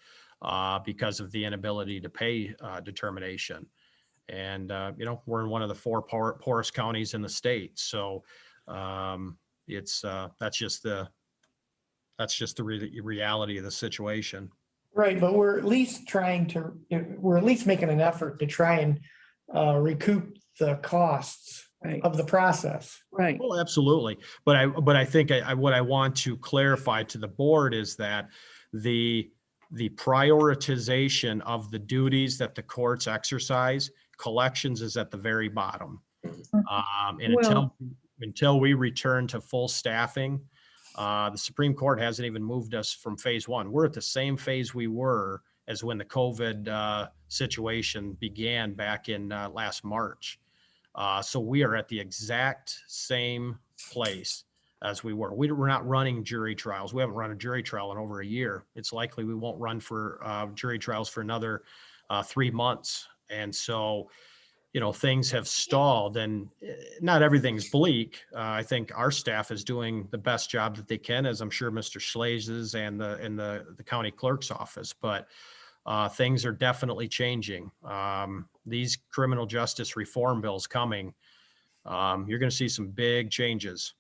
S16: because of the inability to pay determination. And, we're in one of the four poorest counties in the state. So that's just the reality of the situation.
S2: Right, but we're at least making an effort to try and recoup the costs of the process.
S17: Right.
S16: Well, absolutely. But I think what I want to clarify to the board is that the prioritization of the duties that the courts exercise, collections is at the very bottom. And until we return to full staffing, the Supreme Court hasn't even moved us from phase one. We're at the same phase we were as when the COVID situation began back in last March. So we are at the exact same place as we were. We're not running jury trials. We haven't run a jury trial in over a year. It's likely we won't run for jury trials for another 3 months. And so, things have stalled, and not everything's bleak. I think our staff is doing the best job that they can, as I'm sure Mr. Schlaze is and the county clerk's office, but things are definitely changing. These criminal justice reform bills coming, you're going to see some big changes.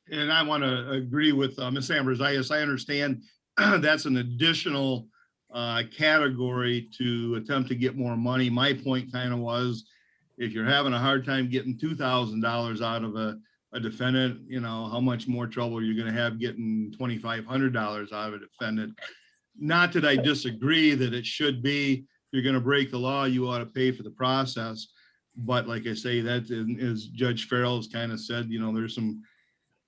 S11: And I want to agree with Ms. Ambrositis. I understand that's an additional category to attempt to get more money. My point kind of was, if you're having a hard time getting $2,000 out of a defendant, how much more trouble you're going to have getting $2,500 out of a defendant. Not that I disagree that it should be, if you're going to break the law, you ought to pay for the process. But like I say, that is Judge Farrell has kind of said, there's some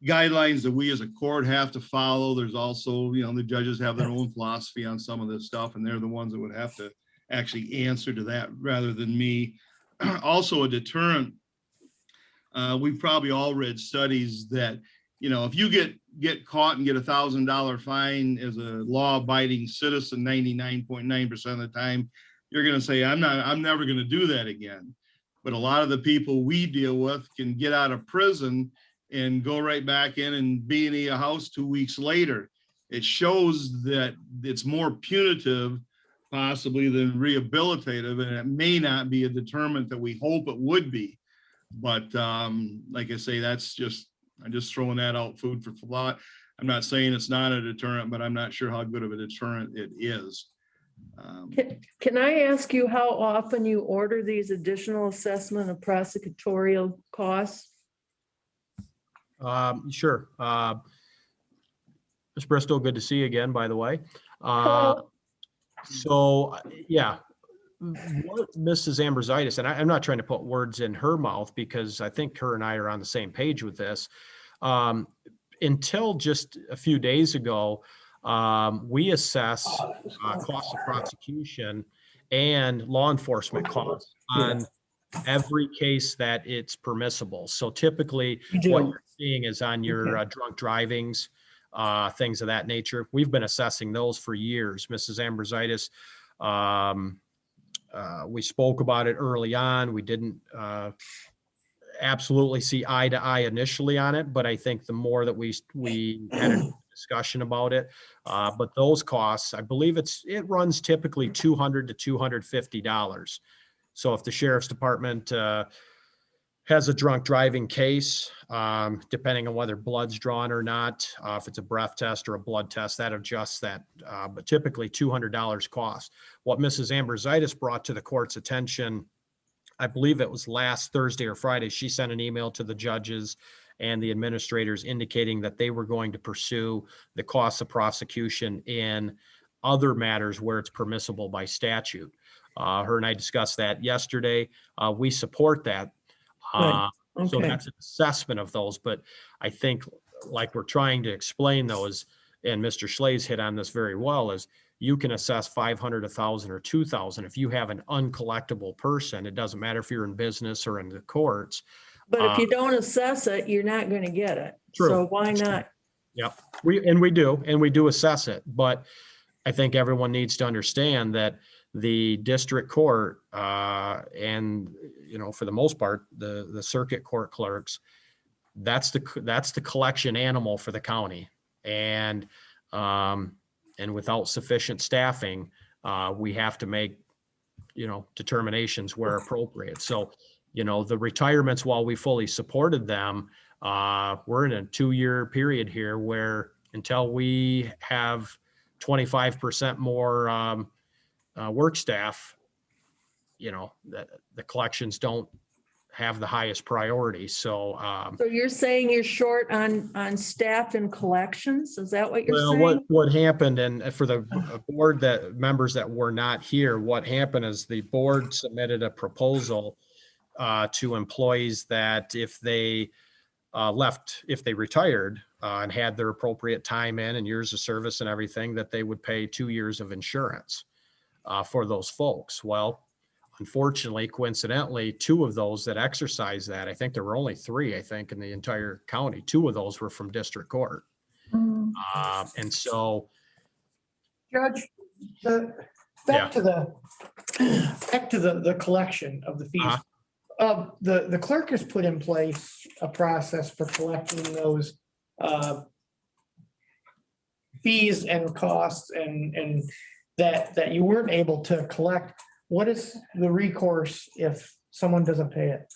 S11: guidelines that we as a court have to follow. There's also, the judges have their own philosophy on some of this stuff, and they're the ones that would have to actually answer to that rather than me. Also a deterrent. We've probably all read studies that, if you get caught and get $1,000 fine as a law-abiding citizen, 99.9% of the time, you're going to say, I'm never going to do that again. But a lot of the people we deal with can get out of prison and go right back in and be in a house 2 weeks later. It shows that it's more punitive possibly than rehabilitative, and it may not be a deterrent that we hope it would be. But like I say, I'm just throwing that out, food for thought. I'm not saying it's not a deterrent, but I'm not sure how good of a deterrent it is.
S3: Can I ask you how often you order these additional assessment of prosecutorial costs?
S16: Sure. Ms. Bristol, good to see you again, by the way. So, yeah, what Mrs. Ambrositis, and I'm not trying to put words in her mouth because I think her and I are on the same page with this. Until just a few days ago, we assess costs of prosecution and law enforcement costs on every case that it's permissible. So typically what you're seeing is on your drunk drivings, things of that nature. We've been assessing those for years. Mrs. Ambrositis, we spoke about it early on. We didn't absolutely see eye to eye initially on it, but I think the more that we had a discussion about it, but those costs, I believe it runs typically $200 to $250. So if the sheriff's department has a drunk driving case, depending on whether blood's drawn or not, if it's a breath test or a blood test, that adjusts that. But typically $200 cost. What Mrs. Ambrositis brought to the court's attention, I believe it was last Thursday or Friday, she sent an email to the judges and the administrators indicating that they were going to pursue the costs of prosecution in other matters where it's permissible by statute. Her and I discussed that yesterday. We support that. So that's an assessment of those. But I think like we're trying to explain those, and Mr. Schley's hit on this very well, is you can assess 500, 1,000 or 2,000. If you have an uncollectible person, it doesn't matter if you're in business or in the courts.
S3: But if you don't assess it, you're not going to get it.
S16: True.
S3: So why not?
S16: Yep, we do assess it, but I think everyone needs to understand that the district court, and, you know, for the most part, the circuit court clerks, that's the collection animal for the county. And without sufficient staffing, we have to make, you know, determinations where appropriate. So, you know, the retirements, while we fully supported them, we're in a 2-year period here where until we have 25% more work staff, you know, the collections don't have the highest priority. So
S3: So you're saying you're short on staff and collections? Is that what you're
S16: well,
S3: saying?
S16: what happened, and for the board members that were not here, what happened is the board submitted a proposal to employees that if they retired and had their appropriate time in and years of service and everything, that they would pay 2 years of insurance for those folks. Well, unfortunately, coincidentally, 2 of those that exercised that, I think there were only 3, I think, in the entire county. 2 of those were from district court. And so,
S2: Judge, back to the collection of the fees. The clerk has put in place a process for collecting those fees and costs and that you weren't able to collect. What is the recourse if someone doesn't pay it?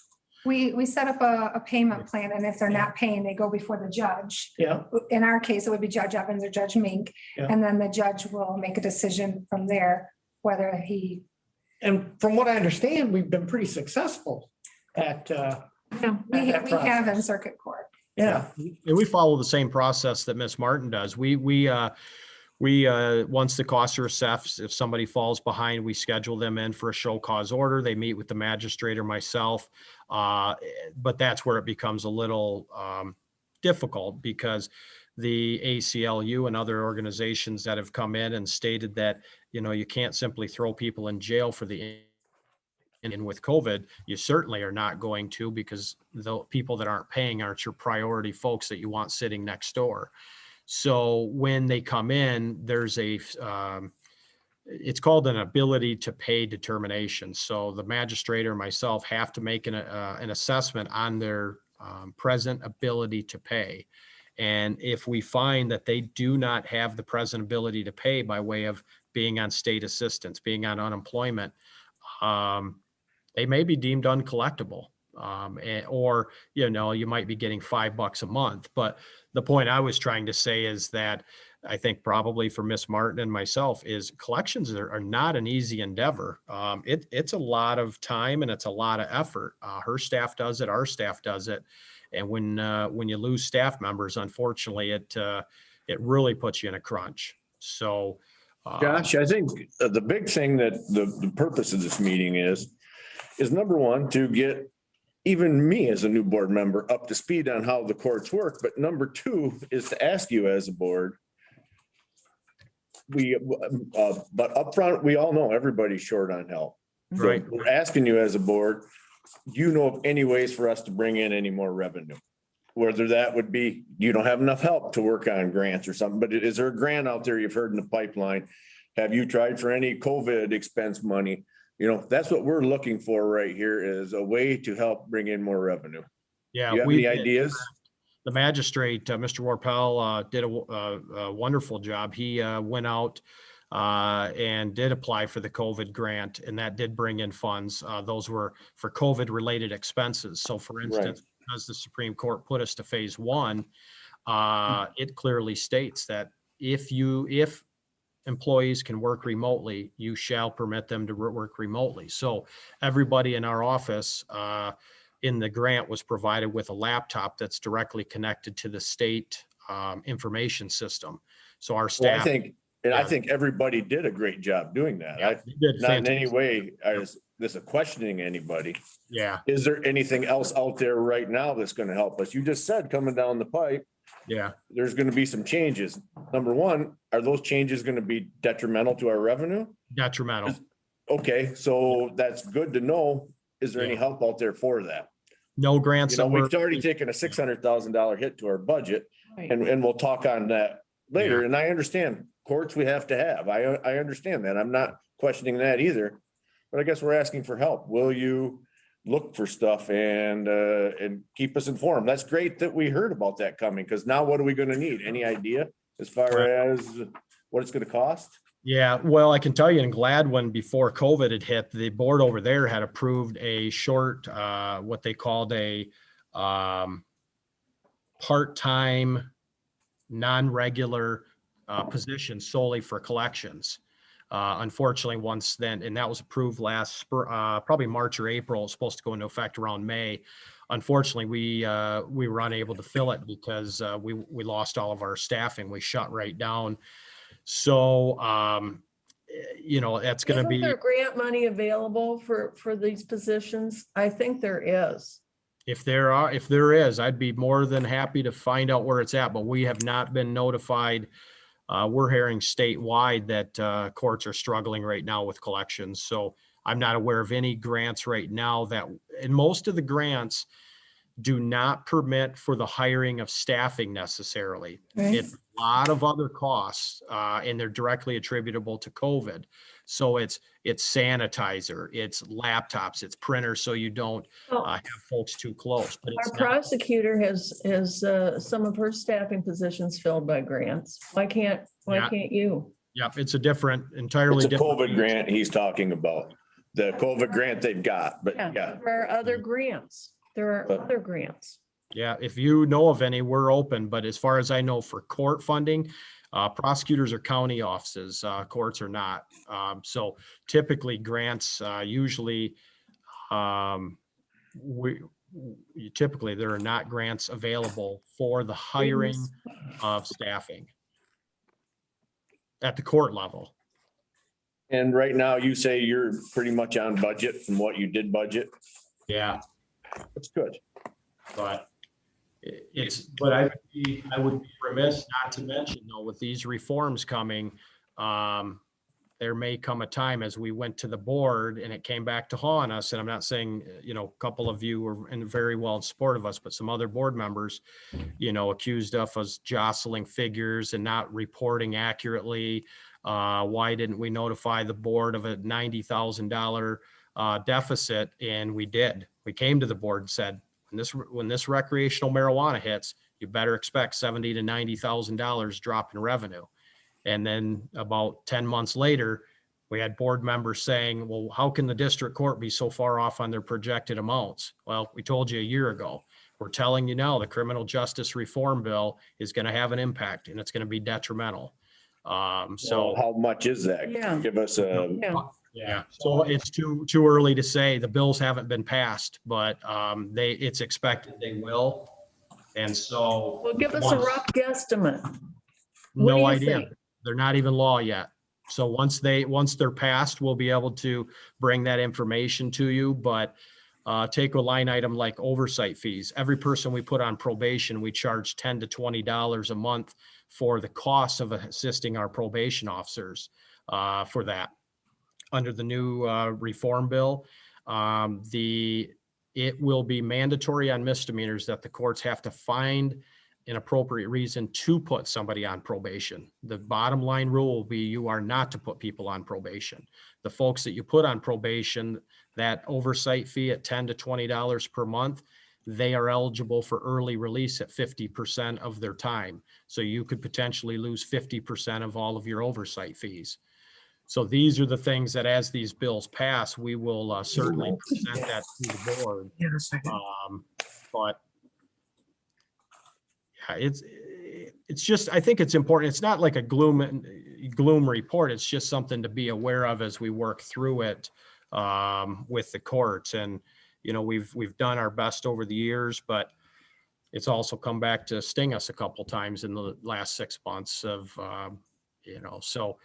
S4: We set up a payment plan, and if they're not paying, they go before the judge.
S2: Yeah.
S4: In our case, it would be Judge Evans or Judge Mink,
S2: Yeah.
S4: and then the judge will make a decision from there, whether he.
S2: And from what I understand, we've been pretty successful at
S4: We have in circuit court.
S2: Yeah.
S16: and we follow the same process that Ms. Martin does. We once the costs are assessed, if somebody falls behind, we schedule them in for a show cause order. They meet with the magistrate or myself. But that's where it becomes a little difficult, because the ACLU and other organizations that have come in and stated that, you know, you can't simply throw people in jail for and with COVID, you certainly are not going to, because the people that aren't paying aren't your priority folks that you want sitting next door. So when they come in, there's it's called an ability to pay determination. So the magistrate or myself have to make an assessment on their present ability to pay. And if we find that they do not have the present ability to pay by way of being on state assistance, being on unemployment, they may be deemed uncollectible. Or, you know, you might be getting $5 a month. But the point I was trying to say is that I think probably for Miss Martin and myself is collections are not an easy endeavor. It's a lot of time and it's a lot of effort. Her staff does it, our staff does it. And when you lose staff members, unfortunately, it really puts you in a crunch. So,
S1: Josh, I think the big thing that the purpose of this meeting is number one, to get even me as a new board member up to speed on how the courts work. But number 2 is to ask you as a board. But upfront, we all know everybody's short on help. So
S16: Right.
S1: we're asking you as a board, do you know of any ways for us to bring in any more revenue? Whether that would be, you don't have enough help to work on grants or something, but is there a grant out there you've heard in the pipeline? Have you tried for any COVID expense money? You know, that's what we're looking for right here, is a way to help bring in more revenue.
S16: yeah,
S1: You have any ideas?
S16: The magistrate, Mr. Warpel, did a wonderful job. He went out and did apply for the COVID grant, and that did bring in funds. Those were for COVID-related expenses. So for instance, because the Supreme Court put us to phase 1, it clearly states that if employees can work remotely, you shall permit them to work remotely. So everybody in our office in the grant was provided with a laptop that's directly connected to the state information system. So our
S1: Well,
S16: staff.
S1: I think everybody did a great job doing that. Not in any way is this a questioning anybody.
S16: Yeah.
S1: Is there anything else out there right now that's going to help us? You just said coming down the pipe,
S16: Yeah,
S1: there's gonna be some changes. Number one, are those changes gonna be detrimental to our revenue?
S16: detrimental.
S1: Okay, so that's good to know. Is there any
S16: Yeah.
S1: help out there for that?
S16: No grants
S1: You know,
S16: that were.
S1: we've already taken a $600,000 hit to our budget,
S3: Right.
S1: and we'll talk on that later. And I understand courts we have to have. I understand that. I'm not questioning that either. But I guess we're asking for help. Will you look for stuff and keep us informed? That's great that we heard about that coming, because now what are we gonna need? Any idea as far as what it's gonna cost?
S16: Yeah, well, I can tell you in Gladwin, before COVID had hit, the board over there had approved a short, what they called a part-time, non-regular position solely for collections. Unfortunately, once then, and that was approved last probably March or April, it's supposed to go into effect around May. Unfortunately, we were unable to fill it because we lost all of our staffing. We shut right down. So, that's going to
S3: Isn't
S16: be,
S3: there grant money available for these positions? I think there is.
S16: if there is, I'd be more than happy to find out where it's at, but we have not been notified. We're hearing statewide that courts are struggling right now with collections. So I'm not aware of any grants right now and most of the grants do not permit for the hiring of staffing necessarily.
S3: Right.
S16: It's a lot of other costs, and they're directly attributable to COVID. So it's sanitizer, it's laptops, it's printers, so you don't have folks too close. But it's
S3: Our
S16: not.
S3: prosecutor has some of her staffing positions filled by grants. Why can't you?
S16: Yep, it's a entirely
S1: It's a
S16: different.
S1: COVID grant he's talking about, the COVID grant they've got, but yeah.
S3: There are other grants. There are other grants.
S16: Yeah, if you know of any, we're open, but as far as I know, for court funding, prosecutors are county offices, courts are not. So typically grants, usually, typically there are not grants available for the hiring of staffing at the court level.
S1: And right now you say you're pretty much on budget from what you did budget.
S16: Yeah.
S1: That's good.
S16: But but I would be remiss not to mention though, with these reforms coming, there may come a time as we went to the board and it came back to haunt us. And I'm not saying, a couple of you were very well in support of us, but some other board members, accused of us jostling figures and not reporting accurately. Why didn't we notify the board of a $90,000 deficit? And we did. We came to the board and said, when this recreational marijuana hits, you better expect $70,000 to $90,000 drop in revenue. And then about 10 months later, we had board members saying, well, how can the district court be so far off on their projected amounts? Well, we told you a year ago. We're telling you now, the criminal justice reform bill is going to have an impact and it's going to be detrimental. So
S1: how much is that?
S3: Yeah.
S1: Give us a.
S16: Yeah, so it's too early to say. The bills haven't been passed, but it's expected they will. And so.
S3: Well, give us a rough guesstimate. What do
S16: No
S3: you
S16: idea.
S3: think?
S16: They're not even law yet. So once they're passed, we'll be able to bring that information to you. But take a line item like oversight fees. Every person we put on probation, we charge $10 to $20 a month for the cost of assisting our probation officers for that. Under the new reform bill, it will be mandatory on misdemeanors that the courts have to find an appropriate reason to put somebody on probation. The bottom line rule will be you are not to put people on probation. The folks that you put on probation, that oversight fee at $10 to $20 per month, they are eligible for early release at 50% of their time. So you could potentially lose 50% of all of your oversight fees. So these are the things that as these bills pass, we will certainly present that to the board. But yeah, it's just, I think it's important. It's not like a gloom report. It's just something to be aware of as we work through it with the courts. And, we've done our best over the years, but it's also come back to sting us a couple times in the last 6 months of, so.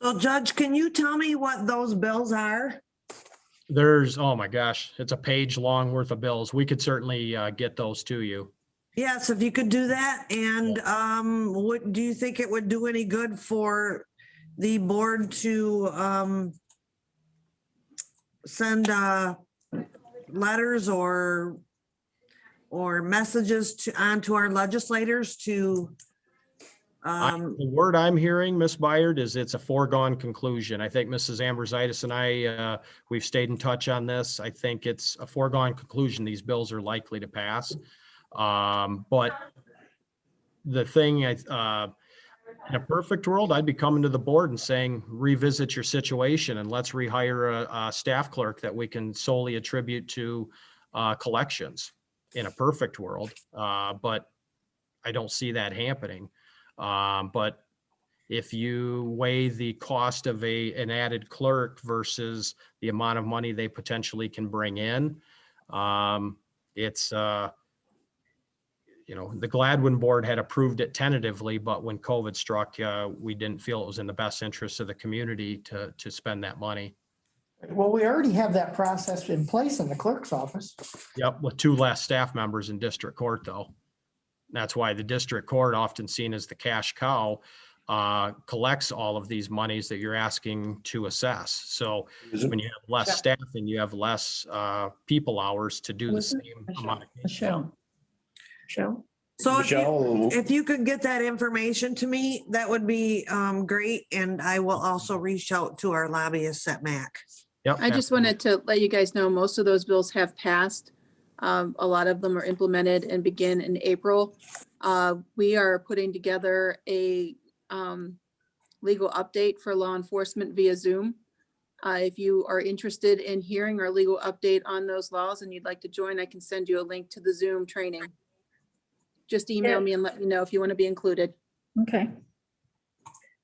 S7: So Judge, can you tell me what those bills are?
S16: There's, oh my gosh, it's a page long worth of bills. We could certainly get those to you.
S7: Yes, if you could do that, and what, do you think it would do any good for the board to send letters or messages onto our legislators to
S16: The word I'm hearing, Ms. Byard, is it's a foregone conclusion. I think Mrs. Ambrositis and I, we've stayed in touch on this. I think it's a foregone conclusion. These bills are likely to pass. But the thing, in a perfect world, I'd be coming to the board and saying, revisit your situation and let's rehire a staff clerk that we can solely attribute to collections in a perfect world. But I don't see that happening. But if you weigh the cost of an added clerk versus the amount of money they potentially can bring in, it's, the Gladwin board had approved it tentatively, but when COVID struck, we didn't feel it was in the best interest of the community to spend that money.
S2: Well, we already have that process in place in the clerk's office.
S16: Yep, with 2 less staff members in district court, though. That's why the district court, often seen as the cash cow, collects all of these monies that you're asking to assess. So when you have less staff and you have less people hours to do the same amount of.
S3: Michelle.
S7: So
S1: Michelle?
S7: if you could get that information to me, that would be great. And I will also reach out to our lobbyists at MAC.
S16: Yep.
S17: I just wanted to let you guys know, most of those bills have passed. A lot of them are implemented and begin in April. We are putting together a legal update for law enforcement via Zoom. If you are interested in hearing our legal update on those laws and you'd like to join, I can send you a link to the Zoom training. Just email me and let me know if you want to be included.
S6: Okay.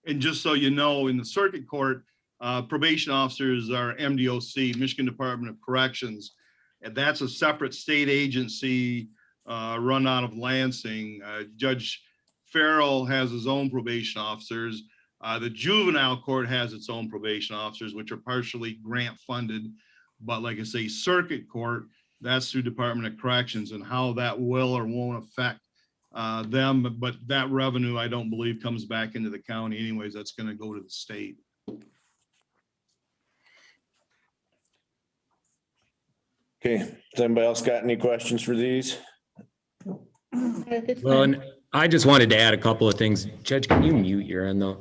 S11: And just so you know, in the circuit court, probation officers are MDOC, Michigan Department of Corrections. And that's a separate state agency run out of Lansing. Judge Farrell has his own probation officers. The juvenile court has its own probation officers, which are partially grant funded. But like I say, circuit court, that's through Department of Corrections, and how that will or won't affect them. But that revenue, I don't believe, comes back into the county anyways. That's going to go to the state.
S1: Okay, has anybody else got any questions for these?
S18: Well, and I just wanted to add a couple of things. Judge, can you mute your end though?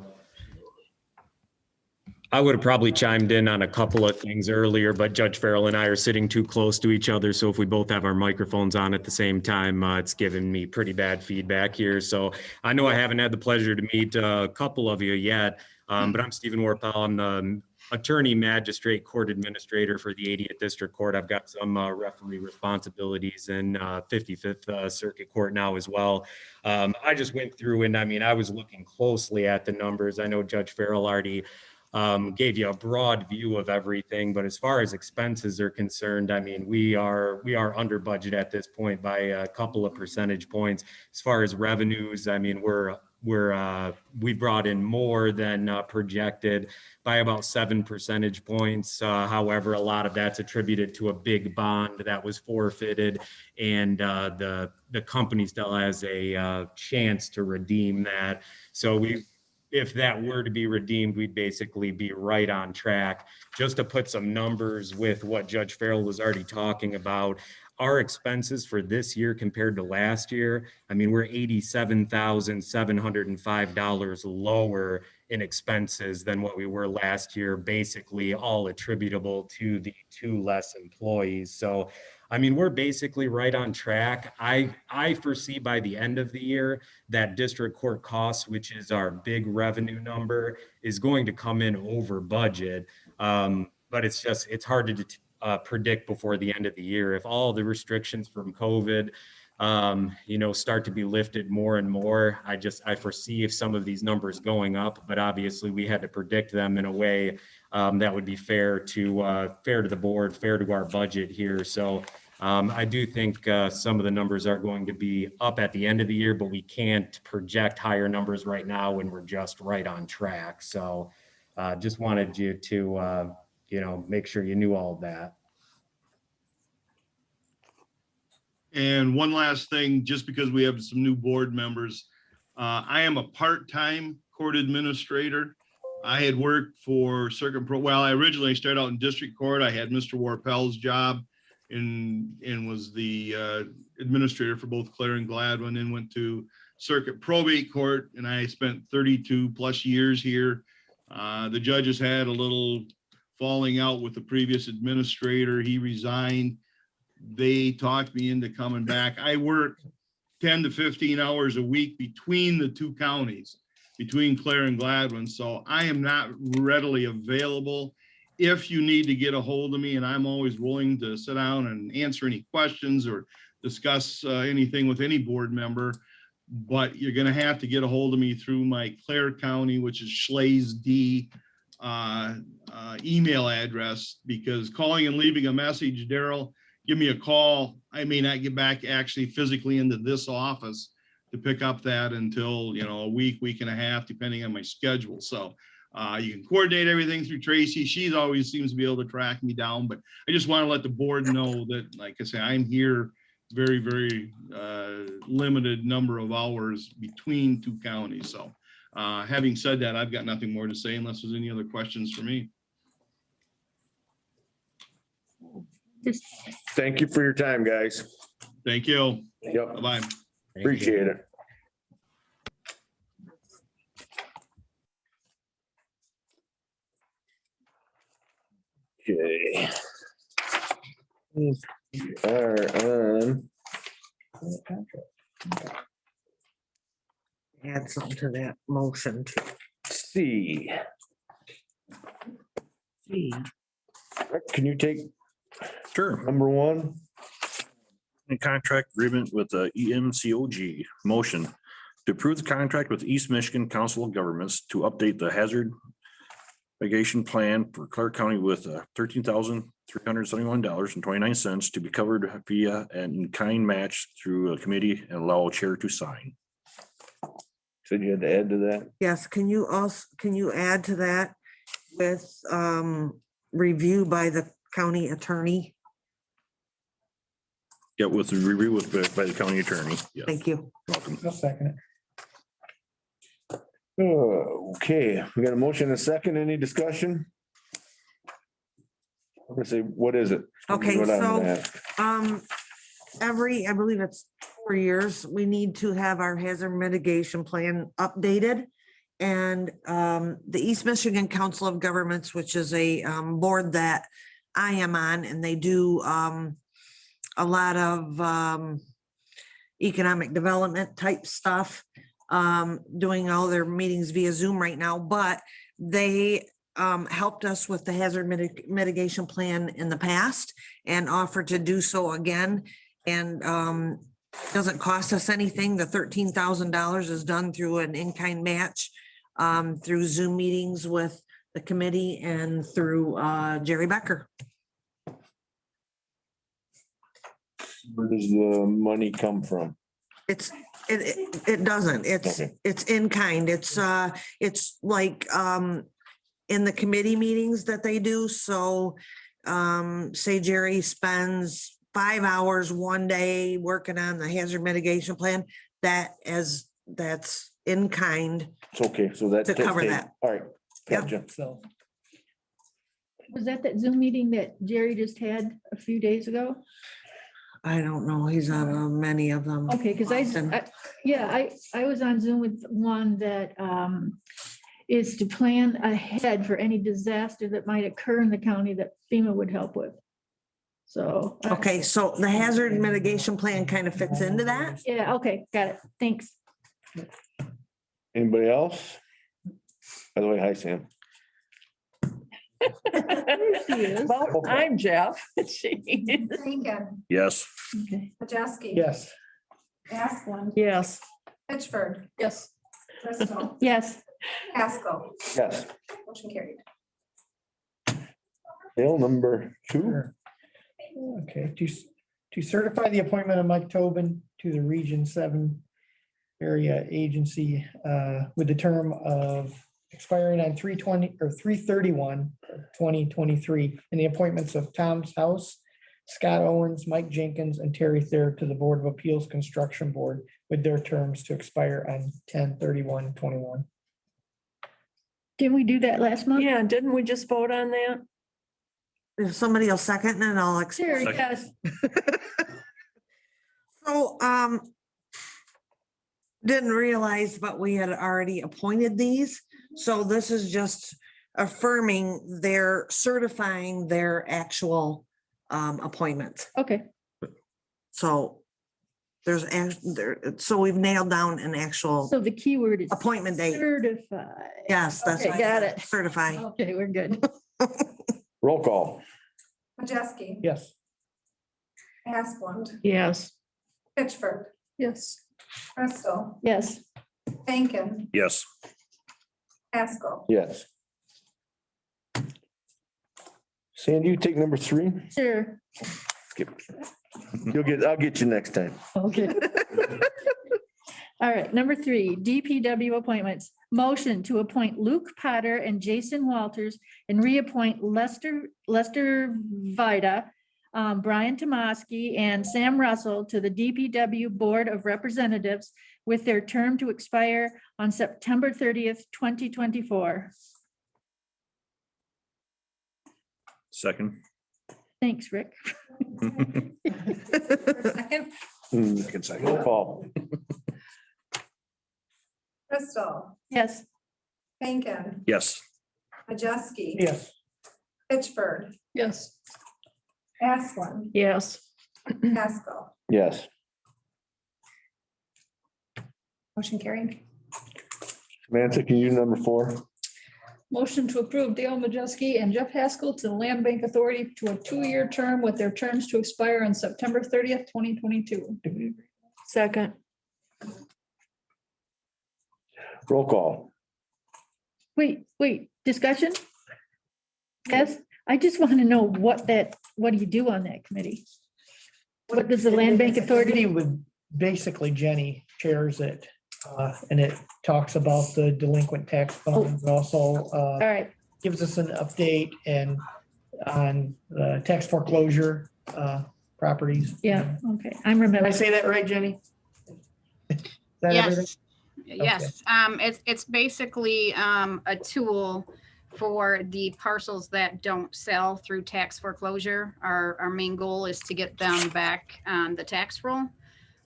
S18: I would have probably chimed in on a couple of things earlier, but Judge Farrell and I are sitting too close to each other. So if we both have our microphones on at the same time, it's giving me pretty bad feedback here. So I know I haven't had the pleasure to meet a couple of you yet, but I'm Stephen Warpel. I'm the attorney magistrate court administrator for the 80th District Court. I've got some referee responsibilities in 55th Circuit Court now as well. I just went through and I was looking closely at the numbers. I know Judge Farrell already gave you a broad view of everything, but as far as expenses are concerned, we are under budget at this point by a couple of percentage points. As far as revenues, we brought in more than projected by about 7 percentage points. However, a lot of that's attributed to a big bond that was forfeited, and the company still has a chance to redeem that. So if that were to be redeemed, we'd basically be right on track. Just to put some numbers with what Judge Farrell was already talking about, our expenses for this year compared to last year, we're $87,705 lower in expenses than what we were last year, basically all attributable to the 2 less employees. So, we're basically right on track. I foresee by the end of the year that district court costs, which is our big revenue number, is going to come in over budget. But it's hard to predict before the end of the year. If all the restrictions from COVID, start to be lifted more and more, I foresee if some of these numbers going up, but obviously we had to predict them in a way that would be fair to the board, fair to our budget here. So I do think some of the numbers are going to be up at the end of the year, but we can't project higher numbers right now when we're just right on track. So just wanted you to, make sure you knew all of that.
S11: And one last thing, just because we have some new board members, I am a part-time court administrator. I had worked for I originally started out in district court. I had Mr. Warpel's job and was the administrator for both Clare and Gladwin, and went to circuit probate court, and I spent 32 plus years here. The judges had a little falling out with the previous administrator. He resigned. They talked me into coming back. I work 10 to 15 hours a week between the two counties, between Clare and Gladwin. So I am not readily available. If you need to get a hold of me, and I'm always willing to sit down and answer any questions or discuss anything with any board member, but you're gonna have to get a hold of me through my Clare County, which is Schlaze D email address, because calling and leaving a message, Daryl, give me a call. I may not get back actually physically into this office to pick up that until, a week and a half, depending on my schedule. So you can coordinate everything through Tracy. She's always seems to be able to track me down, but I just want to let the board know that, like I say, I'm here very, very limited number of hours between two counties. So having said that, I've got nothing more to say unless there's any other questions for me.
S1: Thank you for your time, guys.
S11: Thank you.
S1: Yep.
S11: Bye-bye.
S1: Appreciate it. Okay.
S7: Add something to that motion.
S1: C. Can you take
S5: Sure.
S1: number one?
S5: A contract agreement with the EMCOG. Motion to approve the contract with East Michigan Council of Governments to update the hazard mitigation plan for Clark County with $13,371.29 to be covered via an in-kind match through a committee and allow a chair to sign.
S1: Said you had to add to that?
S7: Yes, can you add to that with review by the county attorney?
S5: Yeah, with the review by the county attorney. Yeah.
S7: Thank you.
S5: Welcome.
S2: I'll second it.
S1: Okay, we got a motion and a second. Any discussion? I'm gonna say, what is it?
S7: Okay,
S1: What I'm gonna
S7: so,
S1: ask.
S7: I believe it's 4 years, we need to have our hazard mitigation plan updated. And the East Michigan Council of Governments, which is a board that I am on, and they do a lot of economic development type stuff, doing all their meetings via Zoom right now, but they helped us with the hazard mitigation plan in the past and offered to do so again. And doesn't cost us anything. The $13,000 is done through an in-kind match through Zoom meetings with the committee and through Jerry Becker.
S1: Where does the money come from?
S7: It doesn't. It's in kind. It's like in the committee meetings that they do. So say Jerry spends 5 hours one day working on the hazard mitigation plan, that's in kind.
S1: It's okay, so that.
S7: To cover that.
S1: All right.
S7: Yep.
S1: Gotcha.
S2: So
S6: Was that Zoom meeting that Jerry just had a few days ago?
S7: I don't know. He's on many of them.
S6: Okay, because I was on Zoom with one that is to plan ahead for any disaster that might occur in the county that FEMA would help with. So.
S7: Okay, so the hazard mitigation plan kind of fits into that.
S6: Yeah, okay, got it. Thanks.
S1: Anybody else? By the way, hi, Sam.
S3: Well, I'm Jeff.
S4: Lincoln,
S5: Yes.
S6: Okay.
S4: Majeski.
S2: yes.
S4: Asplund,
S3: Yes.
S4: Pittsford,
S3: Yes.
S4: Bristol,
S6: Yes.
S4: Pasco.
S1: Yes.
S4: Motion carried.
S1: Bill number 2.
S2: Sure. Okay, to certify the appointment of Mike Tobin to the Region 7 area agency with the term of expiring on 3/20 or 3/31/2023, and the appointments of Tom's House Scott Owens, Mike Jenkins, and Terry Thayer to the Board of Appeals Construction Board with their terms to expire on 10/31/21.
S6: Didn't we do that last month?
S3: Yeah, didn't we just vote on that?
S7: If somebody will second, then I'll
S6: Sure,
S7: explain.
S6: yes.
S7: So, didn't realize, but we had already appointed these. So this is just affirming their, certifying their actual appointments.
S6: Okay,
S7: So there's, so we've nailed down an actual
S6: so the keyword is
S7: appointment date.
S6: certified.
S7: Yes, that's.
S6: Okay,
S7: what I
S6: got
S7: said,
S6: it.
S7: Certify.
S6: Okay, we're good.
S1: Roll call.
S4: Majeski,
S2: Yes.
S4: Asplund,
S3: Yes.
S4: Pitchford,
S6: Yes.
S4: Bristol,
S6: Yes.
S4: Rankin,
S5: Yes.
S4: Haskell.
S1: Yes. Sandy, you take number 3.
S6: Sure.
S1: Skip. I'll get you next time.
S6: Okay. All right, number 3, DPW appointments. Motion to appoint Luke Potter and Jason Walters and reappoint Lester Vida, Brian Tomaski, and Sam Russell to the DPW Board of Representatives with their term to expire on September 30th, 2024.
S5: Second.
S6: Thanks, Rick.
S4: Second,
S7: Second.
S1: Roll call.
S4: Bristol,
S6: Yes.
S4: Rankin,
S5: Yes.
S4: Majeski.
S2: Yes.
S4: Pitchford,
S6: Yes.
S4: Asplund,
S3: Yes.
S4: Haskell.
S1: Yes.
S4: Motion carried.
S1: Samantha, can you do number 4?
S6: Motion to approve Dale Majewski and Jeff Haskell to the Land Bank Authority to a 2-year term with their terms to expire on September 30th, 2022.
S3: Second.
S1: Roll call.
S6: Wait, discussion? Yes, I just want to know what do you do on that committee? What does the Land Bank Authority?
S2: Would, basically Jenny chairs it, and it talks about the delinquent tax funds, also
S6: All right,
S2: gives us an update and on tax foreclosure properties.
S6: yeah, okay, I'm
S2: Did I
S6: remembering.
S2: say that right, Jenny? Is that everything?
S8: Yes, it's basically a tool for the parcels that don't sell through tax foreclosure. Our main goal is to get them back on the tax roll.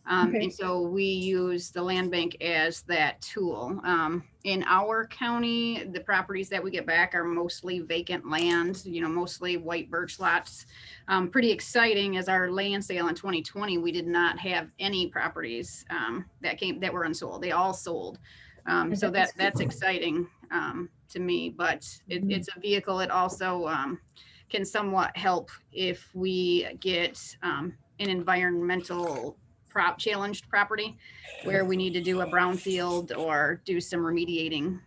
S6: Okay.
S8: And so we use the land bank as that tool. In our county, the properties that we get back are mostly vacant land, mostly white birch lots. Pretty exciting, as our land sale in 2020, we did not have any properties that were unsold. They all sold. So that's exciting to me, but it's a vehicle. It also can somewhat help if we get an environmental challenged property where we need to do a brownfield or do some remediating.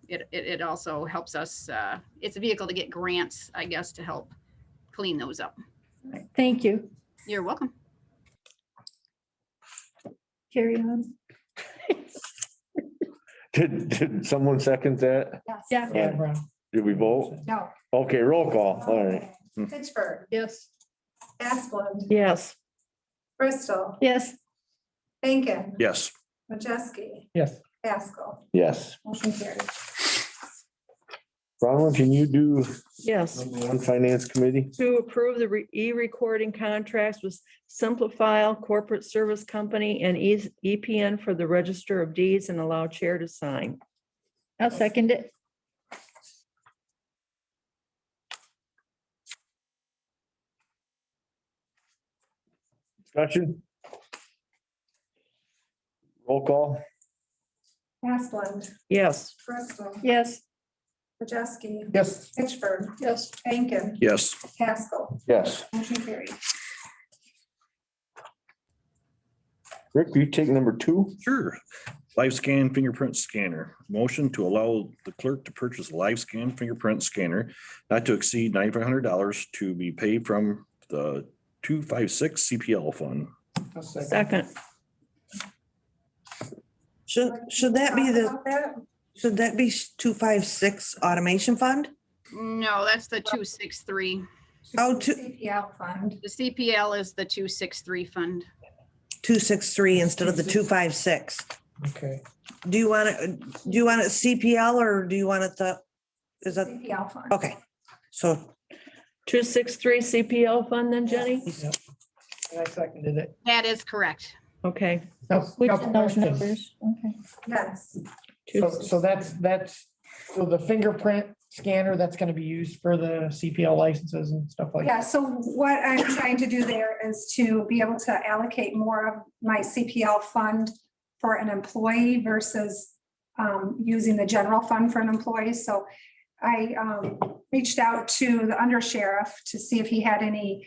S8: It also helps us. It's a vehicle to get grants, I guess, to help clean those up.
S6: Thank you.
S8: You're welcome.
S6: Carry on.
S1: Did someone second that?
S6: Yeah.
S2: Yeah, Brown.
S1: Did we vote?
S4: No.
S1: Okay, roll call. All right.
S4: Pitchford,
S6: Yes.
S4: Asplund,
S3: Yes.
S4: Bristol,
S6: Yes.
S4: Rankin,
S5: Yes.
S4: Majeski,
S2: Yes.
S4: Haskell.
S1: Yes.
S4: Motion carried.
S1: Bronwyn, can you do
S3: Yes.
S1: number 1 finance committee?
S3: To approve the e-recording contracts with Simplifile Corporate Service Company and EPN for the Register of Deeds and allow chair to sign.
S6: I'll second it.
S1: Discussion? Roll call?
S4: Asplund,
S3: Yes.
S4: Bristol,
S6: Yes.
S4: Majeski,
S2: Yes.
S4: Pitchford,
S6: Yes.
S4: Rankin,
S5: Yes.
S4: Haskell.
S1: Yes.
S4: Motion carried.
S1: Rick, will you take number 2?
S5: Sure. Live scan fingerprint scanner. Motion to allow the clerk to purchase a live scan fingerprint scanner not to exceed $9,500 to be paid from the 256 CPL fund.
S3: Second.
S7: Should that be
S4: About that?
S7: should that be 256 automation fund?
S8: No, that's the 263.
S7: Oh,
S4: CPL fund.
S8: The CPL is the 263 fund.
S7: 263 instead of the 256.
S2: Okay.
S7: Do you want it CPL or do you want it is that,
S4: CPL fund.
S7: okay, so
S3: 263 CPO fund then, Jenny?
S2: Yep. And I seconded it.
S8: That is correct.
S3: Okay.
S2: Now,
S6: Which
S2: now
S6: are those
S2: question.
S6: numbers? Okay.
S4: Yes.
S2: So that's, so the fingerprint scanner, that's gonna be used for the CPL licenses and stuff like
S4: Yeah,
S2: that.
S4: so what I'm trying to do there is to be able to allocate more of my CPL fund for an employee versus using the general fund for an employee. So I reached out to the undersheriff to see if he had any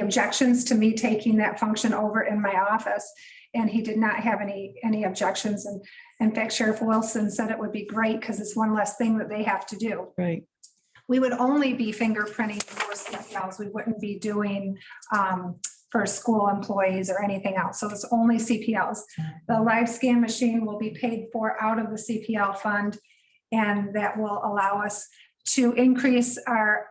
S4: objections to me taking that function over in my office. And he did not have any objections. And in fact, Sheriff Wilson said it would be great because it's one less thing that they have to do.
S3: Right.
S4: We would only be fingerprinting for CPLs. We wouldn't be doing for school employees or anything else. So it's only CPLs. The live scan machine will be paid for out of the CPL fund. And that will allow us to increase the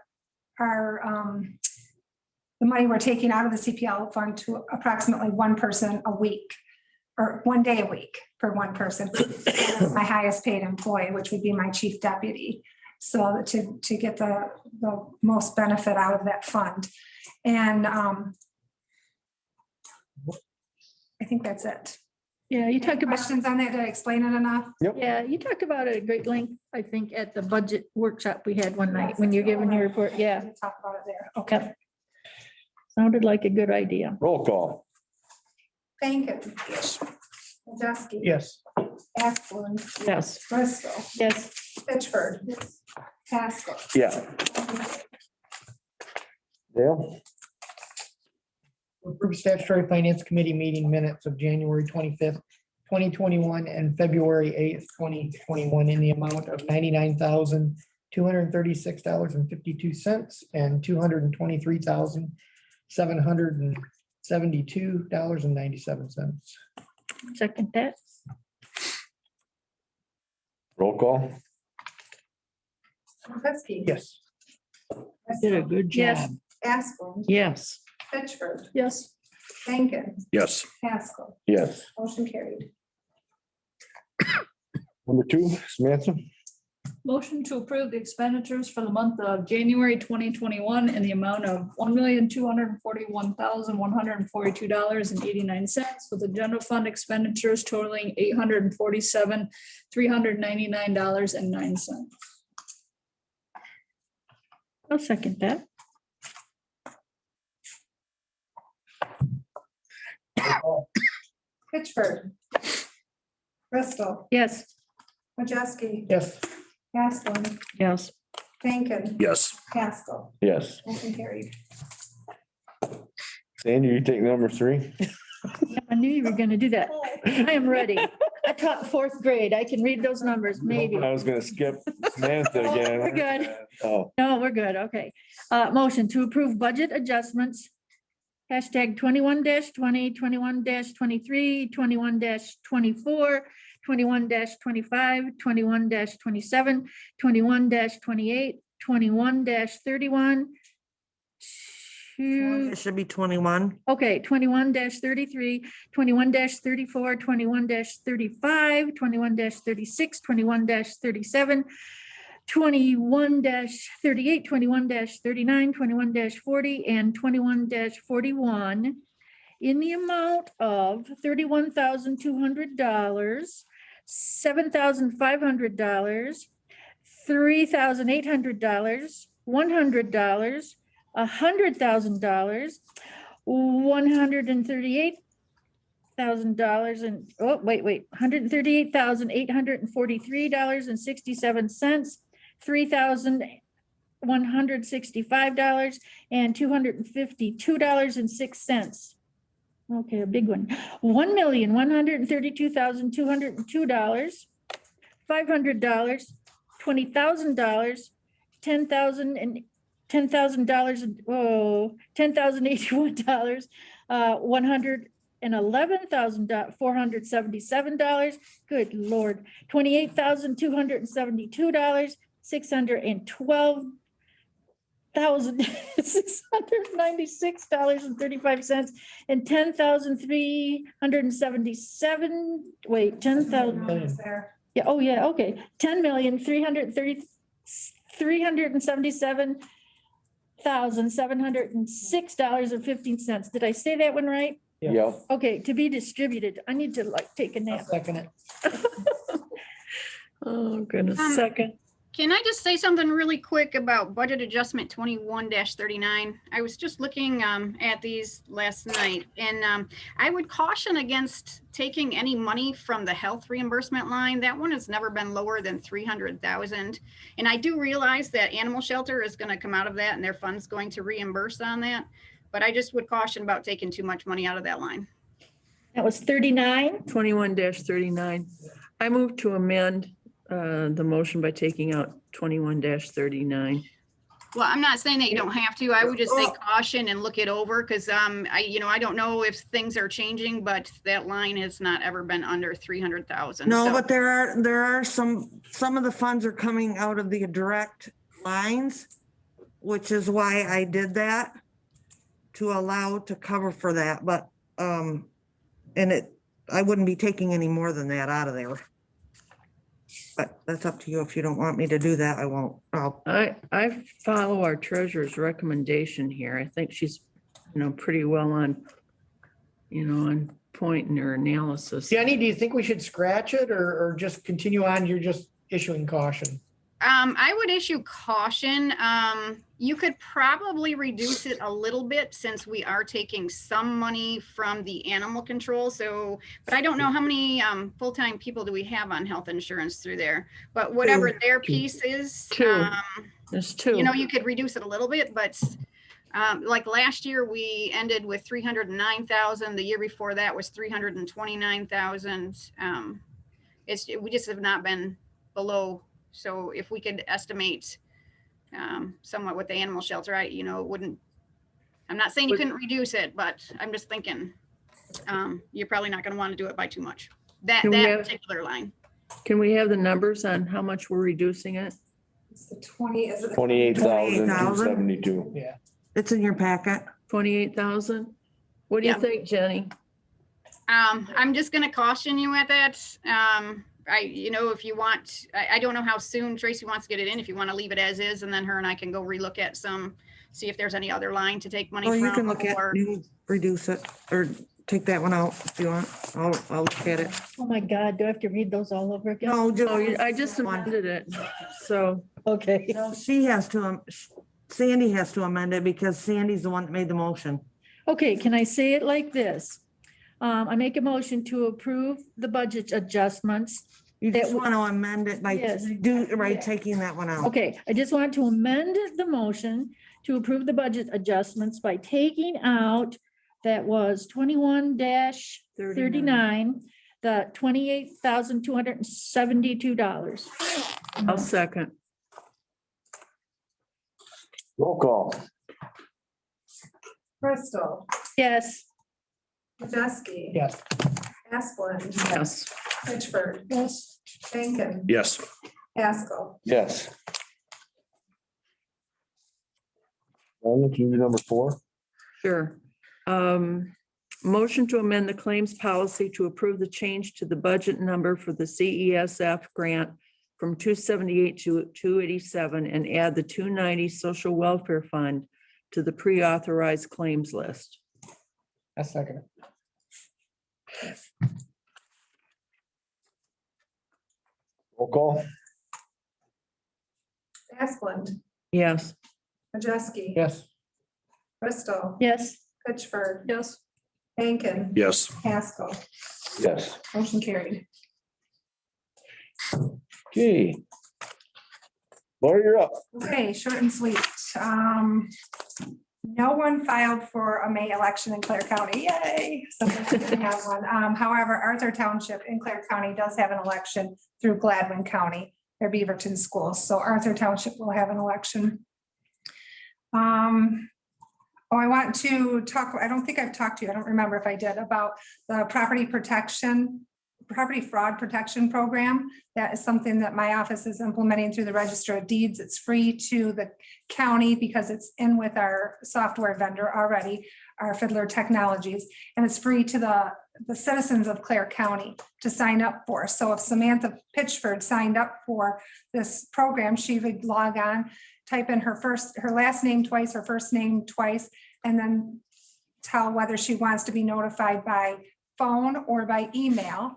S4: money we're taking out of the CPL fund to approximately one person a week or 1 day a week for one person. That's my highest paid employee, which would be my chief deputy. So to get the most benefit out of that fund. And I think that's it.
S6: Yeah, you talked about,
S4: Questions on that? Did I explain it enough?
S6: yeah, you talked about it at great length, I think, at the budget workshop we had one night when you're giving your report. Yeah.
S4: We'll talk about it there. Okay.
S6: Yep. Sounded like a good idea.
S1: Roll call.
S4: Thank you. Majeski.
S2: Yes.
S4: Asplund.
S3: Yes.
S4: Bristol.
S6: Yes.
S4: Fitchburg. Haskell.
S1: Yeah. Dale?
S2: Approve statutory finance committee meeting minutes of January 25th, 2021 and February 8th, 2021 in the amount of $99,236.52 and $223,772.97.
S6: Second that.
S1: Roll call.
S4: Majeski.
S2: Yes.
S3: Did a good
S6: Yes.
S3: job.
S4: Asplund.
S3: Yes.
S4: Fitchburg.
S6: Yes.
S4: Rankin.
S5: Yes.
S4: Haskell.
S1: Yes.
S4: Motion carried.
S1: Number 2, Samantha?
S19: Motion to approve the expenditures for the month of January 2021 in the amount of $1,241,142.89 with the general fund expenditures totaling $847,399.09.
S6: I'll second that.
S4: Fitchburg. Bristol.
S6: Yes.
S4: Majeski.
S2: Yes.
S4: Asplund.
S3: Yes.
S4: Rankin.
S5: Yes.
S4: Haskell.
S1: Yes.
S4: Motion carried.
S1: Sandy, you take number 3?
S6: I knew you were going to do that. I am ready. I taught 4th grade. I can read those numbers, maybe.
S1: I was gonna skip Samantha again.
S6: We're good.
S1: Oh,
S6: No, we're good. Okay. Motion to approve budget adjustments. Hashtag 21-20, 21-23, 21-24, 21-25, 21-27, 21-28, 21-31.
S7: it should be 21.
S6: Okay, 21-33, 21-34, 21-35, 21-36, 21-37, 21-38, 21-39, 21-40, and 21-41 in the amount of $31,200, $7,500, $3,800, $100, $100,000, $138,000 and, oh, wait, $138,843.67, $3,165 and $252.06. Okay, a big one. $1,132,202, $500, $20,000, $10,081, $111,477. Good Lord. $28,272, $612,000, $10,696.35 and 10,377, wait, 10,000.
S4: There.
S6: Yeah, oh yeah, okay. 10,377,706.15. Did I say that one right?
S1: Yeah.
S6: Okay, to be distributed. I need to like take a nap.
S2: Second it.
S3: Oh, goodness.
S8: Um, Can I just say something really quick about budget adjustment 21-39? I was just looking at these last night, and I would caution against taking any money from the health reimbursement line. That one has never been lower than 300,000. And I do realize that animal shelter is going to come out of that and their fund's going to reimburse on that. But I just would caution about taking too much money out of that line.
S6: That was 39.
S3: 21-39. I move to amend the motion by taking out 21-39.
S8: Well, I'm not saying that you don't have to. I would just say caution and look it over because I don't know if things are changing, but that line has not ever been under 300,000.
S7: No, but there are some of the funds are coming out of the direct lines, which is why I did that to allow to cover for that, but I wouldn't be taking any more than that out of there. But that's up to you. If you don't want me to do that, I won't.
S3: I follow our treasurer's recommendation here. I think she's, pretty well on point in her analysis.
S2: Jenny, do you think we should scratch it or just continue on? You're just issuing caution.
S8: I would issue caution. You could probably reduce it a little bit since we are taking some money from the animal control. So, but I don't know how many full-time people do we have on health insurance through there. But whatever their piece is,
S3: There's two.
S8: you could reduce it a little bit. But like last year, we ended with 309,000. The year before that was 329,000. We just have not been below. So if we could estimate somewhat with the animal shelter, I'm not saying you couldn't reduce it, but I'm just thinking you're probably not going to want to do it by too much. That particular line.
S3: Can we have the numbers on how much we're reducing it?
S4: It's the 20, is it?
S1: 28,272.
S2: Yeah.
S7: It's in your packet.
S3: 28,000? What do you think, Jenny?
S8: I'm just going to caution you at that. If you want, I don't know how soon Tracy wants to get it in, if you want to leave it as is, and then her and I can go relook at see if there's any other line to take money
S7: Or
S8: from.
S7: you can look at, reduce it or take that one out if you want. I'll look at it.
S6: Oh my God, do I have to read those all over again?
S7: No,
S3: I just amended it. So,
S6: okay.
S7: No, Sandy has to amend it because Sandy's the one that made the motion.
S6: Okay, can I say it like this? I make a motion to approve the budget adjustments.
S7: You just want to amend it by taking that one out.
S6: Okay, I just want to amend the motion to approve the budget adjustments by taking out, that was 21-39, the $28,272.
S3: I'll second.
S1: Roll call.
S4: Bristol,
S6: Yes.
S4: Majeski.
S2: Yes.
S4: Asplund.
S3: Yes.
S4: Pitchford.
S6: Yes.
S4: Rankin.
S5: Yes.
S4: Haskell.
S1: Yes. Can you do number 4?
S3: Sure. Motion to amend the claims policy to approve the change to the budget number for the CESF grant from 278 to 287 and add the 290 social welfare fund to the pre-authorized claims list.
S2: A second.
S1: Roll call.
S4: Asplund.
S3: Yes.
S4: Majeski.
S2: Yes.
S4: Bristol.
S6: Yes.
S4: Pitchford.
S19: Yes.
S4: Rankin.
S5: Yes.
S4: Haskell.
S1: Yes.
S4: Motion carried.
S1: Okay. Laura, you're up.
S4: Okay, short and sweet. No one filed for a May election in Clare County. Yay. So we didn't have one. However, Arthur Township in Clare County does have an election through Gladwin County, their Beaverton schools. So Arthur Township will have an election. I want to talk, I don't think I've talked to you, I don't remember if I did, about the property protection property fraud protection program. That is something that my office is implementing through the Register of Deeds. It's free to the county because it's in with our software vendor already, our Fiddler Technologies, and it's free to the citizens of Clare County to sign up for. So if Samantha Pitchford signed up for this program, she would log on, type in her last name twice, her first name twice, and then tell whether she wants to be notified by phone or by email,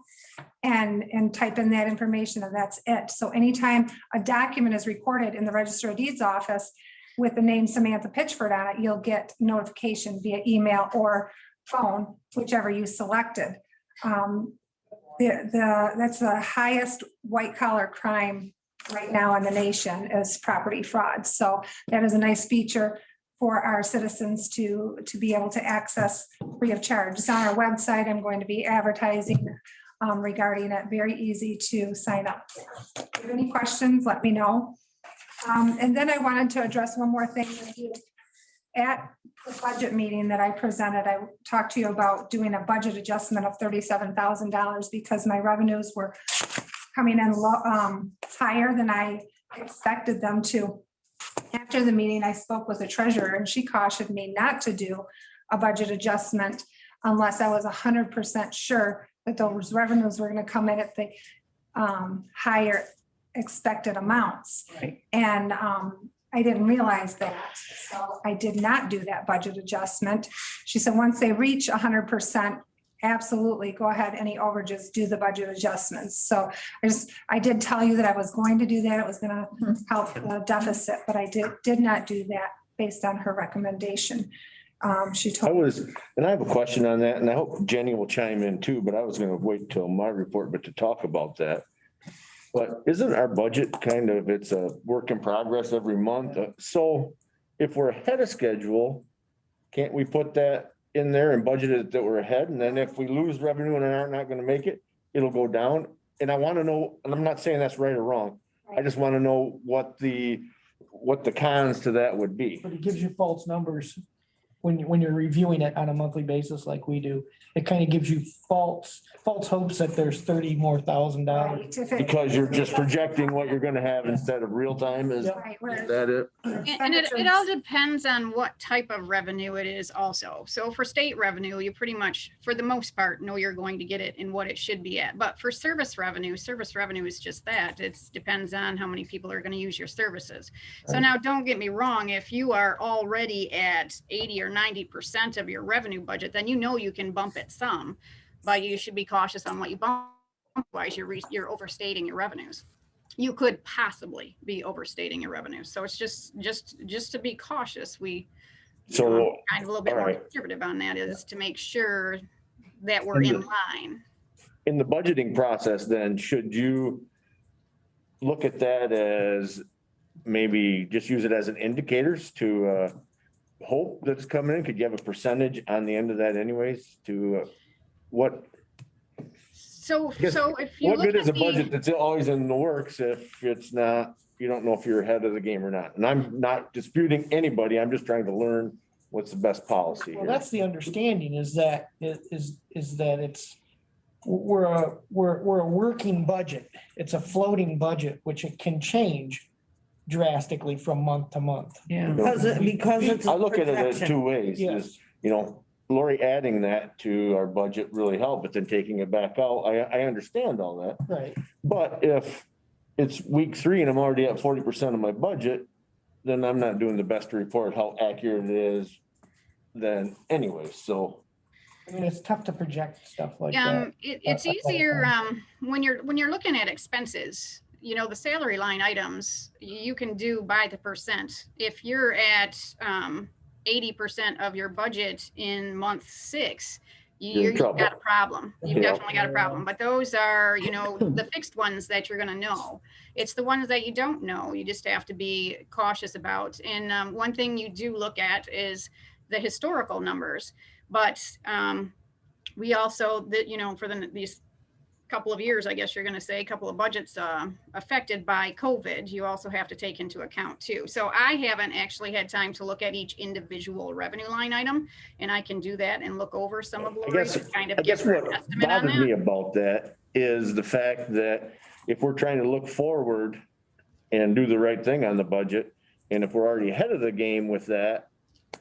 S4: and type in that information, and that's it. So anytime a document is recorded in the Register of Deeds office with the name Samantha Pitchford on it, you'll get notification via email or phone, whichever you selected. That's the highest white collar crime right now in the nation is property fraud. So that is a nice feature for our citizens to be able to access free of charge. It's on our website. I'm going to be advertising regarding it. Very easy to sign up. If you have any questions, let me know. And then I wanted to address one more thing with you. At the budget meeting that I presented, I talked to you about doing a budget adjustment of $37,000 because my revenues were coming in higher than I expected them to. After the meeting, I spoke with the treasurer and she cautioned me not to do a budget adjustment unless I was 100% sure that those revenues were going to come in at the higher expected amounts.
S2: Right.
S4: And I didn't realize that. So I did not do that budget adjustment. She said, once they reach 100%, absolutely go ahead, any overages, do the budget adjustments. So I did tell you that I was going to do that. It was going to help the deficit, but I did not do that based on her recommendation. She told.
S1: And I have a question on that, and I hope Jenny will chime in too, but I was gonna wait till my report, but to talk about that. But isn't our budget kind of, it's a work in progress every month? So if we're ahead of schedule, can't we put that in there and budget it that we're ahead? And then if we lose revenue and are not gonna make it, it'll go down. And I want to know, and I'm not saying that's right or wrong. I just want to know what the cons to that would be.
S2: But it gives you false numbers when you're reviewing it on a monthly basis like we do. It kind of gives you false hopes that there's $30,000 more.
S1: Because you're just projecting what you're gonna have instead of real time, is that it?
S8: And it all depends on what type of revenue it is also. So for state revenue, you pretty much, for the most part, know you're going to get it and what it should be at. But for service revenue is just that. It depends on how many people are going to use your services. So now don't get me wrong, if you are already at 80 or 90% of your revenue budget, then you know you can bump it some, but you should be cautious on what you bump, otherwise you're overstating your revenues. You could possibly be overstating your revenues. So it's just to be cautious. We
S1: So
S8: kind of a little bit
S1: all
S8: more
S1: right.
S8: conservative on that, is to make sure that we're in line.
S1: In the budgeting process, then, should you look at that as maybe just use it as an indicators to hope that's coming in? Could you have a percentage on the end of that anyways to what?
S8: So
S1: Yes.
S8: if you
S1: What
S8: look
S1: good is
S8: at
S1: a budget that's always in the works if it's not, you don't know if you're ahead of the game or not? And I'm not disputing anybody. I'm just trying to learn what's the best policy
S2: Well,
S1: here.
S2: that's the understanding is that we're a working budget. It's a floating budget, which it can change drastically from month to month.
S9: Yeah.
S7: Because it's.
S1: I look at it as
S7: projection.
S1: two ways,
S2: Yes.
S1: is, Lori adding that to our budget really helped, but then taking it back out, I understand all that.
S2: Right.
S1: But if it's week 3 and I'm already at 40% of my budget, then I'm not doing the best to report how accurate it is then anyway, so.
S2: I mean, it's tough to project stuff like that.
S8: It's easier when you're looking at expenses, the salary line items, you can do by the percent. If you're at 80% of your budget in month 6, you've got a problem. You've definitely got a problem. But those are, the fixed ones that you're going to know. It's the ones that you don't know. You just have to be cautious about. And one thing you do look at is the historical numbers. But we also, for these couple of years, I guess you're going to say, a couple of budgets affected by COVID, you also have to take into account too. So I haven't actually had time to look at each individual revenue line item, and I can do that and look over some of Lori's to kind of
S1: I guess
S8: give her an
S1: what
S8: estimate on
S1: bothered me
S8: that.
S1: about that is the fact that if we're trying to look forward and do the right thing on the budget, and if we're already ahead of the game with that,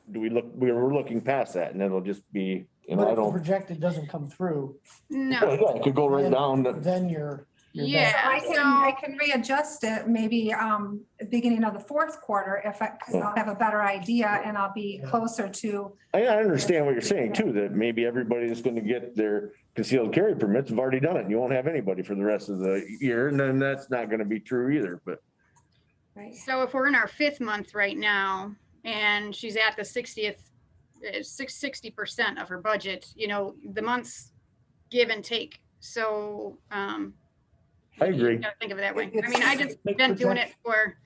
S1: we're looking past that and it'll just be, you know,
S2: But
S1: I
S2: if the
S1: don't.
S2: projected doesn't come through,
S8: No.
S1: Yeah, it could go right down.
S2: then you're.
S8: Yeah.
S4: I can readjust it maybe beginning of the fourth quarter because I'll have a better idea and I'll be closer to.
S1: I understand what you're saying too, that maybe everybody that's gonna get their concealed carry permits have already done it. You won't have anybody for the rest of the year, and then that's not gonna be true either, but.
S8: So if we're in our 5th month right now and she's at the 60% of her budget, you know, the months give and take. So,
S1: I agree.
S8: you gotta think of it that way. I mean, I just been doing it for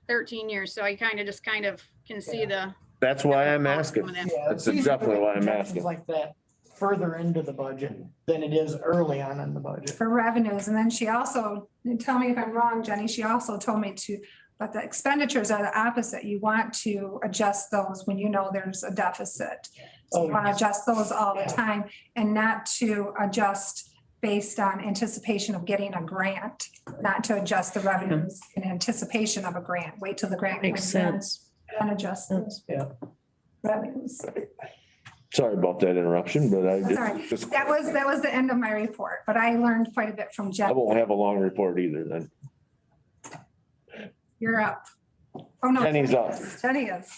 S8: 13 years, so I kind of can see the.
S1: That's why I'm asking.
S8: Yeah,
S1: That's definitely why I'm asking.
S2: Like that further into the budget than it is early on in the budget.
S4: For revenues. And then she also, and tell me if I'm wrong, Jenny, she also told me but the expenditures are the opposite. You want to adjust those when you know there's a deficit. So you want to adjust those all the time and not to adjust based on anticipation of getting a grant, not to adjust the revenues in anticipation of a grant. Wait till the grant
S3: Makes
S4: comes in,
S3: sense.
S4: then adjust those revenues.
S1: Sorry about that interruption, but I
S4: Sorry,
S1: just,
S4: that was the end of my report, but I learned quite a bit from
S1: I
S4: Jeff.
S1: won't have a long report either then.
S4: You're up. Oh, no.
S1: Jenny's up.
S4: Jenny is.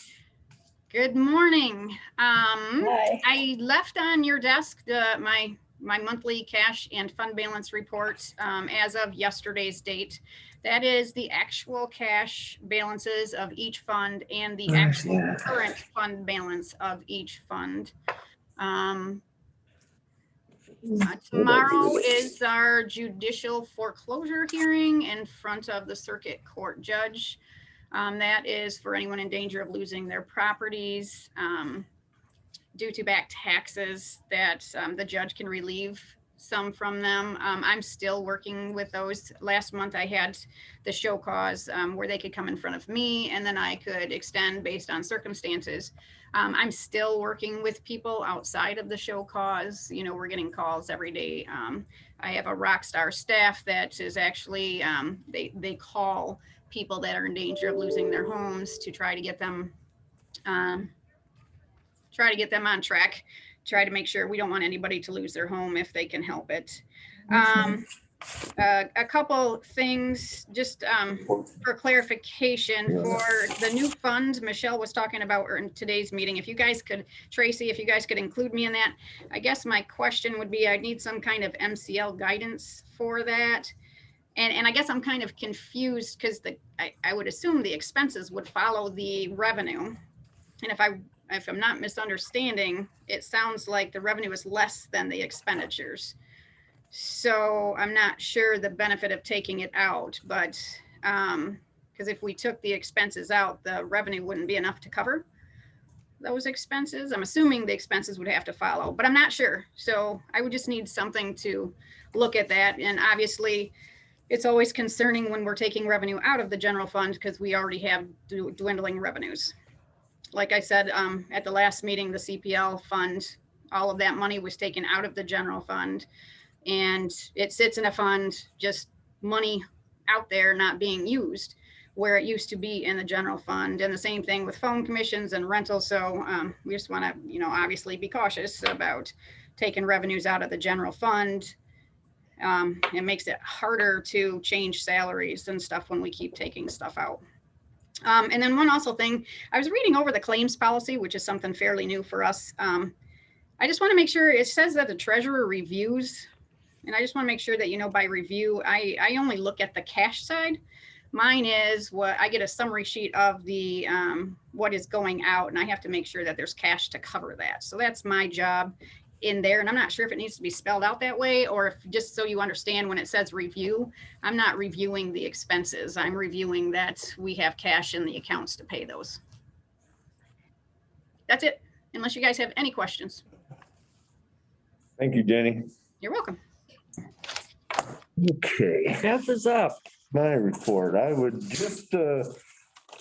S8: Good morning. I left on your desk my monthly cash and fund balance report as of yesterday's date. That is the actual cash balances of each fund and the actual current fund balance of each fund. Tomorrow is our judicial foreclosure hearing in front of the circuit court judge. That is for anyone in danger of losing their properties due to back taxes that the judge can relieve some from them. I'm still working with those. Last month I had the show cause where they could come in front of me and then I could extend based on circumstances. I'm still working with people outside of the show cause. You know, we're getting calls every day. I have a rock star staff that is actually, they call people that are in danger of losing their homes to try to get them on track, try to make sure we don't want anybody to lose their home if they can help it. A couple things just for clarification for the new fund Michelle was talking about in today's meeting. If you guys could, Tracy, if you guys could include me in that. I guess my question would be, I need some kind of MCL guidance for that. And I guess I'm kind of confused because I would assume the expenses would follow the revenue. And if I'm not misunderstanding, it sounds like the revenue is less than the expenditures. So I'm not sure the benefit of taking it out, but because if we took the expenses out, the revenue wouldn't be enough to cover those expenses. I'm assuming the expenses would have to follow, but I'm not sure. So I would just need something to look at that. And obviously it's always concerning when we're taking revenue out of the general fund because we already have dwindling revenues. Like I said, at the last meeting, the CPL fund, all of that money was taken out of the general fund and it sits in a fund, just money out there not being used where it used to be in the general fund. And the same thing with phone commissions and rentals. So we just want to, you know, obviously be cautious about taking revenues out of the general fund. It makes it harder to change salaries and stuff when we keep taking stuff out. And then one also thing, I was reading over the claims policy, which is something fairly new for us. I just want to make sure it says that the treasurer reviews, and I just want to make sure that, you know, by review, I only look at the cash side. Mine is what I get a summary sheet of the what is going out, and I have to make sure that there's cash to cover that. So that's my job in there. And I'm not sure if it needs to be spelled out that way or if just so you understand when it says review, I'm not reviewing the expenses. I'm reviewing that we have cash in the accounts to pay those. That's it, unless you guys have any questions.
S1: Thank you, Jenny.
S8: You're welcome.
S1: Okay.
S3: F is up.
S1: My report. I would just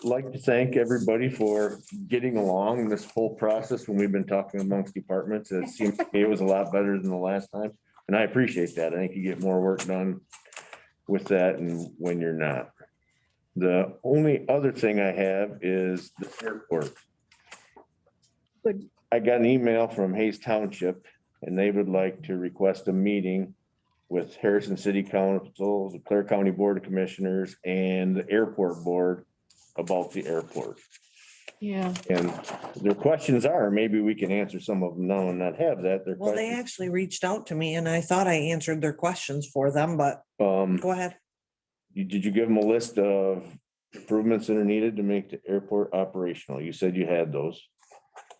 S1: like to thank everybody for getting along this whole process when we've been talking amongst departments. It seems to me it was a lot better than the last time. And I appreciate that. I think you get more work done with that and when you're not. The only other thing I have is the airport.
S6: Good.
S1: I got an email from Hayes Township and they would like to request a meeting with Harrison City Council, the Clare County Board of Commissioners and the Airport Board about the airport.
S6: Yeah.
S1: And their questions are, maybe we can answer some of them now and not have that. Their
S7: Well, they
S1: questions,
S7: actually reached out to me and I thought I answered their questions for them, but go ahead.
S1: did you give them a list of improvements that are needed to make the airport operational? You said you had those.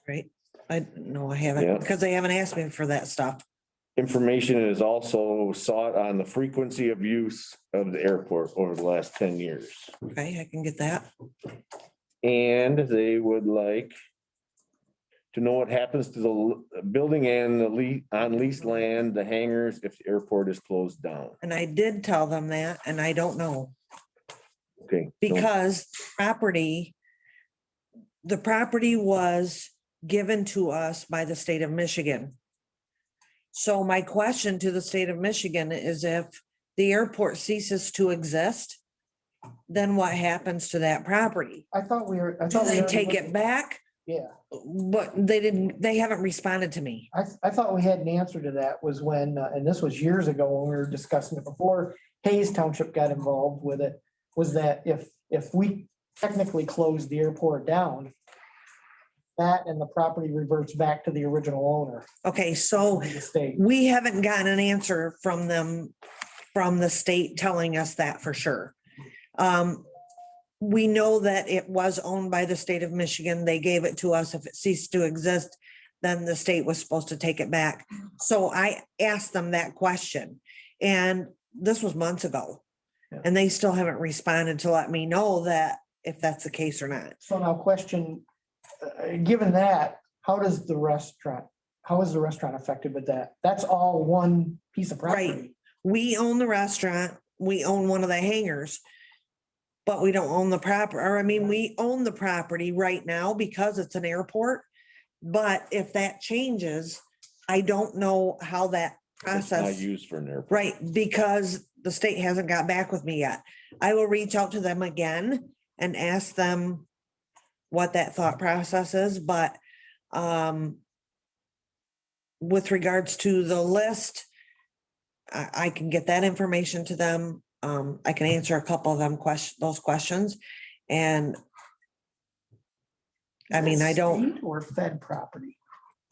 S7: Right? I no, I
S1: Yeah.
S7: haven't, because they haven't asked me for that stuff.
S1: Information is also sought on the frequency of use of the airport over the last 10 years.
S7: Okay, I can get that.
S1: And they would like to know what happens to the building and the on leased land, the hangars, if the airport is closed down.
S7: And I did tell them that, and I don't know,
S1: Okay. so-
S7: because the property was given to us by the state of Michigan. So my question to the state of Michigan is if the airport ceases to exist, then what happens to that property?
S2: I thought we were.
S7: Do they take it back?
S2: Yeah,
S7: But they haven't responded to me.
S2: I thought we had an answer to that was when, and this was years ago when we were discussing it before Hayes Township got involved with it, was that if we technically close the airport down, that and the property reverts back to the original owner.
S7: Okay, so
S2: The state.
S7: we haven't gotten an answer from them, from the state telling us that for sure. We know that it was owned by the state of Michigan. They gave it to us. If it ceased to exist, then the state was supposed to take it back. So I asked them that question, and this was months ago.
S2: Yeah.
S7: And they still haven't responded to let me know that if that's the case or not.
S2: So now question, given that, how is the restaurant affected with that? That's all one piece of property.
S7: Right. We own the restaurant, we own one of the hangars. But we don't own the property, or I mean, we own the property right now because it's an airport. But if that changes, I don't know how that
S1: It's not
S7: process,
S1: used for an airport.
S7: right, because the state hasn't got back with me yet. I will reach out to them again and ask them what that thought process is, but with regards to the list, I can get that information to them. I can answer a couple of them those questions, and I mean, I don't,
S2: State Or Fed property,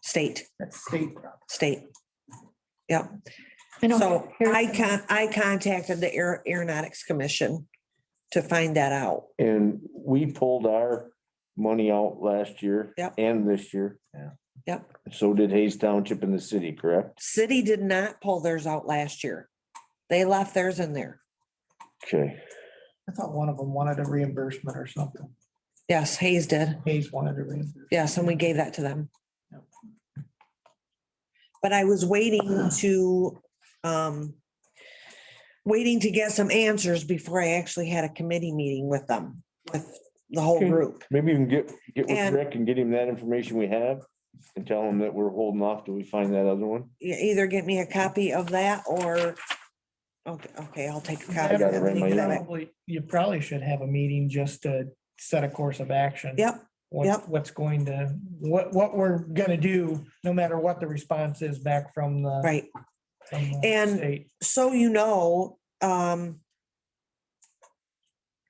S7: state,
S2: that's state property.
S7: state. Yep.
S6: I know
S7: So
S6: Harrison-
S7: I contacted the Aeronautics Commission to find that out.
S1: And we pulled our money out last year.
S7: Yep.
S1: And this year.
S7: Yep.
S1: So did Hayes Township and the city, correct?
S7: City did not pull theirs out last year. They left theirs in there.
S1: Okay.
S2: I thought one of them wanted a reimbursement or something.
S7: Yes, Hayes did.
S2: Hayes wanted a reimbursement.
S7: Yes, and we gave that to them.
S2: Yep.
S7: But I was waiting to get some answers before I actually had a committee meeting with them, with the whole
S1: Okay.
S7: group.
S1: Maybe you can get with
S7: And-
S1: Rick and get him that information we have and tell him that we're holding off till we find that other one.
S7: Either get me a copy of that or, okay, I'll take a copy.
S1: I
S7: of
S1: got it
S7: that
S1: right
S7: and
S1: in my
S7: leave
S1: email.
S7: that.
S2: You probably should have a meeting just to set a course of action.
S7: Yep, yep.
S2: What's going to, what we're gonna do, no matter what the response is back from the.
S7: Right.
S2: from the
S7: And
S2: state.
S7: so you know,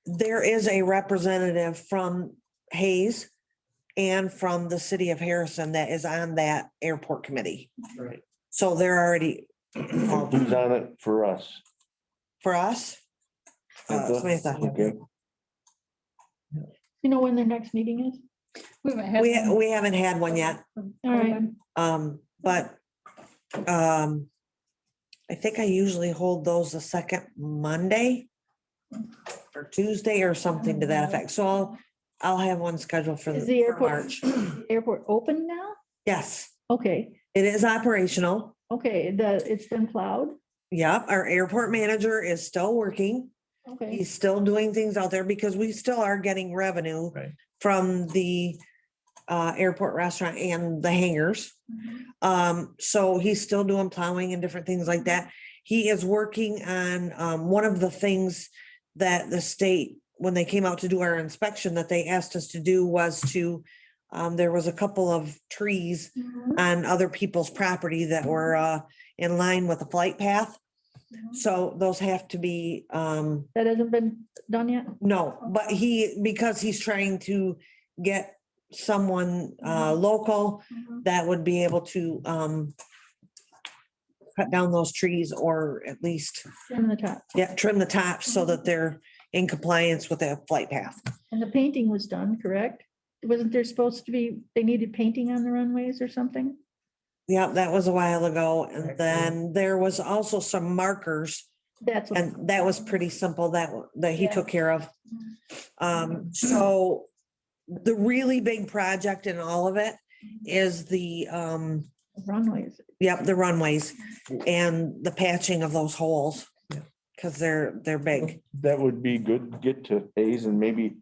S7: there is a representative from Hayes and from the city of Harrison that is on that airport committee.
S2: Right.
S7: So they're already involved.
S1: Who's on it for us?
S7: For us? Samantha.
S1: Okay.
S6: You know when their next meeting is?
S19: We haven't had one.
S7: We haven't had one yet,
S6: All right.
S7: but I think I usually hold those the second Monday or Tuesday or something to that effect. So I'll have one scheduled for
S6: Is the
S7: for
S6: airport,
S7: March.
S6: airport open now?
S7: Yes,
S6: Okay,
S7: it is operational.
S6: okay, it's been plowed?
S7: Yep, our airport manager is still working.
S6: Okay,
S7: He's still doing things out there because we still are getting revenue
S2: Right.
S7: from the airport restaurant and the hangars. So he's still doing plowing and different things like that. He is working on, one of the things that the state, when they came out to do our inspection, that they asked us to do was to, there was a couple of trees on other people's property that were, in line with the flight path. So those have to be,
S6: That hasn't been done yet?
S7: no, but because he's trying to get someone local that would be able to cut down those trees, or at least,
S6: Trim the top.
S7: yeah, trim the tops so that they're in compliance with the flight path.
S6: And the painting was done, correct? Wasn't there supposed to be, they needed painting on the runways or something?
S7: Yeah, that was a while ago. And then there was also some markers,
S6: That's what,
S7: and that was pretty simple that he took care of. So the really big project in all of it is the
S6: runways.
S7: yep, the runways and the patching of those holes. Cause they're big.
S1: That would be good, to get to Hayes and maybe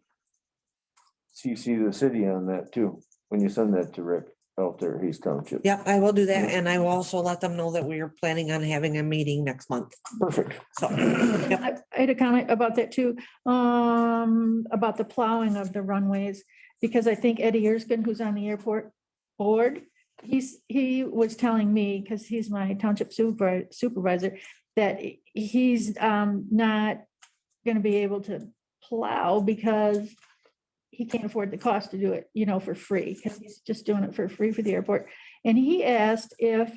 S1: CC the city on that too, when you send that to Rick out there, Hayes Township.
S7: Yep, I will do that. And I will also let them know that we are planning on having a meeting next month.
S1: Perfect.
S7: So,
S6: I had a comment about that too, about the plowing of the runways, because I think Eddie Erskine, who's on the airport board, he was telling me, because he's my township supervisor, that he's not gonna be able to plow because he can't afford the cost to do it, for free, because he's just doing it for free for the airport. And he asked if,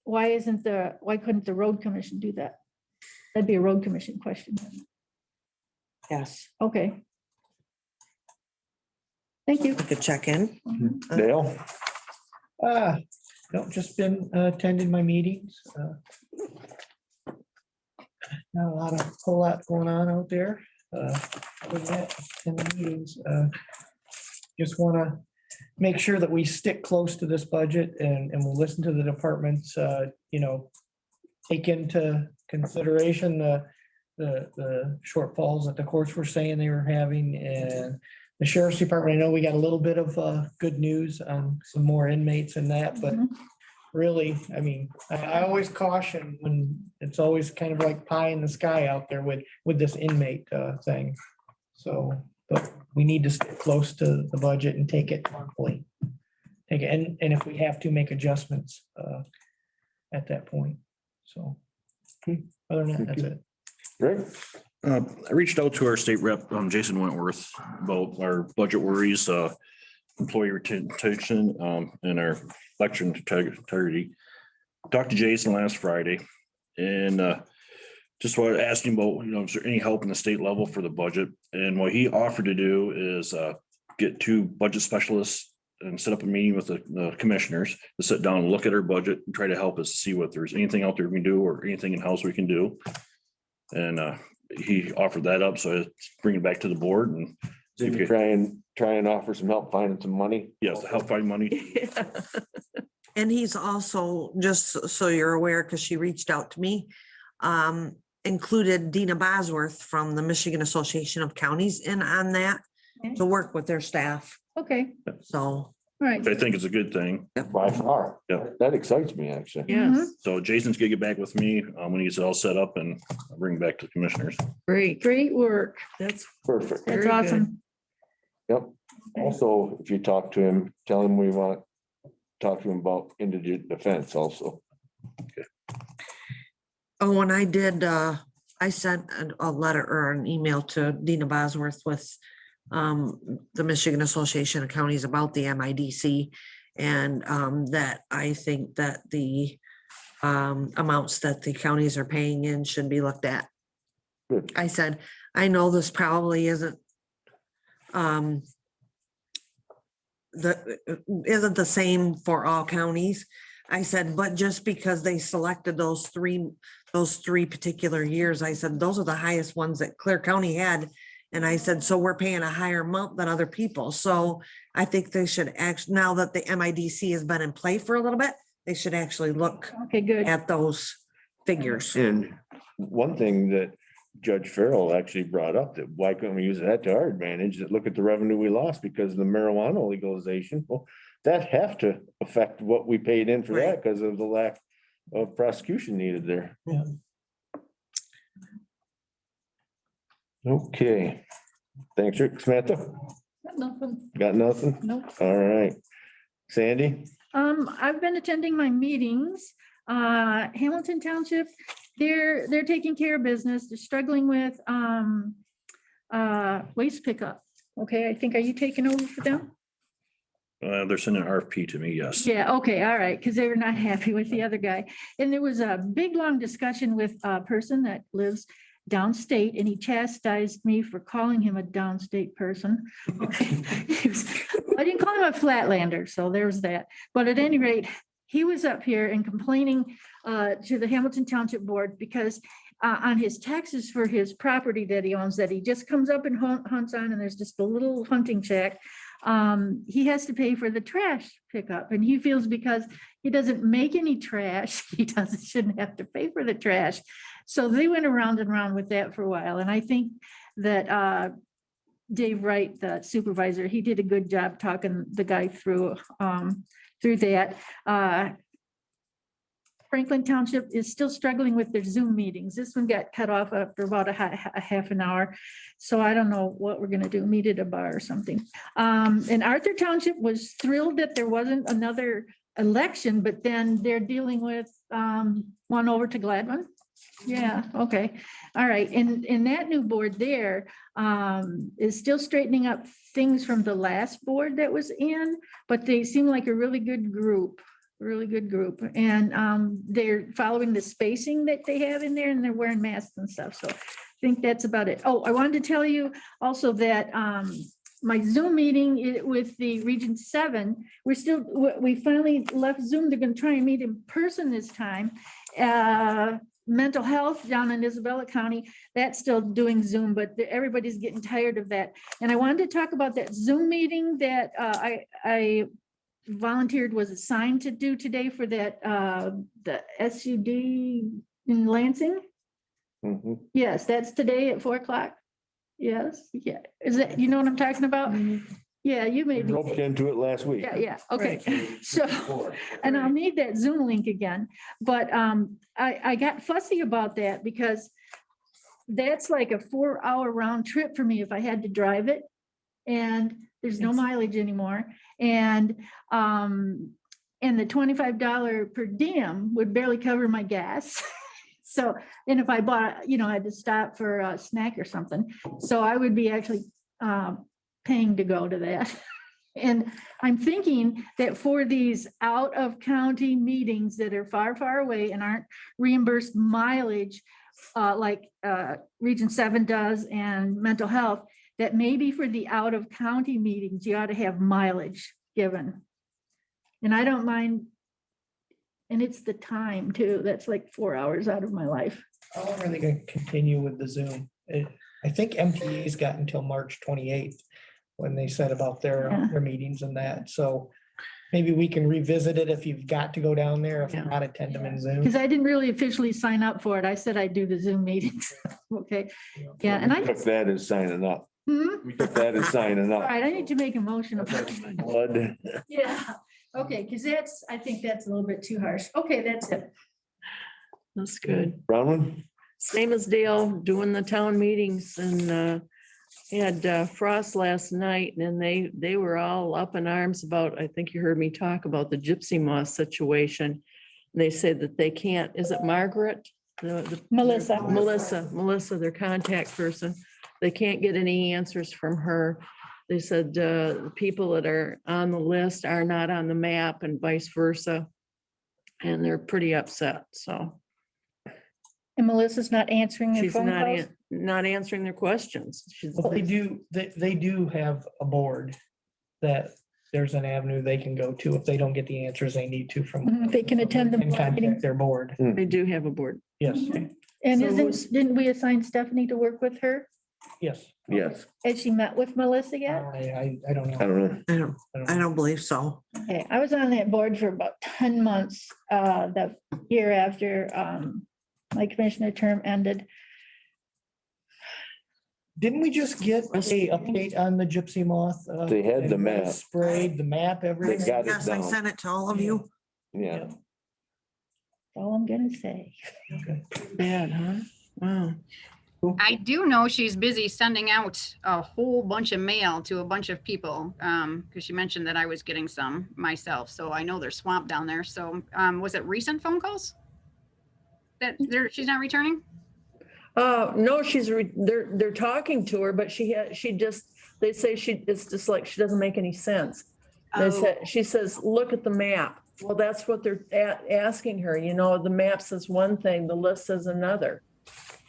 S6: why couldn't the road commission do that? That'd be a road commission question.
S7: yes,
S6: Okay. Thank you.
S7: we could check in.
S1: Dale?
S2: No, just been attending my meetings. Not a whole lot going on out there. With that in the meetings, just want to make sure that we stick close to this budget and we'll listen to the departments, take into consideration the shortfalls that the courts were saying they were having, and the sheriff's department. I know we got a little bit of good news on some more inmates and that, but really, I mean, I always caution when it's always kind of like pie in the sky out there with this inmate thing. So, but we need to stay close to the budget and take it monthly. Take it, and if we have to make adjustments at that point. So, other than that, that's it.
S1: Rick?
S5: I reached out to our state rep, Jason Wentworth, about our budget worries, employee retention, and our election integrity. Talked to Jason last Friday and just wanted to ask him about, is there any help in the state level for the budget? And what he offered to do is get 2 budget specialists and set up a meeting with the commissioners to sit down and look at our budget and try to help us see what there's anything out there we can do or anything in-house we can do. And he offered that up, so I bring it back to the board and see if
S1: Did
S5: we
S1: you try and offer some help finding some money?
S5: yes, to help find money.
S7: And he's also, just so you're aware, because she reached out to me, included Dina Bosworth from the Michigan Association of Counties in on that to work with their staff.
S6: Okay,
S7: So,
S6: all right.
S5: I think it's a good thing.
S1: By far.
S5: Yeah.
S1: That excites me, actually.
S6: Yes.
S5: So Jason's gonna get back with me when he gets it all set up and I'll bring it back to the commissioners.
S6: Great work.
S7: that's
S1: Perfect.
S6: That's
S7: Very good.
S6: awesome.
S1: Yep. Also, if you talk to him, tell him we want to talk to him about indigent defense also.
S7: oh, and I did, I sent a letter or an email to Dina Bosworth with the Michigan Association of Counties about the MIDC. And that I think that the amounts that the counties are paying in should be looked at.
S1: Good.
S7: I said, I know this probably isn't the same for all counties. I said, but just because they selected those three particular years, I said, those are the highest ones that Clear County had. And I said, so we're paying a higher amount than other people. So I think they should actually, now that the MIDC has been in play for a little bit, they should actually look
S6: Okay, good.
S7: at those figures.
S1: And one thing that Judge Farrell actually brought up that why couldn't we use that to our advantage? That look at the revenue we lost because of the marijuana legalization. Well, that have to affect what we paid in for that because of the lack of prosecution needed there.
S2: Yeah.
S1: Okay. Thanks, Rick. Samantha,
S19: Got nothing.
S1: got nothing?
S19: Nope.
S1: All right. Sandy?
S6: I've been attending my meetings. Hamilton Township, they're taking care of business. They're struggling with waste pickup. Okay, I think, are you taking over for them?
S5: They're sending an RFP to me, yes.
S6: Yeah, okay, all right, because they were not happy with the other guy. And there was a big, long discussion with a person that lives downstate, and he chastised me for calling him a downstate person. Okay. I didn't call him a flatlander, so there's that. But at any rate, he was up here and complaining to the Hamilton Township Board because on his taxes for his property that he owns, that he just comes up and hunts on, and there's just a little hunting shack. He has to pay for the trash pickup, and he feels because he doesn't make any trash, shouldn't have to pay for the trash. So they went around and around with that for a while, and I think that Dave Wright, the supervisor, he did a good job talking the guy through that. Franklin Township is still struggling with their Zoom meetings. This one got cut off after about a half an hour. So I don't know what we're gonna do, meet at a bar or something. And Arthur Township was thrilled that there wasn't another election, but then they're dealing with one over to Gladwin. Yeah, okay, all right. And that new board there is still straightening up things from the last board that was in, but they seem like a really good group. And they're following the spacing that they have in there, and they're wearing masks and stuff. So I think that's about it. Oh, I wanted to tell you also that my Zoom meeting with the Region 7, we finally left Zoom. They're going to try and meet in person this time. Mental health down in Isabella County, that's still doing Zoom, but everybody's getting tired of that. And I wanted to talk about that Zoom meeting that I volunteered, was assigned to do today for that, the SUD in Lansing.
S1: Mm-hmm.
S6: Yes, that's today at 4:00. Yes, yeah. Is that, you know what I'm talking about? Yeah, you may be.
S1: Roped into it last week.
S6: Yeah, okay. So, and I'll need that Zoom link again, but I got fussy about that because that's like a 4-hour round trip for me if I had to drive it. And there's no mileage anymore. And the $25 per diem would barely cover my gas. So, and if I bought, I had to stop for a snack or something. So I would be actually paying to go to that. And I'm thinking that for these out of county meetings that are far, far away and aren't reimbursed mileage, like Region 7 does and mental health, that maybe for the out of county meetings, you ought to have mileage given. And I don't mind. And it's the time too. That's like 4 hours out of my life.
S2: How long are they gonna continue with the Zoom? I think MTA's got until March 28th when they said about their meetings and that. So maybe we can revisit it if you've got to go down there, if not, attend them in Zoom.
S6: Because I didn't really officially sign up for it. I said I'd do the Zoom meetings. Okay. Yeah, and
S1: We took that as signing up. We took that as signing
S6: All
S1: up.
S6: right, I need to make a motion about it.
S1: Blood.
S6: Yeah, okay, because I think that's a little bit too harsh. Okay, that's it.
S3: That's good.
S1: Bronwyn?
S3: Same as Dale, doing the town meetings, and had Frost last night, and they were all up in arms about, I think you heard me talk about the gypsy moth situation. And they said that they can't, is it Margaret? Melissa, their contact person. They can't get any answers from her. They said the people that are on the list are not on the map and vice versa. And they're pretty upset, so.
S6: And Melissa's not answering their
S3: She's
S6: phone calls?
S3: not answering their questions.
S2: Well, they do have a board that there's an avenue they can go to if they don't get the answers they need to from.
S6: They can attend the
S2: And
S6: board meeting.
S2: contact their board.
S3: They do have a board.
S2: Yes,
S6: And
S3: So
S6: didn't we assign Stephanie to work with her?
S2: yes.
S1: Yes.
S6: Has she met with Melissa yet?
S2: I don't know.
S1: I don't know.
S7: I don't believe so.
S6: Okay, I was on that board for about 10 months, the year after my commissioner term ended.
S2: Didn't we just get a update on the gypsy moth?
S1: They had the map.
S2: Sprayed the map, everything.
S1: got it
S7: Yes, I
S1: down.
S7: sent it to all of you.
S1: Yeah.
S6: All I'm gonna say.
S3: Bad, huh? Wow.
S8: I do know she's busy sending out a whole bunch of mail to a bunch of people. Because she mentioned that I was getting some myself. So I know they're swamped down there. So was it recent phone calls? That she's not returning?
S3: No, they're talking to her, but they say it's just like, she doesn't make any sense. She says, look at the map. Well, that's what they're asking her, the map says one thing, the list says another.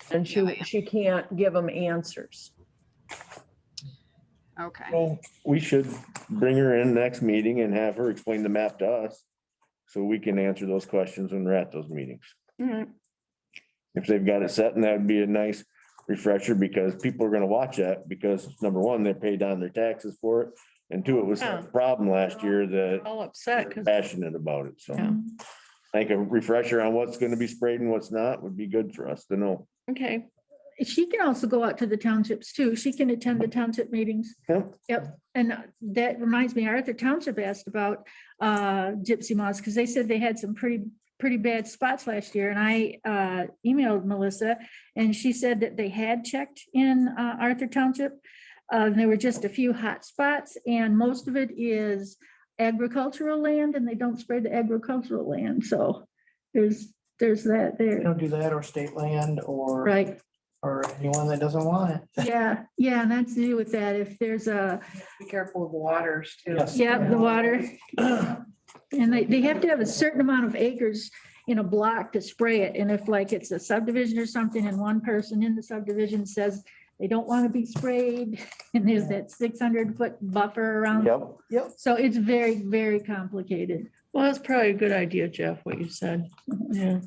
S3: And she can't give them answers.
S8: Okay.
S1: Well, we should bring her in next meeting and have her explain the map to us. So we can answer those questions when we're at those meetings. If they've got it set, and that'd be a nice refresher because people are gonna watch that because number one, they paid down their taxes for it. And two, it was a problem last year that
S3: All upset
S1: they're
S3: because
S1: passionate about it. So I think a refresher on what's gonna be sprayed and what's not would be good for us to know.
S3: okay.
S6: She can also go out to the townships too. She can attend the township meetings. Yep. And that reminds me, Arthur Township asked about gypsy moths because they said they had some pretty bad spots last year. And I emailed Melissa and she said that they had checked in Arthur Township. There were just a few hot spots and most of it is agricultural land and they don't spray the agricultural land. So there's that there.
S2: Don't do that or state land or.
S6: Right.
S2: Or anyone that doesn't want it.
S6: Yeah, and that's to do with that. If there's a,
S12: Be careful of the waters too.
S2: Yes.
S6: yeah, the water. And they have to have a certain amount of acres in a block to spray it. And if like it's a subdivision or something and one person in the subdivision says they don't want to be sprayed and there's that 600-foot buffer around.
S2: Yep.
S6: So it's very, very complicated.
S3: Well, that's probably a good idea, Jeff, what you said. Yeah.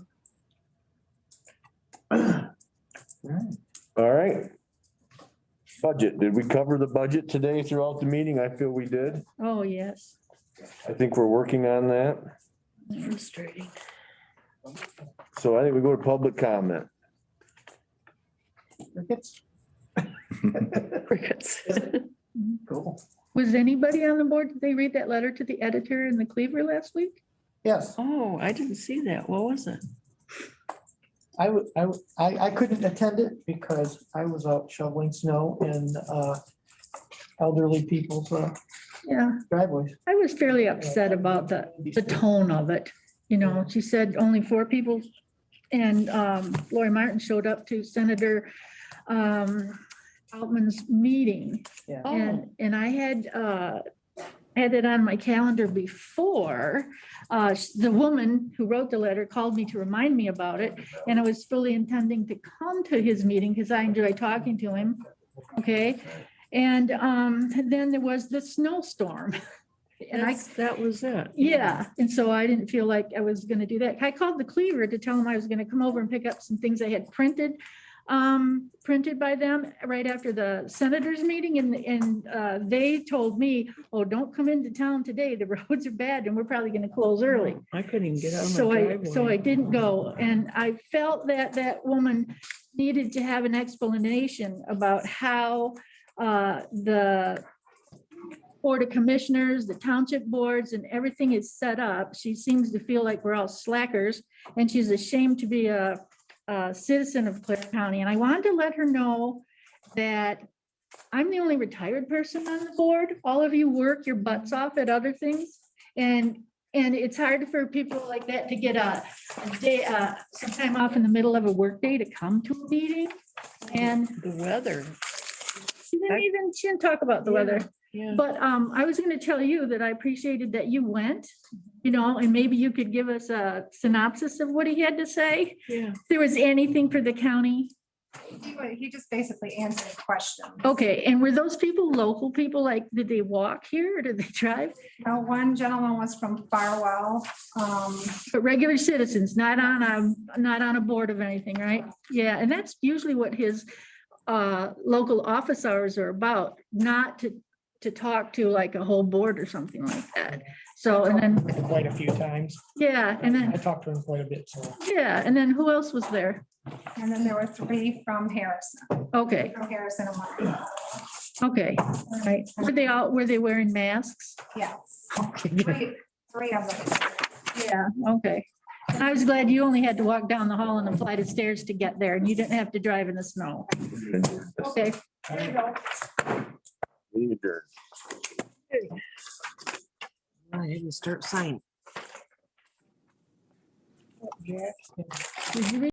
S1: All right. Budget. Did we cover the budget today throughout the meeting? I feel we did.
S6: Oh, yes.
S1: I think we're working on that.
S3: Frustrating.
S1: So I think we go to public comment.
S3: Crickets.
S2: Cool.
S6: Was anybody on the board? Did they read that letter to the editor in the Cleaver last week?
S2: Yes.
S3: Oh, I didn't see that. What was it?
S2: I couldn't attend it because I was out shoveling snow in elderly people's
S6: Yeah.
S2: driveways.
S6: I was fairly upset about the tone of it. She said only 4 people and Lori Martin showed up to Senator Altman's meeting.
S2: Yeah.
S6: And I had it on my calendar before. The woman who wrote the letter called me to remind me about it. And I was fully intending to come to his meeting because I enjoy talking to him. Okay. And then there was the snowstorm. And
S3: That was it.
S6: yeah, and so I didn't feel like I was gonna do that. I called the Cleaver to tell them I was gonna come over and pick up some things I had printed by them right after the senators meeting and they told me, oh, don't come into town today. The roads are bad and we're probably gonna close early.
S3: I couldn't even get out of my
S6: So
S3: driveway.
S6: I didn't go and I felt that woman needed to have an explanation about how the Board of Commissioners, the township boards and everything is set up. She seems to feel like we're all slackers and she's ashamed to be a citizen of Clare County. And I wanted to let her know that I'm the only retired person on the board. All of you work your butts off at other things. And it's hard for people like that to get a day, some time off in the middle of a workday to come to a meeting. And
S3: The weather.
S6: she didn't talk about the weather.
S3: Yeah.
S6: But I was going to tell you that I appreciated that you went, and maybe you could give us a synopsis of what he had to say.
S3: Yeah.
S6: If there was anything for the county.
S4: He just basically answered a question.
S6: Okay, and were those people local people? Like, did they walk here or did they drive?
S4: One gentleman was from Farwell.
S6: But regular citizens, not on a board of anything, right? Yeah, and that's usually what his local office hours are about, not to talk to like a whole board or something like that. So, and then,
S2: Quite a few times.
S6: yeah, and
S2: I
S6: then,
S2: talked to him quite a bit, so.
S6: yeah, and then who else was there?
S4: And then there were 3 from Harrison,
S6: Okay,
S4: from Harrison and Martin.
S6: okay, all right. Were they wearing masks?
S4: Yes.
S6: Okay, good.
S4: 3 of them.
S6: Yeah, okay. And I was glad you only had to walk down the hall and a flight of stairs to get there and you didn't have to drive in the snow. Okay.
S4: There you go.
S1: Meeting adjourned.
S7: I didn't start signing.
S6: Did you read